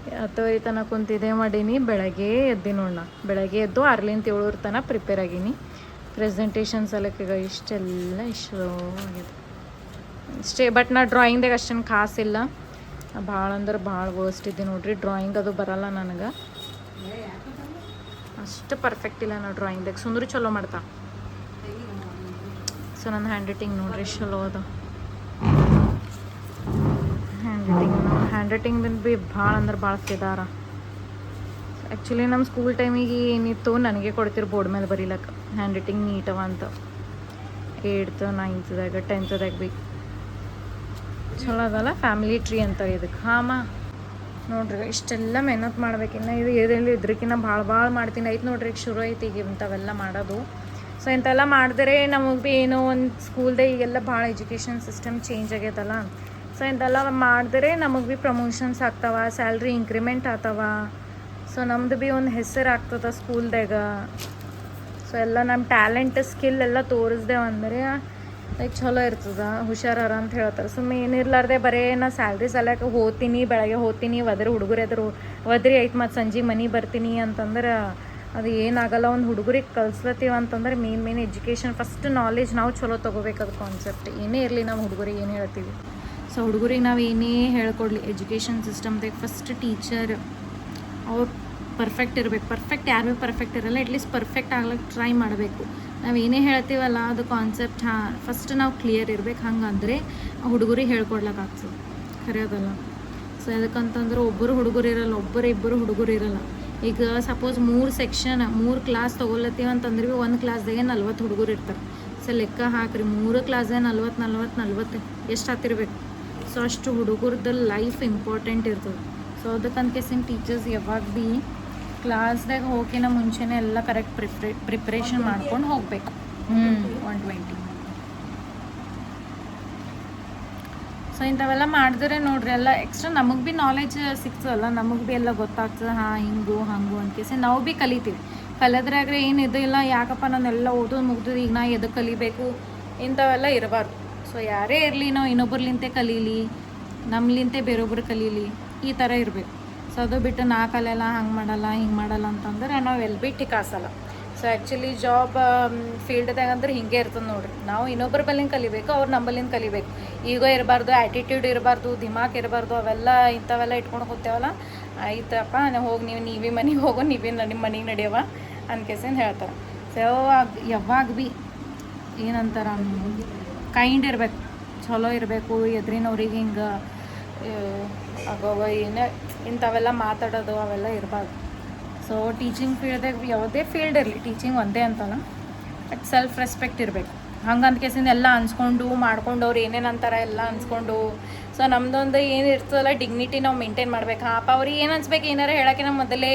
10:30 ತನಕ ಕುಂತಿದ್ದೆ ಮಾಡೀನಿ ಬೆಳಗ್ಗೆ ಎದ್ದು ನೋಡೋಣ ಬೆಳಗ್ಗೆ ಎದ್ದು 6ರಿಂದ 7 ತನಕ ಪ್ರಿಪೇರ್ ಆಗೀನಿ ಪ್ರೆಸೆಂಟೇಷನ್ ಸಲಕ್ಕೆ ಈಗ ಇಷ್ಟೆಲ್ಲ ಇಷ್ಟು ಆಗಿದೆ ಇಷ್ಟೇ ಬಟ್ ನಾ ಡ್ರಾಯಿಂಗ್ದಾಗ ಅಷ್ಟೇನು ಖಾಸ್ ಇಲ್ಲ ಭಾಳ ಅಂದ್ರೆ ಭಾಳ ವರ್ಸ್ಟ್ ಇದ್ದೆ ನೋಡ್ರಿ ಡ್ರಾಯಿಂಗ್ ಅದು ಬರಲ್ಲ ನನಗೆ ಅಷ್ಟು ಪರ್ಫೆಕ್ಟ್ ಇಲ್ಲ ನಾವು ಡ್ರಾಯಿಂಗ್ದಾಗ ಸುಂದರಿ ಚಲೋ ಮಾಡ್ತಾ ಸೊ ನನ್ನ ಹ್ಯಾಂಡ್ ರೈಟಿಂಗ್ ನೋಡ್ರಿ ಚಲೋ ಅದು ಹ್ಯಾಂಡ್ ರೈಟಿಂಗ್ ಬಂದು ಭೀ ಭಾಳ ಅಂದ್ರೆ ಭಾಳ ಫಿದಾರ ಆ್ಯಕ್ಚುಲಿ ನಮ್ಮ ಸ್ಕೂಲ್ ಟೈಮಿಗೆ ಏನಿತ್ತು ನನಗೆ ಕೊಡ್ತಿರು ಬೋರ್ಡ್ ಮೇಲೆ ಬರೀಲಕ್ಕೆ ಹ್ಯಾಂಡ್ ರೈಟಿಂಗ್ ನೀಟವ ಅಂತ 8th 9th 10th ಬಿ ಚಲೋ ಅದಲ್ಲ ಫ್ಯಾಮಿಲಿ ಟ್ರೀ ಅಂತ ಇದಕ್ಕೆ ಹಾಂ ನೋಡ್ರಿ ಇಷ್ಟೆಲ್ಲ ಮೆಹನತ್ ಮಾಡ್ಬೇಕಿನ್ನ ಇದು ಏನಿಲ್ಲ ಇದ್ರಕ್ಕಿನ್ನ ಭಾಳ ಮಾಡ್ತೀನಿ ಐತೆ ನೋಡ್ರಿ ಈಗ ಶುರು ಐತಿ ಈಗ ಇಂಥವೆಲ್ಲ ಮಾಡೋದು. ಸೊ ಇಂಥೆಲ್ಲ ಮಾಡಿದ್ರೆ ನಮಗೆ ಭೀ ಏನೋ ಒಂದು ಸ್ಕೂಲ್ದಾಗ ಈಗೆಲ್ಲ ಭಾಳ ಎಜುಕೇಷನ್ ಸಿಸ್ಟಮ್ ಚೇಂಜ್ ಆಗೈತಲ್ಲ. ಸೊ ಇಂಥೆಲ್ಲ ಮಾಡಿದ್ರೆ ನಮಗೆ ಭೀ ಪ್ರಮೋಷನ್ಸ್ ಆಗ್ತಾವ, ಸ್ಯಾಲ್ರಿ ಇಂಕ್ರಿಮೆಂಟ್ ಆಗ್ತಾವ. ಸೊ ನಮ್ದು ಭೀ ಒಂದು ಹೆಸರು ಆಗ್ತದೆ ಸ್ಕೂಲ್ದಾಗ. ಸೊ ಎಲ್ಲ ನಮ್ಮ ಟ್ಯಾಲೆಂಟ್ ಸ್ಕಿಲ್ ಎಲ್ಲ ತೋರಿಸ್ದೇವು ಅಂದರೆ ಲೈಕ್ ಚಲೋ ಇರ್ತದೆ, ಹುಷಾರಾರ ಅಂತ ಹೇಳ್ತಾರೆ. ಸುಮ್ಮನೆ ಏನಿರ್ಲಾರ್ದೆ ಬರೀ ನಾ ಸ್ಯಾಲ್ರಿ ಸಲಕ್ಕೆ ಹೋಗ್ತೀನಿ, ಬೆಳಗ್ಗೆ ಹೋಗ್ತೀನಿ, ಹುಡುಗರು ಎದುರು ಒದ್ರಿ ಐತೆ ಮತ್ತು ಸಂಜೆ ಮನೆಗೆ ಬರ್ತೀನಿ ಅಂತಂದ್ರೆ ಅದು ಏನಾಗಲ್ಲ. ಒಂದು ಹುಡುಗರಿಗೆ ಕಲ್ಸ್ಲತ್ತೀವಿ ಅಂತಂದ್ರೆ ಮೇನ್ ಎಜುಕೇಷನ್ ಫಸ್ಟ್ ನಾಲೆಜ್ ನಾವು ಚಲೋ ತೊಗೋಬೇಕು. ಅದು ಕಾನ್ಸೆಪ್ಟ್ ಏನೇ ಇರಲಿ ನಾವು ಹುಡುಗರಿಗೆ ಏನು ಹೇಳ್ತೀವಿ. ಸೊ ಹುಡುಗರಿಗೆ ನಾವು ಏನೇ ಹೇಳ್ಕೊಡ್ಲಿ ಎಜುಕೇಷನ್ ಸಿಸ್ಟಮ್ದಾಗ ಫಸ್ಟ್ ಟೀಚರ್ ಅವ್ರು ಪರ್ಫೆಕ್ಟ್ ಇರಬೇಕು. ಪರ್ಫೆಕ್ಟ್ ಯಾರು ಭೀ ಪರ್ಫೆಕ್ಟ್ ಇರಲ್ಲ, ಅಟ್ಲೀಸ್ಟ್ ಪರ್ಫೆಕ್ಟ್ ಆಗ್ಲಿಕ್ಕೆ ಟ್ರೈ ಮಾಡಬೇಕು. ನಾವು ಏನೇ ಹೇಳ್ತೀವಲ್ಲ ಅದು ಕಾನ್ಸೆಪ್ಟ್ ಫಸ್ಟ್ ನಾವು ಕ್ಲಿಯರ್ ಇರ್ಬೇಕು. ಹಂಗಂದರೆ ಹುಡುಗರಿಗೆ ಹೇಳ್ಕೊಡ್ಲಿಕ್ಕಾಗ್ತದೆ, ಖರೆಯೋದಲ್ಲ. ಸೊ ಅದಕ್ಕಂತಂದ್ರೆ ಒಬ್ಬರು ಹುಡುಗರು ಇರಲ್ಲ, ಇಬ್ಬರು ಹುಡುಗರು ಇರಲ್ಲ. ಈಗ ಸಪೋಸ್ 3 ಸೆಕ್ಷನ್ 3 ಕ್ಲಾಸ್ ತೊಗೊಳತ್ತೀವಿ ಅಂತಂದ್ರೆ ಒಂದು ಕ್ಲಾಸ್ದಾಗೆ 40 ಹುಡುಗರು ಇರ್ತಾರೆ. ಸೊ ಲೆಕ್ಕ ಹಾಕ್ರಿ 3 ಕ್ಲಾಸ್ದಾಗ 40 ಎಷ್ಟು ಹತ್ತಿರ್ಬೇಕು. ಸೊ ಅಷ್ಟು ಹುಡುಗರದ್ದು ಲೈಫ್ ಇಂಪಾರ್ಟೆಂಟ್ ಇರ್ತದೆ. ಸೊ ಅದಕ್ಕಂತಕೇಸಿನ ಟೀಚರ್ಸ್ ಯಾವಾಗ ಭೀ ಕ್ಲಾಸ್ದಾಗ ಹೋಗಿನ ಮುಂಚೆನೇ ಎಲ್ಲ ಕರೆಕ್ಟ್ ಪ್ರಿಪ್ರೇಷನ್ ಮಾಡ್ಕೊಂಡು ಹೋಗಬೇಕು. 120. ಸೊ ಇಂಥವೆಲ್ಲ ಮಾಡಿದ್ರೆ ನೋಡ್ರಿ ಎಲ್ಲ ಎಕ್ಸ್ಟ್ರಾ ನಮಗೆ ಭೀ ನಾಲೆಜ್ ಸಿಗ್ತದಲ್ಲ, ನಮಗೆ ಭೀ ಎಲ್ಲ ಗೊತ್ತಾಗ್ತದೆ. ಹಿಂಗೂ ಅನ್ಕೇಸಿ ನಾವು ಭೀ ಕಲಿತೀವಿ. ಕಲಿದ್ರಾಗ್ರೆ ಏನು ಇದು ಇಲ್ಲ, ಯಾಕಪ್ಪ ನಾನೆಲ್ಲ ಓದೋದು ಮುಗ್ದು ಈಗ ನಾ ಎದಕ್ಕೆ ಕಲಿಬೇಕು ಇಂಥವೆಲ್ಲ ಇರಬಾರ್ದು. ಸೊ ಯಾರೇ ಇರಲಿ ನಾವು ಇನ್ನೊಬ್ಬರ್ಲಿಂತೆ ಕಲೀಲಿ, ನಮ್ಮಲಿಂತೆ ಬೇರೊಬ್ರು ಕಲೀಲಿ, ಈ ಥರ ಇರಬೇಕು. ಸೊ ಅದು ಬಿಟ್ಟು ನಾ ಕಲಿಯಲ್ಲ, ಹಂಗೆ ಮಾಡಲ್ಲ ಹಿಂಗೆ ಮಾಡಲ್ಲ ಅಂತಂದ್ರೆ ನಾವು ಎಲ್ಲಿ ಭೀ ಟಿಕಾಸಲ್ಲ. ಸೊ ಆ್ಯಕ್ಚುಲಿ ಜಾಬ್ ಫೀಲ್ಡ್ದಾಗ ಅಂದ್ರೆ ಹಿಂಗೆ ಇರ್ತದೆ ನೋಡ್ರಿ. ನಾವು ಇನ್ನೊಬ್ಬರ ಬಲ್ಲಿಂದ ಕಲಿಬೇಕು, ಅವ್ರು ನಂಬಲ್ಲಿಂದ ಕಲಿಬೇಕು. ಈಗ ಇರಬಾರ್ದು, ಆ್ಯಟಿಟ್ಯೂಡ್ ಇರಬಾರ್ದು, ದಿಮಾಕ್ ಇರಬಾರ್ದು, ಅವೆಲ್ಲ ಇಂಥವೆಲ್ಲ ಇಟ್ಕೊಂಡು ಹೋಗ್ತೇವಲ್ಲ. ಆಯ್ತಪ್ಪ ಹೋಗಿ ನೀವೇ ಮನೆಗೆ ಹೋಗೋ, ನೀವೇ ನಿಮ್ಮ ಮನೆಗೆ ನಡೆಯವ ಅನ್ಕೇಸಿಂದ ಹೇಳ್ತಾರೆ. ಸೊ ಯಾವಾಗ ಭೀ ಏನಂತಾರ ಕೈಂಡ್ ಇರಬೇಕು, ಚಲೋ ಇರಬೇಕು. ಎದ್ರಿನವ್ರಿಗೆ ಹಿಂಗೆ ಆಗವ ಏನೇ ಇಂಥವೆಲ್ಲ ಮಾತಾಡೋದು ಅವೆಲ್ಲ ಇರಬಾರ್ದು. ಸೊ ಟೀಚಿಂಗ್ ಫೀಲ್ಡ್ದಾಗ ಯಾವುದೇ ಫೀಲ್ಡ್ ಇರಲಿ, ಟೀಚಿಂಗ್ ಒಂದೇ ಅಂತಲ್ಲ, ಬಟ್ ಸೆಲ್ಫ್ ರೆಸ್ಪೆಕ್ಟ್ ಇರಬೇಕು. ಹಂಗೆ ಅಂದ್ಕೇಸಿಂದ ಎಲ್ಲ ಅನ್ಸ್ಕೊಂಡು ಮಾಡ್ಕೊಂಡು ಅವ್ರು ಏನೇನು ಅಂತಾರೆ ಎಲ್ಲ ಅನ್ಸ್ಕೊಂಡು. ಸೊ ನಮ್ಮದೊಂದು ಏನು ಇರ್ತದಲ್ಲ ಡಿಗ್ನಿಟಿ ನಾವು ಮೇಂಟೈನ್ ಮಾಡ್ಬೇಕು. ಅಪ್ಪ ಅವ್ರಿಗೆ ಏನು ಅನ್ಸ್ಬೇಕು, ಏನಾರು ಹೇಳೋಕ್ಕಿಂತ ಮೊದಲೇ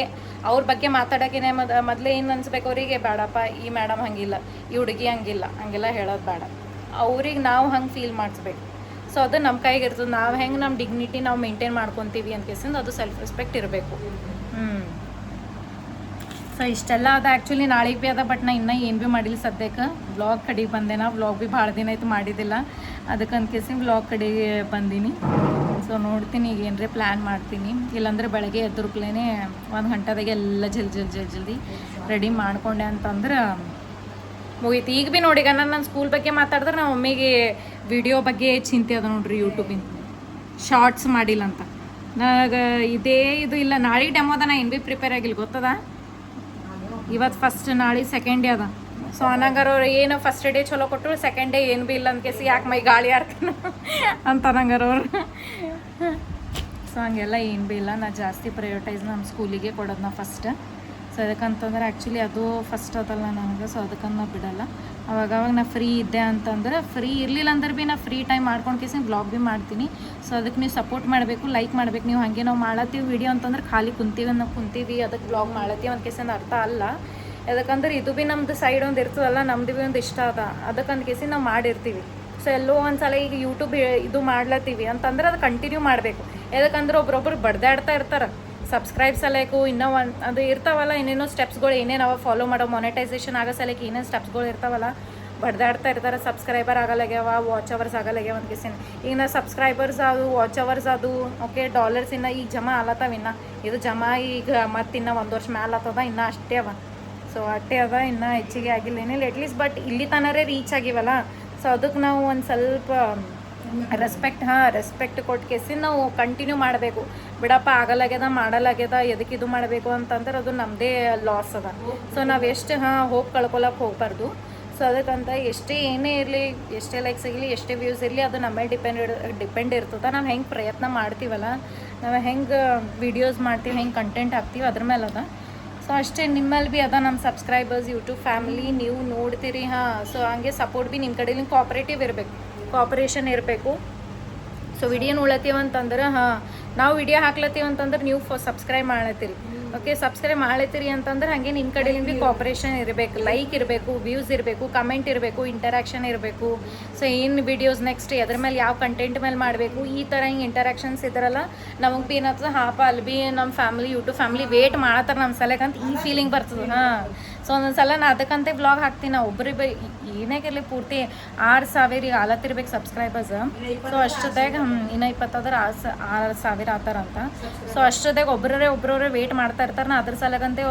ಅವ್ರ ಬಗ್ಗೆ ಮಾತಾಡೋಕ್ಕಿಂತ ಮೊದಲೇ ಏನು ಅನ್ಸ್ಬೇಕು ಅವರಿಗೆ, ಬೇಡಪ್ಪ ಈ ಮೇಡಮ್ ಹಂಗಿಲ್ಲ, ಈ ಹುಡುಗಿ ಹಂಗೆಲ್ಲ ಹೇಳೋದು ಬೇಡ. ಅವ್ರಿಗೆ ನಾವು ಹಂಗೆ ಫೀಲ್ ಮಾಡಿಸ್ಬೇಕು. ಸೊ ಅದು ನಮ್ಮ ಕೈಗೆ ಇರ್ತದೆ. ನಾವು ಹೆಂಗೆ ನಮ್ಮ ಡಿಗ್ನಿಟಿ ನಾವು ಮೇಂಟೈನ್ ಮಾಡ್ಕೊತೀವಿ ಅನ್ಕೇಸಿಂದ ಅದು ಸೆಲ್ಫ್ ರೆಸ್ಪೆಕ್ಟ್ ಇರಬೇಕು. ಸೊ ಇಷ್ಟೆಲ್ಲ ಅದು ಆ್ಯಕ್ಚುಲಿ ನಾಳೆಗೆ ಭೀ ಅದ, ಬಟ್ ನಾ ಇನ್ನೂ ಏನು ಭೀ ಮಾಡಿಲ್ಲ ಸದ್ಯಕ್ಕೆ. ವ್ಲಾಗ್ ಕಡೆಗೆ ಬಂದೆ. ನಾ ವ್ಲಾಗ್ ಭೀ ಭಾಳ ದಿನ ಆಯ್ತು ಮಾಡಿದ್ದಿಲ್ಲ, ಅದಕ್ಕೆ ಅನ್ಕೇಸಿ ವ್ಲಾಗ್ ಕಡೆಗೆ ಬಂದೀನಿ. ಸೊ ನೋಡ್ತೀನಿ ಈಗ ಏನರೇ ಪ್ಲ್ಯಾನ್ ಮಾಡ್ತೀನಿ. ಇಲ್ಲಾಂದ್ರೆ ಬೆಳಗ್ಗೆ ಎದ್ರುಕ್ಲೇ 1 ಗಂಟೆದಾಗೆ ಎಲ್ಲ ಜಲ್ದಿ ರೆಡಿ ಮಾಡ್ಕೊಂಡೆ ಅಂತಂದ್ರೆ ಮುಗೀತು. ಈಗ ಭೀ ನೋಡಿ ನನ್ನ ಸ್ಕೂಲ್ ಬಗ್ಗೆ ಮಾತಾಡಿದ್ರೆ ನಮ್ಮ ಮಮ್ಮಿಗೆ ವಿಡಿಯೋ ಬಗ್ಗೆ ಚಿಂತೆ ಅದ ನೋಡ್ರಿ, ಯೂಟ್ಯೂಬಿಂದ ಶಾರ್ಟ್ಸ್ ಮಾಡಿಲ್ಲ ಅಂತ. ನನಗೆ ಇದು ಇಲ್ಲ. ನಾಳೆಗೆ ಡೆಮೋ ಅದ, ನಾ ಏನು ಭೀ ಪ್ರಿಪೇರ್ ಆಗಿಲ್ಲ ಗೊತ್ತದ. ಇವತ್ತು ಫಸ್ಟ್, ನಾಳೆ ಸೆಕೆಂಡ್ ಡೇ ಅದ. ಸೊ ಅನ್ನಂಗಾರ ಅವ್ರು ಏನು ಫಸ್ಟ್ ಡೇ ಚಲೋ ಕೊಟ್ಟರು, ಸೆಕೆಂಡ್ ಡೇ ಏನು ಭೀ ಇಲ್ಲ ಅಂದ್ಕೇಸಿ ಯಾಕೆ ಮೈ ಗಾಳಿ ಆಡ್ತಾನ ಅಂತ ಅನ್ನಂಗಾರ ಅವ್ರು. ಸೊ ಹಂಗೆಲ್ಲ ಏನು ಭೀ ಇಲ್ಲ. ನಾ ಜಾಸ್ತಿ ಪ್ರಯೋರಿಟೈಸ್ ನಮ್ಮ ಸ್ಕೂಲಿಗೆ ಕೊಡೋದು ನಾ ಫಸ್ಟ್. ಸೊ ಅದಕ್ಕಂತಂದ್ರೆ ಆ್ಯಕ್ಚುಲಿ ಅದು ಫಸ್ಟ್ ಅದಲ್ಲ ನನಗೆ. ಸೊ ಅದಕ್ಕಂತ ನಾ ಬಿಡಲ್ಲ. ಅವಾಗವಾಗ ನಾ ಫ್ರೀ ಇದ್ದೆ ಅಂತಂದ್ರೆ, ಫ್ರೀ ಇರಲಿಲ್ಲ ಅಂದ್ರೆ ಭೀ ನಾ ಫ್ರೀ ಟೈಮ್ ಮಾಡ್ಕೊಂಡು ಕೇಸಿ ಬ್ಲಾಗ್ ಭೀ ಮಾಡ್ತೀನಿ. ಸೊ ಅದಕ್ಕೆ ನೀವು ಸಪೋರ್ಟ್ ಮಾಡಬೇಕು, ಲೈಕ್ ಮಾಡಬೇಕು. ನೀವು ಹಾಗೆ ನಾವು ಮಾಡತ್ತೀವಿ ವಿಡಿಯೋ ಅಂತಂದ್ರೆ ಖಾಲಿ ಕುಂತೀವಿ ಅದಕ್ಕೆ ಬ್ಲಾಗ್ ಮಾಡತ್ತೀವಿ ಅಂತ ಕೇಸಿಂದ ಅರ್ಥ ಅಲ್ಲ. ಯಾಕಂದ್ರೆ ಇದು ಭೀ ನಮ್ದು ಸೈಡ್ ಒಂದು ಇರ್ತದಲ್ಲ, ನಮ್ದು ಭೀ ಒಂದು ಇಷ್ಟ ಅದ, ಅದಕ್ಕಂತ ಕೇಸಿ ನಾವು ಮಾಡಿರ್ತೀವಿ. ಸೊ ಎಲ್ಲೋ ಒಂದ್ಸಲ ಈಗ ಯೂಟ್ಯೂಬ್ ಇದು ಮಾಡ್ಲತ್ತೀವಿ ಅಂತಂದ್ರೆ ಅದು ಕಂಟಿನ್ಯೂ ಮಾಡಬೇಕು. ಯಾಕಂದ್ರೆ ಒಬ್ರೊಬ್ರು ಬಡ್ದಾಡ್ತಾ ಇರ್ತಾರೆ ಸಬ್ಸ್ಕ್ರೈಬ್ ಸಲಕು, ಇನ್ನೂ ಅದು ಇರ್ತಾವಲ್ಲ ಏನೇನೋ ಸ್ಟೆಪ್ಸ್ಗಳು, ಏನೇನು ಅವ ಫಾಲೋ ಮಾಡೋ ಮಾನಿಟೈಸೇಷನ್ ಆಗೋ ಸಲಕ್ಕೆ ಏನೇನು ಸ್ಟೆಪ್ಸ್ಗಳು ಇರ್ತಾವಲ್ಲ, ಬಡ್ದಾಡ್ತಾ ಇರ್ತಾರೆ. ಸಬ್ಸ್ಕ್ರೈಬರ್ ಆಗಲ್ಲಾಗ್ಯಾವ, ವಾಚ್ ಅವರ್ಸ್ ಆಗಲ್ಲಾಗ್ಯಾವ ಅಂತ ಕೇಸಿನ. ಈಗ ನಾ ಸಬ್ಸ್ಕ್ರೈಬರ್ಸ್ ಅದು, ವಾಚ್ ಅವರ್ಸ್ ಅದು, ಓಕೆ ಡಾಲರ್ಸ್ ಇನ್ನು ಈಗ ಜಮಾ ಆಲತ್ತವ. ಇನ್ನು ಇದು ಜಮಾ ಈಗ ಮತ್ತು ಇನ್ನೂ 1 ವರ್ಷ ಮ್ಯಾಲೆ ಆಗ್ತದ, ಇನ್ನೂ ಅಷ್ಟೇ ಅವ. ಸೊ ಅಷ್ಟೇ ಅದ, ಇನ್ನೂ ಹೆಚ್ಚಿಗೆ ಆಗಿಲ್ಲ ಏನಿಲ್ಲ ಎಟ್ಲೀಸ್ಟ್. ಬಟ್ ಇಲ್ಲಿ ತನರೇ ರೀಚ್ ಆಗಿವಲ್ಲ. ಸೊ ಅದಕ್ಕೆ ನಾವು ಒಂದು ಸ್ವಲ್ಪ ರೆಸ್ಪೆಕ್ಟ್ ಕೊಟ್ಟು ಕೇಸಿ ನಾವು ಕಂಟಿನ್ಯೂ ಮಾಡಬೇಕು. ಬಿಡಪ್ಪ ಆಗಲಾಗ್ಯದ, ಮಾಡಲಾಗ್ಯದ, ಎದಕ್ಕೆ ಇದು ಮಾಡಬೇಕು ಅಂತಂದ್ರೆ ಅದು ನಮ್ಮದೇ ಲಾಸ್ ಅದ. ಸೊ ನಾವು ಎಷ್ಟು ಹೋಪ್ ಕಳ್ಕೊಳಕ್ಕೆ ಹೋಗ್ಬಾರ್ದು. ಸೊ ಅದಕ್ಕಂತ ಎಷ್ಟೇ ಏನೇ ಇರಲಿ, ಎಷ್ಟೇ ಲೈಕ್ಸ್ ಇರಲಿ, ಎಷ್ಟೇ ವ್ಯೂಸ್ ಇರಲಿ, ಅದು ನಮ್ಮ ಡಿಪೆಂಡ್ ಇರ್ತದೆ. ನಾವು ಹೆಂಗೆ ಪ್ರಯತ್ನ ಮಾಡ್ತೀವಲ್ಲ, ನಾವು ಹೆಂಗೆ ವೀಡಿಯೋಸ್ ಮಾಡ್ತೀವಿ, ಹೆಂಗೆ ಕಂಟೆಂಟ್ ಹಾಕ್ತೀವಿ ಅದ್ರ ಮೇಲೆ ಅದ. ಸೊ ಅಷ್ಟೇ ನಿಮ್ಮಲ್ಲಿ ಭೀ ಅದ ನಮ್ಮ ಸಬ್ಸ್ಕ್ರೈಬರ್ಸ್ ಯೂಟ್ಯೂಬ್ ಫ್ಯಾಮಿಲಿ ನೀವು ನೋಡ್ತೀರಿ ಹಾಂ. ಸೊ ಹಂಗೆ ಸಪೋರ್ಟ್ ಭೀ ನಿಮ್ಮ ಕಡೆಯಿಂದ ಕೋಆಪ್ರೇಟಿವ್ ಇರಬೇಕು, ಕೋಆಪ್ರೇಷನ್ ಇರಬೇಕು. ಸೊ ವಿಡಿಯೋ ನೋಡ್ಲತ್ತೀವಿ ಅಂತಂದ್ರೆ ಹಾಂ, ನಾವು ವಿಡಿಯೋ ಹಾಕ್ಲತ್ತೀವಿ ಅಂತಂದ್ರೆ ನೀವು ಸಬ್ಸ್ಕ್ರೈಬ್ ಮಾಡ್ಲತ್ತೀರಿ. ಓಕೆ, ಸಬ್ಸ್ಕ್ರೈಬ್ ಮಾಡ್ಲತ್ತೀರಿ ಅಂತಂದ್ರೆ ಹಾಗೆ ನಿಮ್ಮ ಕಡೆಯಿಂದ ಭೀ ಕೋಆಪ್ರೇಷನ್ ಇರಬೇಕು, ಲೈಕ್ ಇರಬೇಕು, ವ್ಯೂಸ್ ಇರಬೇಕು, ಕಮೆಂಟ್ ಇರಬೇಕು, ಇಂಟರಾಕ್ಷನ್ ಇರಬೇಕು. ಸೊ ಏನು ವಿಡಿಯೋಸ್ ನೆಕ್ಸ್ಟ್ ಅದ್ರ ಮೇಲೆ ಯಾವ ಕಂಟೆಂಟ್ ಮೇಲೆ ಮಾಡಬೇಕು, ಈ ಥರ ಹಿಂಗೆ ಇಂಟರಾಕ್ಷನ್ಸ್ ಇದ್ರಲ್ಲ ನಮಗೆ ಭೀ ಏನಾಗ್ತದೆ, ಹಾಪ ಅಲ್ಲಿ ಭೀ ನಮ್ಮ ಫ್ಯಾಮಿಲಿ ಯೂಟ್ಯೂಬ್ ಫ್ಯಾಮಿಲಿ ವೇಟ್ ಮಾಡತ್ತಾರೆ ನಮ್ಮ ಸಲಕ್ಕಂತ ಈ ಫೀಲಿಂಗ್ ಬರ್ತದೆ. ಹಾಂ, ಸೊ ಒಂದೊಂದು ಸಲ ನಾನು ಅದಕ್ಕಂತೆ ವ್ಲಾಗ್ ಹಾಕ್ತೀನಿ. ನಾವು ಒಬ್ಬರಿಗೆ ಏನಾಗಿರಲಿ ಪೂರ್ತಿ 6,000 ಈಗ ಆಲತ್ತಿರ್ಬೇಕು ಸಬ್ಸ್ಕ್ರೈಬರ್ಸ್. ಸೊ ಅಷ್ಟೊತ್ತಾಗ ಇನ್ನೂ 20 6,000 ಆತಾರಂತ. ಸೊ ಅಷ್ಟೊತ್ತಾಗ ಒಬ್ಬರೇ ವೇಟ್ ಮಾಡ್ತಾ ಇರ್ತಾರೆ. ನಾನು ಅದ್ರ ಸಲಗಂತೆ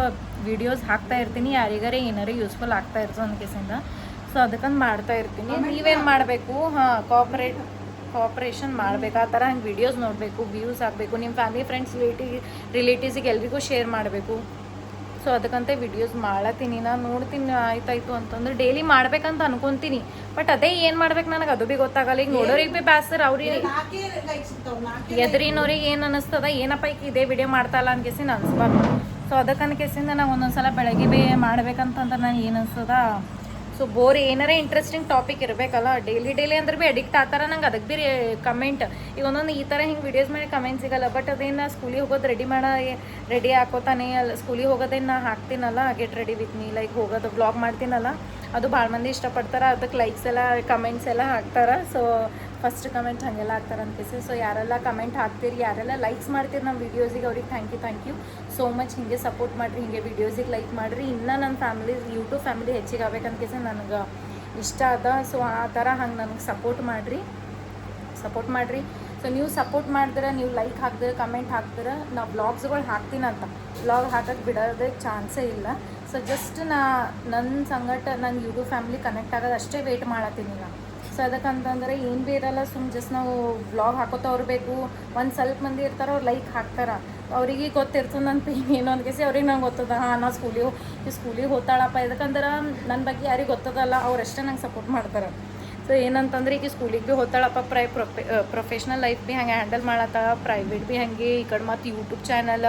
ವೀಡಿಯೋಸ್ ಹಾಕ್ತಾ ಇರ್ತೀನಿ, ಯಾರಿಗಾರೆ ಏನಾರು ಯೂಸ್ಫುಲ್ ಆಗ್ತಾ ಇರ್ತದೆ ಒಂದು ಕೇಸಿಂದ. ಸೊ ಅದಕ್ಕಂತ ಮಾಡ್ತಾ ಇರ್ತೀನಿ. ನೀವೇನು ಮಾಡಬೇಕು, ಹಾಂ, ಕೋಆಪ್ರೇಷನ್ ಮಾಡಬೇಕು. ಆ ಥರ ಹಂಗೆ ವೀಡಿಯೋಸ್ ನೋಡಬೇಕು, ವ್ಯೂಸ್ ಆಗಬೇಕು, ನಿಮ್ಮ ಫ್ಯಾಮಿಲಿ ಫ್ರೆಂಡ್ಸ್ ರಿಲೇಟಿವ್ಸಿಗೆ ಎಲ್ರಿಗೂ ಶೇರ್ ಮಾಡಬೇಕು. ಸೊ ಅದಕ್ಕಂತ ವಿಡಿಯೋಸ್ ಮಾಡತ್ತೀನಿ, ನಾನು ನೋಡ್ತೀನಿ. ಆಯ್ತಾಯ್ತು ಅಂತಂದ್ರೆ ಡೈಲಿ ಮಾಡ್ಬೇಕಂತ ಅನ್ಕೊತೀನಿ. ಬಟ್ ಅದೇ ಏನು ಮಾಡ್ಬೇಕು ನನಗೆ ಅದು ಭೀ ಗೊತ್ತಾಗಲ್ಲ. ಈಗ ನೋಡೋರಿಗೆ ಭೀ ಬ್ಯಾಸರ್, ಅವ್ರಿಗೆ ಎದುರಿನವ್ರಿಗೆ ಏನು ಅನ್ನಿಸ್ತದ, ಏನಪ್ಪ ಈಗ ಇದೇ ವಿಡಿಯೋ ಮಾಡ್ತಾಯಿಲ್ಲ ಅನ್ಕೇಸಿಂದ ಅನ್ಸ್ಬಾರ್ದು. ಸೊ ಅದಕ್ಕೆ ಅನ್ಕೇಸಿಂದ ನಾವು ಒಂದೊಂದ್ಸಲ ಬೆಳಗ್ಗೆ ಭೀ ಮಾಡ್ಬೇಕಂತಂದ್ರೆ ನನಗೆ ಏನು ಅನ್ಸ್ತದ, ಸೊ ಬೋರ್ ಏನಾರೇ ಇಂಟ್ರೆಸ್ಟಿಂಗ್ ಟಾಪಿಕ್ ಇರಬೇಕಲ್ಲ. ಡೈಲಿ ಅಂದ್ರೆ ಭೀ ಅಡಿಕ್ಟ್ ಆಗ್ತಾರ. ನಂಗೆ ಅದಕ್ಕೆ ಭೀ ಕಮೆಂಟ್ ಈಗ ಒಂದೊಂದು ಈ ಥರ ಹಿಂಗೆ ವೀಡಿಯೋಸ್ ಮಾಡಿ ಕಮೆಂಟ್ ಸಿಗಲ್ಲ. ಬಟ್ ಅದೇನು ಸ್ಕೂಲಿಗೆ ಹೋಗೋದು ರೆಡಿ ಹಾಕೋತಾನೆ, ಅಲ್ಲಿ ಸ್ಕೂಲಿಗೆ ಹೋಗೋದೇನು ನಾ ಹಾಕ್ತೀನಲ್ಲ, get ready with me, like ಹೋಗೋದು ಬ್ಲಾಗ್ ಮಾಡ್ತೀನಲ್ಲ, ಅದು ಭಾಳ ಮಂದಿ ಇಷ್ಟಪಡ್ತಾರೆ. ಅದಕ್ಕೆ ಲೈಕ್ಸ್ ಎಲ್ಲ ಕಮೆಂಟ್ಸ್ ಎಲ್ಲ ಹಾಕ್ತಾರೆ. ಸೊ ಫಸ್ಟ್ ಕಮೆಂಟ್ ಹಾಗೆಲ್ಲ ಹಾಕ್ತಾರೆ ಅನ್ಕೇಸಿ. ಸೊ ಯಾರೆಲ್ಲ ಕಮೆಂಟ್ ಹಾಕ್ತೀರಿ, ಯಾರೆಲ್ಲ ಲೈಕ್ಸ್ ಮಾಡ್ತೀರಿ ನಮ್ಮ ವೀಡಿಯೋಸಿಗೆ, ಅವ್ರಿಗೆ ಥ್ಯಾಂಕ್ ಯು ಸೋ ಮಚ್. ಹಿಂಗೆ ಸಪೋರ್ಟ್ ಮಾಡಿರಿ, ಹಿಂಗೆ ವೀಡಿಯೋಸಿಗೆ ಲೈಕ್ ಮಾಡಿರಿ. ಇನ್ನೂ ನನ್ನ ಫ್ಯಾಮಿಲಿ ಯೂಟ್ಯೂಬ್ ಫ್ಯಾಮಿಲಿ ಹೆಚ್ಚಿಗೆ ಆಗ್ಬೇಕಂತಕೇಸಿ ನನಗೆ ಇಷ್ಟ ಅದ. ಸೊ ಆ ಥರ ಹಂಗೆ ನನಗೆ ಸಪೋರ್ಟ್ ಮಾಡಿರಿ. ಸೊ ನೀವು ಸಪೋರ್ಟ್ ಮಾಡಿದ್ರೆ, ನೀವು ಲೈಕ್ ಹಾಕ್ದ್ರೆ, ಕಮೆಂಟ್ ಹಾಕ್ದ್ರೆ, ನಾವು ಬ್ಲಾಗ್ಸ್ಗಳು ಹಾಕ್ತೀನಂತ ಬ್ಲಾಗ್ ಹಾಕಕ್ಕೆ ಬಿಡೋದೇ ಚಾನ್ಸೇ ಇಲ್ಲ. ಸೊ ಜಸ್ಟ್ ನನ್ನ ಸಂಗಟ ನನ್ನ ಯೂಟ್ಯೂಬ್ ಫ್ಯಾಮಿಲಿ ಕನೆಕ್ಟ್ ಆಗೋದು ಅಷ್ಟೇ ವೆಯ್ಟ್ ಮಾಡತ್ತೀನಿ ನಾನು. ಸೊ ಅದಕ್ಕಂತಂದ್ರೆ ಏನು ಭೀ ಇರಲ್ಲ, ಜಸ್ಟ್ ನಾವು ಬ್ಲಾಗ್ ಹಾಕೋತ ಬೇಕು. ಒಂದು ಸ್ವಲ್ಪ ಮಂದಿ ಇರ್ತಾರೆ, ಅವ್ರು ಲೈಕ್ ಹಾಕ್ತಾರೆ, ಅವ್ರಿಗೆ ಗೊತ್ತಿರ್ತದೆ ನನ್ನ ಪೇನ್ ಏನು ಅನ್ಕೇಸಿ. ಅವ್ರಿಗೆ ನಂಗೆ ಗೊತ್ತದ, ಹಾಂ ನಾ ಸ್ಕೂಲಿಗೆ ಹೋಗ್ತಾಳಪ್ಪ. ಇದಕ್ಕಂದ್ರೆ ನನ್ನ ಬಗ್ಗೆ ಯಾರಿಗೆ ಗೊತ್ತದಲ್ಲ, ಅವರಷ್ಟೇ ನಂಗೆ ಸಪೋರ್ಟ್ ಮಾಡ್ತಾರೆ. ಸೊ ಏನಂತಂದ್ರೆ ಈಗ ಸ್ಕೂಲಿಗೆ ಭೀ ಹೋಗ್ತಾಳಪ್ಪ, ಪ್ರೊಫೆಷ್ನಲ್ ಲೈಫ್ ಭೀ ಹಂಗೆ ಹ್ಯಾಂಡಲ್ ಮಾಡತ್ತಾಳ, ಪ್ರೈವೇಟ್ ಭೀ ಹಾಗೆ, ಈ ಕಡೆ ಮತ್ತು ಯೂಟ್ಯೂಬ್ ಚಾನಲ್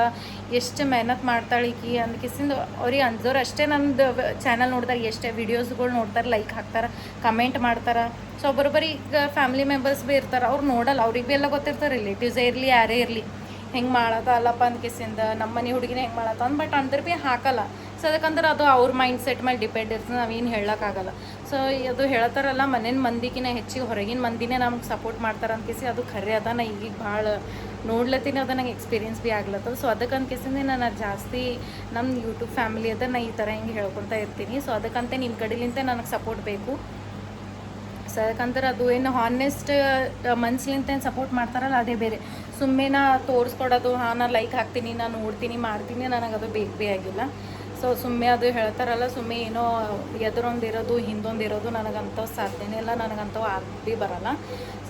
ಎಷ್ಟು ಮೆಹನತ್ ಮಾಡ್ತಾಳೆ ಈಕಿ ಅಂದ್ಕಿಸಿಂದ ಅವ್ರಿಗೆ ಅಂಜೋರು ಅಷ್ಟೇ. ನಮ್ಮದು ಚಾನಲ್ ನೋಡ್ತಾರೆ, ಎಷ್ಟೇ ವೀಡಿಯೋಸ್ಗಳು ನೋಡ್ತಾರೆ, ಲೈಕ್ ಹಾಕ್ತಾರೆ, ಕಮೆಂಟ್ ಮಾಡ್ತಾರೆ. ಸೊ ಒಬ್ಬೊಬ್ಬರು ಈಗ ಫ್ಯಾಮಿಲಿ ಮೆಂಬರ್ಸ್ ಭೀ ಇರ್ತಾರೆ, ಅವ್ರು ನೋಡಲ್ಲ, ಅವ್ರಿಗೆ ಭೀ ಎಲ್ಲ ಗೊತ್ತಿರ್ತಾರೆ, ರಿಲೇಟಿವ್ಸೇ ಇರಲಿ ಯಾರೇ ಇರಲಿ, ಹೆಂಗೆ ಮಾಡತ್ತ ಅಲ್ಲಪ್ಪ ಅಂದ್ಕಿಸಿಂದ ನಮ್ಮ ಮನೆ ಹುಡುಗಿನ ಹೆಂಗೆ ಮಾಡತ್ತ ಅಂದ್. ಬಟ್ ಅಂದ್ರೆ ಭೀ ಹಾಕಲ್ಲ. ಸೊ ಅದಕ್ಕಂದ್ರೆ ಅದು ಅವ್ರ ಮೈಂಡ್ ಸೆಟ್ ಮೇಲೆ ಡಿಪೆಂಡ್ ಇರ್ತದೆ, ನಾವೇನು ಹೇಳೋಕ್ಕಾಗಲ್ಲ. ಸೊ ಅದು ಹೇಳ್ತಾರಲ್ಲ, ಮನೇನ ಮಂದಿಗಿನ ಹೆಚ್ಚಿಗೆ ಹೊರಗಿನ ಮಂದಿನೇ ನಮ್ಗೆ ಸಪೋರ್ಟ್ ಮಾಡ್ತಾರೆ ಅನ್ಕೇಸಿ, ಅದು ಖರೆ ಅದ. ನಾ ಈಗ ಭಾಳ ನೋಡ್ಲತ್ತೀನಿ, ಅದು ನಂಗೆ ಎಕ್ಸ್ಪೀರಿಯನ್ಸ್ ಭೀ ಆಗ್ಲತ್ತದ. ಸೊ ಅದಕ್ಕೆ ಅನ್ಕೇಸಿಂದ ನಾನು ಜಾಸ್ತಿ ನಮ್ಮ ಯೂಟ್ಯೂಬ್ ಫ್ಯಾಮಿಲಿ ಅದ, ನಾ ಈ ಥರ ಹಿಂಗೆ ಹೇಳ್ಕೊತಾ ಇರ್ತೀನಿ. ಸೊ ಅದಕ್ಕಂತೆ ನಿಮ್ಮ ಕಡೆಲಿಂದ ನನಗೆ ಸಪೋರ್ಟ್ ಬೇಕು. ಸೊ ಅದಕ್ಕಂದ್ರೆ ಅದು ಏನು ಹಾನೆಸ್ಟ್ ಮನ್ಸ್ಲಿಂತ ಏನು ಸಪೋರ್ಟ್ ಮಾಡ್ತಾರಲ್ಲ, ಅದೇ ಬೇರೆ. ಸುಮ್ಮನೆ ತೋರಿಸ್ಕೊಡೋದು, ಹಾಂ ನಾನು ಲೈಕ್ ಹಾಕ್ತೀನಿ, ನಾನು ನೋಡ್ತೀನಿ, ಮಾಡ್ತೀನಿ, ನನಗೆ ಅದು ಭೀ ಆಗಿಲ್ಲ. ಸೊ ಸುಮ್ಮನೆ ಅದು ಹೇಳ್ತಾರಲ್ಲ, ಸುಮ್ಮನೆ ಏನೋ ಎದುರೊಂದಿರೋದು ಹಿಂದೊಂದಿರೋದು ನನಗಂತ ಸಾಧ್ಯನೇ ಇಲ್ಲ, ನನಗಂತೂ ಭೀ ಬರಲ್ಲ.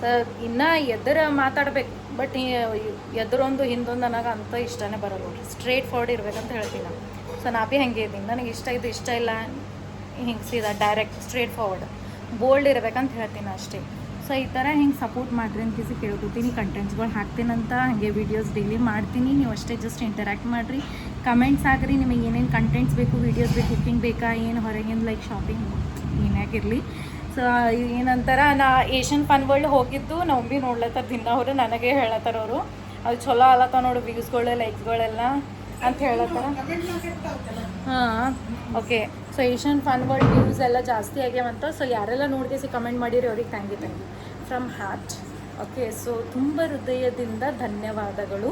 ಸೊ ಇನ್ನೂ ಮಾತಾಡ್ಬೇಕು, ಬಟ್ ಎದುರೊಂದು ಹಿಂದೊಂದು ನನಗೆ ಅಂತ ಇಷ್ಟನೇ ಬರೋದು. ಸ್ಟ್ರೇಟ್ ಫಾರ್ವರ್ಡ್ ಇರ್ಬೇಕಂತ ಹೇಳ್ತೀನಿ ನಾನು. ಸೊ ನಾ ಭೀ ಹಾಗೆ ಇದ್ದೀನಿ, ನನಗೆ ಇಷ್ಟ ಇಲ್ಲ, ಹಿಂಗೆ ಸೀದಾ ಡೈರೆಕ್ಟ್ ಸ್ಟ್ರೇಟ್ ಫಾರ್ವರ್ಡ್ ಬೋಲ್ಡ್ ಇರ್ಬೇಕಂತ ಹೇಳ್ತೀನಿ ಅಷ್ಟೇ. ಸೊ ಈ ಥರ ಹಿಂಗೆ ಸಪೋರ್ಟ್ ಮಾಡಿರಿ ಅಂತ ಕೇಳ್ಕೊತೀನಿ. ಕಂಟೆಂಟ್ಸ್ಗಳು ಹಾಕ್ತೀನಂತ, ಹಾಗೆ ವೀಡಿಯೋಸ್ ಡೈಲಿ ಮಾಡ್ತೀನಿ. ನೀವು ಅಷ್ಟೇ ಜಸ್ಟ್ ಇಂಟರ್ಯಾಕ್ಟ್ ಮಾಡಿರಿ, ಕಮೆಂಟ್ಸ್ ಹಾಕ್ರಿ, ನಿಮಗೆ ಏನೇನು ಕಂಟೆಂಟ್ಸ್ ಬೇಕು, ವೀಡಿಯೋಸ್ ಬೇಕು, ಕುಕ್ಕಿಂಗ್ ಬೇಕಾ, ಏನು ಹೊರಗಿಂದ ಲೈಕ್ ಶಾಪಿಂಗ್ ಏನಾಗಿರಲಿ. ಸೊ ಏನಂತಾರ, ನಾ ಏಷ್ಯನ್ ಫನ್ ವರ್ಲ್ಡ್ ಹೋಗಿದ್ದು ನಾವು ಭೀ ನೋಡ್ಲತ್ತಾರ ದಿನ, ಅವರು ನನಗೆ ಹೇಳತ್ತಾರ ಅವರು, ಅದು ಚಲೋ ಅಲ್ಲತ್ತ ನೋಡು ವ್ಯೂಸ್ಗಳು ಲೈಕ್ಸ್ಗಳೆಲ್ಲ ಅಂತ ಹೇಳತ್ತಾರ. ಹಾಂ okay. So Asian fun world views ಎಲ್ಲ ಜಾಸ್ತಿ ಆಗ್ಯಾವಂತ. ಸೊ ಯಾರೆಲ್ಲ ನೋಡ್ಕೇಸಿ ಕಮೆಂಟ್ ಮಾಡಿರಿ ಅವ್ರಿಗೆ thank you from heart. Okay, so ತುಂಬ ಹೃದಯದಿಂದ ಧನ್ಯವಾದಗಳು.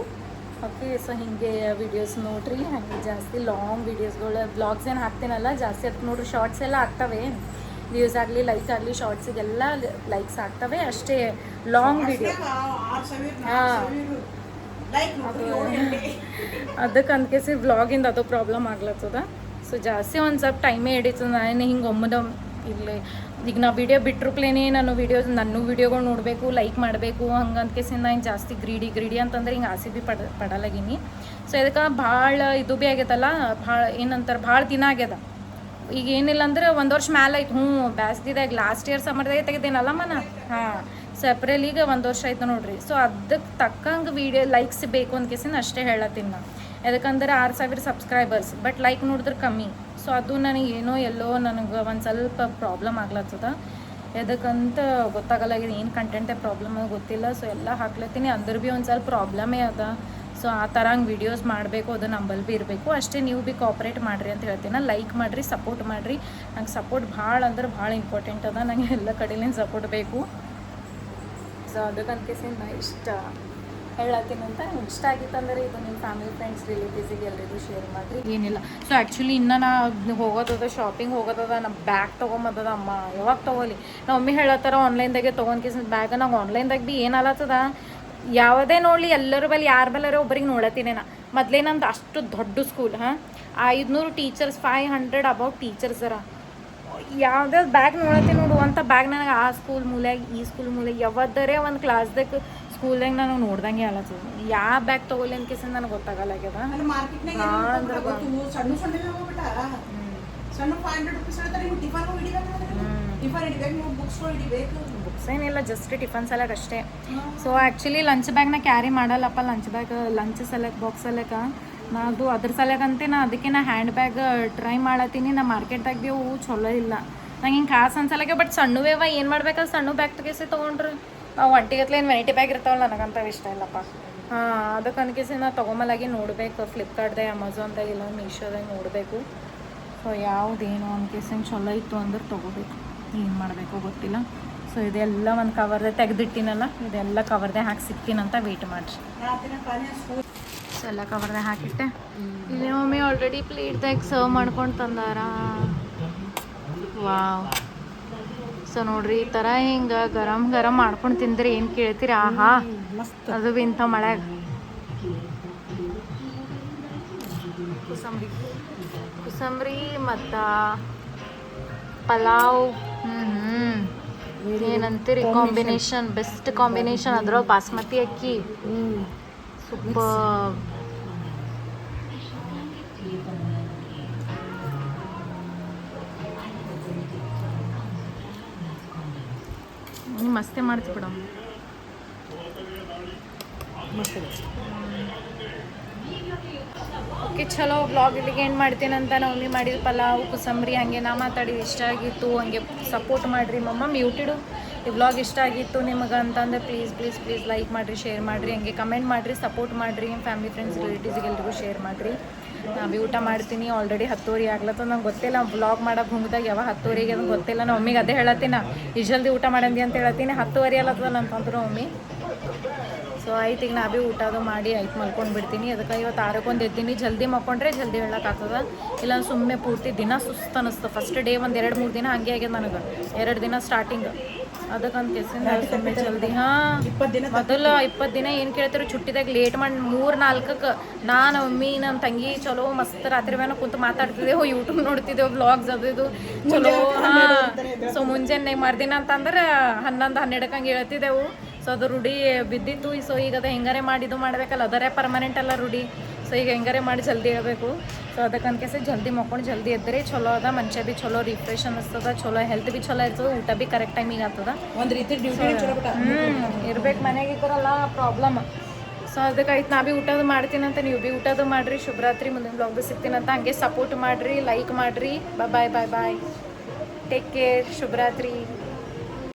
ಓಕೆ, ಸೊ ಹೀಗೆ ವೀಡಿಯೋಸ್ ನೋಡ್ರಿ, ಹಾಗೆ ಜಾಸ್ತಿ ಲಾಂಗ್ ವೀಡಿಯೋಸ್ಗಳು ಬ್ಲಾಗ್ಸ್ ಏನು ಹಾಕ್ತೀನಲ್ಲ ಜಾಸ್ತಿ ಅದಕ್ಕೆ ನೋಡ್ರಿ. ಶಾರ್ಟ್ಸ್ ಎಲ್ಲ ಆಗ್ತವೆ, ವ್ಯೂಸ್ ಆಗಲಿ ಲೈಕ್ ಆಗಲಿ ಶಾರ್ಟ್ಸಿಗೆಲ್ಲ ಲೈಕ್ಸ್ ಆಗ್ತವೆ ಅಷ್ಟೇ. ಲಾಂಗ್ ವಿಡಿಯೋ ಹಾಂ, ಅದಕ್ಕೆ ಅನ್ಕೇಸಿ ವ್ಲಾಗಿಂದ ಅದು ಪ್ರಾಬ್ಲಮ್ ಆಗ್ಲತ್ತದ. ಸೊ ಜಾಸ್ತಿ ಒಂದು ಸ್ವಲ್ಪ ಟೈಮೇ ಹಿಡಿತದೆ. ನಾನು ಹಿಂಗೆ ಒಮ್ಮದ ಇಲ್ಲಿ ಈಗ ನಾ ವೀಡಿಯೋ ಬಿಟ್ರುಪ್ಲೇನೆ ನಾನು ನನ್ನ ವೀಡಿಯೋಗಳು ನೋಡಬೇಕು, ಲೈಕ್ ಮಾಡಬೇಕು, ಹಂಗೆ ಅಂದ್ಕೇಸಿಂದ ಹಿಂಗೆ ಜಾಸ್ತಿ ಗ್ರೀಡಿ ಅಂತಂದ್ರೆ ಹಿಂಗೆ ಆಸೆ ಭೀ ಪಡಲಾಗಿನಿ. ಸೊ ಇದಕ್ಕೆ ಭಾಳ ಇದು ಭೀ ಆಗೈತಲ್ಲ, ಭಾಳ ಏನಂತಾರೆ ಭಾಳ ದಿನ ಆಗ್ಯದ. ಈಗ ಏನಿಲ್ಲ ಅಂದ್ರೆ 1 ವರ್ಷ ಮ್ಯಾಲೆ ಆಯ್ತು. ಬ್ಯಾಸ್ದಿದಾಗ ಲಾಸ್ಟ್ ಇಯರ್ ಸಮರ್ದಾಗೆ ತೆಗೆದೇನಲ್ಲ ಮನ. ಹಾಂ, ಸೊ ಏಪ್ರಿಲಿಗೆ 1 ವರ್ಷ ಆಯ್ತು ನೋಡ್ರಿ. ಸೊ ಅದಕ್ಕೆ ತಕ್ಕಂಗೆ ವೀಡಿಯೋ ಲೈಕ್ಸ್ ಬೇಕು ಅಂದ್ಕೇಸಿಂದ ಅಷ್ಟೇ ಹೇಳತ್ತೀನಿ ನಾನು. ಯಾಕಂದ್ರೆ 6,000 ಸಬ್ಸ್ಕ್ರೈಬರ್ಸ್ ಬಟ್ ಲೈಕ್ ನೋಡಿದ್ರೆ ಕಮ್ಮಿ. ಸೊ ಅದು ನನಗೆ ಏನೋ ಎಲ್ಲೋ ನನಗೆ ಒಂದು ಸ್ವಲ್ಪ ಪ್ರಾಬ್ಲಮ್ ಆಗ್ಲತ್ತದ. ಎದಕ್ಕಂತ ಗೊತ್ತಾಗಲ್ಲಾಗಿದೆ, ಏನು ಕಂಟೆಂಟೇ ಪ್ರಾಬ್ಲಮ್ ಗೊತ್ತಿಲ್ಲ. ಸೊ ಎಲ್ಲ ಹಾಕ್ಲತ್ತೀನಿ, ಅಂದ್ರೆ ಭೀ ಒಂದು ಸ್ವಲ್ಪ ಪ್ರಾಬ್ಲಮೇ ಅದ. ಸೊ ಆ ಥರ ಹಂಗೆ ವೀಡಿಯೋಸ್ ಮಾಡಬೇಕು, ಅದು ನಂಬಲ್ಲಿ ಭೀ ಇರಬೇಕು ಅಷ್ಟೇ. ನೀವು ಭೀ ಕೋಆಪ್ರೇಟ್ ಮಾಡಿರಿ ಅಂತ ಹೇಳ್ತೀನಿ. ಲೈಕ್ ಮಾಡಿರಿ, ಸಪೋರ್ಟ್ ಮಾಡಿರಿ. ನಂಗೆ ಸಪೋರ್ಟ್ ಭಾಳ ಅಂದ್ರೆ ಭಾಳ ಇಂಪಾರ್ಟೆಂಟ್ ಅದ. ನನಗೆ ಎಲ್ಲ ಕಡೆಯಿಂದ ಸಪೋರ್ಟ್ ಬೇಕು. ಸೊ ಅದಕ್ಕಂತೇಸಿಂದ ನಾ ಇಷ್ಟ ಹೇಳತ್ತೀನಿ ಅಂತ. ಇಷ್ಟ ಆಗಿತ್ತು ಅಂದರೆ ಇದು ನಿಮ್ಮ ಫ್ಯಾಮಿಲಿ ಫ್ರೆಂಡ್ಸ್ ರಿಲೇಟಿವ್ಸಿಗೆ ಎಲ್ರಿಗೂ ಶೇರ್ ಮಾಡಿರಿ. ಏನಿಲ್ಲ, ಸೊ ಆ್ಯಕ್ಚುಲಿ ಇನ್ನೂ ನಾ ಹೋಗೋದದ, ಶಾಪಿಂಗ್ ಹೋಗೋದದ. ನಮ್ಮ ಬ್ಯಾಗ್ ತೊಗೊಂಬತ್ತದ ಅಮ್ಮ. ಯಾವಾಗ ತೊಗೊಲಿ? ನಮ್ಮ ಮಮ್ಮಿ ಹೇಳತ್ತಾರ ಆನ್ಲೈನ್ದಾಗೆ ತೊಗೊಂಡ್ಕೇಸಿಂದ ಬ್ಯಾಗ. ನಂಗೆ ಆನ್ಲೈನ್ದಾಗ ಭೀ ಏನಾಲತ್ತದ, ಯಾವುದೇ ನೋಡಲಿ ಎಲ್ಲರ ಬಲ್ಲಿ ಯಾರ ಬಲ್ಲರ ಒಬ್ರಿಗೆ ನೋಡತ್ತೀನಿ ನಾ. ಮೊದಲೇ ನಮ್ದು ಅಷ್ಟು ದೊಡ್ಡ ಸ್ಕೂಲ್, 500 ಟೀಚರ್ಸ್, 500 ಅಬೌಟ್ ಟೀಚರ್ಸ್ ಅರ. ಯಾವುದೇ ಬ್ಯಾಗ್ ನೋಡತ್ತೀನಿ ನೋಡು ಅಂತ ಬ್ಯಾಗ್ ನನಗೆ ಆ ಸ್ಕೂಲ್ ಮೂಲೆಯಾಗ ಈ ಸ್ಕೂಲ್ ಮೂಲೆಯಾಗ ಯಾವತ್ತರೇ ಒಂದು ಕ್ಲಾಸ್ದಾಗ ಸ್ಕೂಲ್ದಾಗ ನಾನು ನೋಡ್ದಂಗೆ ಅಲತ್ತದ. ಯಾವ ಬ್ಯಾಗ್ ತೊಗೊಲಿ ಅಂತ ಕೇಸಿಂದ ನನಗೆ ಗೊತ್ತಾಗಲ್ಲಾಗ್ಯದ. ಬುಕ್ಸ್ ಏನಿಲ್ಲ, ಜಸ್ಟ್ ಟಿಫನ್ ಸಲಕ್ ಅಷ್ಟೇ. ಸೊ ಆ್ಯಕ್ಚುಲಿ ಲಂಚ್ ಬ್ಯಾಗ್ನ ಕ್ಯಾರಿ ಮಾಡಲ್ಲಪ್ಪ. ಲಂಚ್ ಬ್ಯಾಗ್ ಲಂಚ್ ಸಲಕ್ ಬಾಕ್ಸ್ ಸಲಕ ನಾ ಅದು ಅದ್ರ ಸಲಕಂತೆ ಅದಕ್ಕೆ ನಾ ಹ್ಯಾಂಡ್ ಬ್ಯಾಗ್ ಟ್ರೈ ಮಾಡತ್ತೀನಿ. ನಾ ಮಾರ್ಕೆಟ್ದಾಗ ಭೀ ಅವು ಚಲೋ ಇಲ್ಲ, ನಂಗೆ ಹಿಂಗೆ ಖಾಸ್ ಅನ್ಸಲಕ್ಕೆ. ಬಟ್ ಸಣ್ಣವೇವ ಏನು ಮಾಡ್ಬೇಕಲ್ಲ, ಸಣ್ಣ ಬ್ಯಾಗ್ ತೆಗೆಸಿ ತೊಗೊಂಡ್ರಿ ಒಂಟಿಗತ್ಲೆ ಏನು ವೆರೈಟಿ ಬ್ಯಾಗ್ ಇರ್ತಾವಲ್ಲ, ನನಗಂತೂ ಇಷ್ಟ ಇಲ್ಲಪ್ಪ. ಅದಕ್ಕೆ ಅನ್ಕೇಸಿ ನಾ ತೊಗೊಂಬಲಾಗಿ ನೋಡಬೇಕು. ಫ್ಲಿಪ್ಕಾರ್ಟ್ದಾಗ, ಅಮೆಝಾನ್ದಾಗ, ಇಲ್ಲ ಮೀಶೋದಾಗ ನೋಡಬೇಕು. ಸೊ ಯಾವುದೇನು ಅನ್ಕೇಸಿ ಚಲೋ ಇತ್ತು ಅಂದ್ರೆ ತೊಗೋಬೇಕು. ಏನು ಮಾಡಬೇಕು ಗೊತ್ತಿಲ್ಲ. ಸೊ ಇದೆಲ್ಲ ಒಂದು ಕವರ್ದೆ ತೆಗೆದಿಟ್ಟಿನಲ್ಲ, ಇದೆಲ್ಲ ಕವರ್ದೆ ಹಾಕಿ ಸಿಗ್ತೀನಂತ ವೆಯ್ಟ್ ಮಾಡಿರಿ. ಸೊ ಎಲ್ಲ ಕವರ್ದೆ ಹಾಕಿಟ್ಟೆ. ಇಲ್ಲಿ ಮಮ್ಮಿ ಆಲ್ರೆಡಿ ಪ್ಲೇಟ್ದಾಗ ಸರ್ವ್ ಮಾಡ್ಕೊಂಡು ತಂದಾರ. ವಾವ್. ಸೊ ನೋಡ್ರಿ, ಈ ಥರ ಹಿಂಗೆ ಗರಂ ಗರಂ ಮಾಡ್ಕೊಂಡು ತಿಂದ್ರೆ ಏನು ಕೇಳ್ತೀರಿ? ಆಹಾ, ಅದು ಭೀ ಇಂಥ ಮಳೆಯಾಗ. ಕುಸಂಬರಿ ಮತ್ತು ಪಲಾವ್. ಏನಂತೀರಿ ಕಾಂಬಿನೇಷನ್? Best combination. ಅದ್ರೊಳಗೆ ಬಾಸ್ಮತಿ ಅಕ್ಕಿ ಸೂಪರ್. ಮಸ್ತೆ ಮಾಡ್ತೀವಿ ಬಿಡಮ್ಮ. ಓಕೆ, ಚಲೋ. ವ್ಲಾಗ್ ಇಲ್ಲಿಗೆ ಏನು ಮಾಡ್ತೀನಿ ಅಂತ. ನಾವು ಮಮ್ಮಿ ಮಾಡಿದ ಪಲಾವ್, ಕುಸಂಬರಿ ಹಾಗೆ ನಾ ಮಾತಾಡಿದ ಇಷ್ಟ ಆಗಿತ್ತು. ಹಂಗೆ ಸಪೋರ್ಟ್ ಮಾಡಿರಿ. ಮಮ್ಮ ಮ್ಯೂಟಿಡು. ಈ ವ್ಲಾಗ್ ಇಷ್ಟ ಆಗಿತ್ತು ನಿಮಗೆ ಅಂತಂದ್ರೆ ಪ್ಲೀಸ್ ಪ್ಲೀಸ್ ಪ್ಲೀಸ್ ಲೈಕ್ ಮಾಡಿರಿ, ಶೇರ್ ಮಾಡಿರಿ, ಹಂಗೆ ಕಮೆಂಟ್ ಮಾಡಿರಿ, ಸಪೋರ್ಟ್ ಮಾಡಿರಿ. ನಿಮ್ಮ ಫ್ಯಾಮಿಲಿ ಫ್ರೆಂಡ್ಸ್ ರಿಲೇಟಿವ್ಸ್ಗೆ ಎಲ್ರಿಗೂ ಶೇರ್ ಮಾಡಿರಿ. ನಾವು ಊಟ ಮಾಡ್ತೀನಿ. ಆಲ್ರೆಡಿ 10:00 ಆಗ್ಲತ್ತ. ನಂಗೆ ಗೊತ್ತಿಲ್ಲ ವ್ಲಾಗ್ ಮಾಡೋಕೆ ಹುಂಗ್ದಾಗ ಯಾವಾಗ 10:00 ಅದು ಗೊತ್ತಿಲ್ಲ. ನಮ್ಮ ಮಮ್ಮಿಗೆ ಅದೇ ಹೇಳತ್ತೀನಿ, ಈ ಜಲ್ದಿ ಊಟ ಮಾಡಂದಿ ಅಂತ ಹೇಳ್ತೀನಿ. 10:30 ಅಲ್ಲತ್ತದಲ್ಲ ಅಂತಂದ್ರು ಮಮ್ಮಿ. ಸೊ ಆಯ್ತು, ಈಗ ನಾ ಭೀ ಊಟ ಅದು ಮಾಡಿ ಆಯ್ತು ಮಲ್ಕೊಂಡು ಬಿಡ್ತೀನಿ. ಅದಕ್ಕೆ ಇವತ್ತು 6ಕ್ಕೆ ಎದ್ದೀನಿ. ಜಲ್ದಿ ಮಲ್ಕೊಂಡ್ರೆ ಜಲ್ದಿ ಹೇಳೋಕ್ಕಾಗ್ತದ. ಇಲ್ಲ ಸುಮ್ಮನೆ ಪೂರ್ತಿ ದಿನ ಸುಸ್ತು ಅನ್ನಿಸ್ತು. ಫಸ್ಟ್ ಡೇ ಒಂದು 2-3 ದಿನ ಹಂಗೆ ಆಗ್ಯದ ನನಗೆ. 2 ದಿನ ಸ್ಟಾರ್ಟಿಂಗ್. ಅದಕ್ಕಂತ ಕೆಸಿಂದ ಸುಮ್ಮನೆ ಜಲ್ದಿ ಮೊದಲು 20 ದಿನ ಏನು ಕೇಳ್ತಾರೆ ಚುಟ್ಟಿದಾಗ ಲೇಟ್ ಮಾಡಿ 3-4ಕ್ಕೆ ನಾನು ಮಮ್ಮಿ ನಮ್ಮ ತಂಗಿ ಚಲೋ ಮಸ್ತ್ ರಾತ್ರಿ ಬೇನ ಕುಂತು ಮಾತಾಡ್ತಿದ್ದೆವು, ಯೂಟ್ಯೂಬ್ ನೋಡ್ತಿದ್ದೆವು, ವ್ಲಾಗ್ಸ್ ಅದು ಇದು ಚಲೋ. ಸೊ ಮುಂಜಾನೆ ಮರ್ದಿನ ಅಂತಂದ್ರೆ 11-12 ಹಂಗೆ ಹೇಳ್ತಿದ್ದೆವು. ಸೊ ಅದು ರೂಢಿ ಬಿದ್ದಿತ್ತು. ಸೊ ಈಗ ಅದು ಹೆಂಗಾರೆ ಮಾಡಿದ್ದು ಮಾಡಬೇಕಲ್ಲ, ಅದರೇ ಪರ್ಮನೆಂಟ್ ಅಲ್ಲ ರೂಢಿ. ಸೊ ಈಗ ಹೆಂಗಾರೆ ಮಾಡಿ ಜಲ್ದಿ ಹೇಳ್ಬೇಕು. ಸೊ ಅದಕ್ಕಂತಕೇಸಿ ಜಲ್ದಿ ಮಕ್ಕೊಂಡು ಜಲ್ದಿ ಎದ್ದರೆ ಚಲೋ ಅದ. ಮನುಷ್ಯ ಭೀ ಚಲೋ ರಿಫ್ರೆಶ್ ಅನ್ನಿಸ್ತದ, ಚಲೋ ಹೆಲ್ತ್ ಭೀ ಚಲೋ ಇರ್ತದೆ, ಊಟ ಭೀ ಕರೆಕ್ಟ್ ಟೈಮಿಗೆ ಆಗ್ತದ. ಒಂದು ರೀತಿ ಡ್ಯೂಟಿ ಇರ್ಬೇಕು. ಮನೆಗೆ ಇದ್ದಾರಲ್ಲ ಪ್ರಾಬ್ಲಮ್. ಸೊ ಅದಕ್ಕಾಯ್ತು ನಾ ಭೀ ಊಟದು ಮಾಡ್ತೀನಂತ, ನೀವು ಭೀ ಊಟದು ಮಾಡಿರಿ. ಶುಭರಾತ್ರಿ. ಮುಂದಿನ ಬ್ಲಾಗ್ ಭೀ ಸಿಗ್ತೀನಂತ. ಹಂಗೆ ಸಪೋರ್ಟ್ ಮಾಡಿರಿ, ಲೈಕ್ ಮಾಡಿರಿ. Bye bye bye. Take care. ಶುಭರಾತ್ರಿ.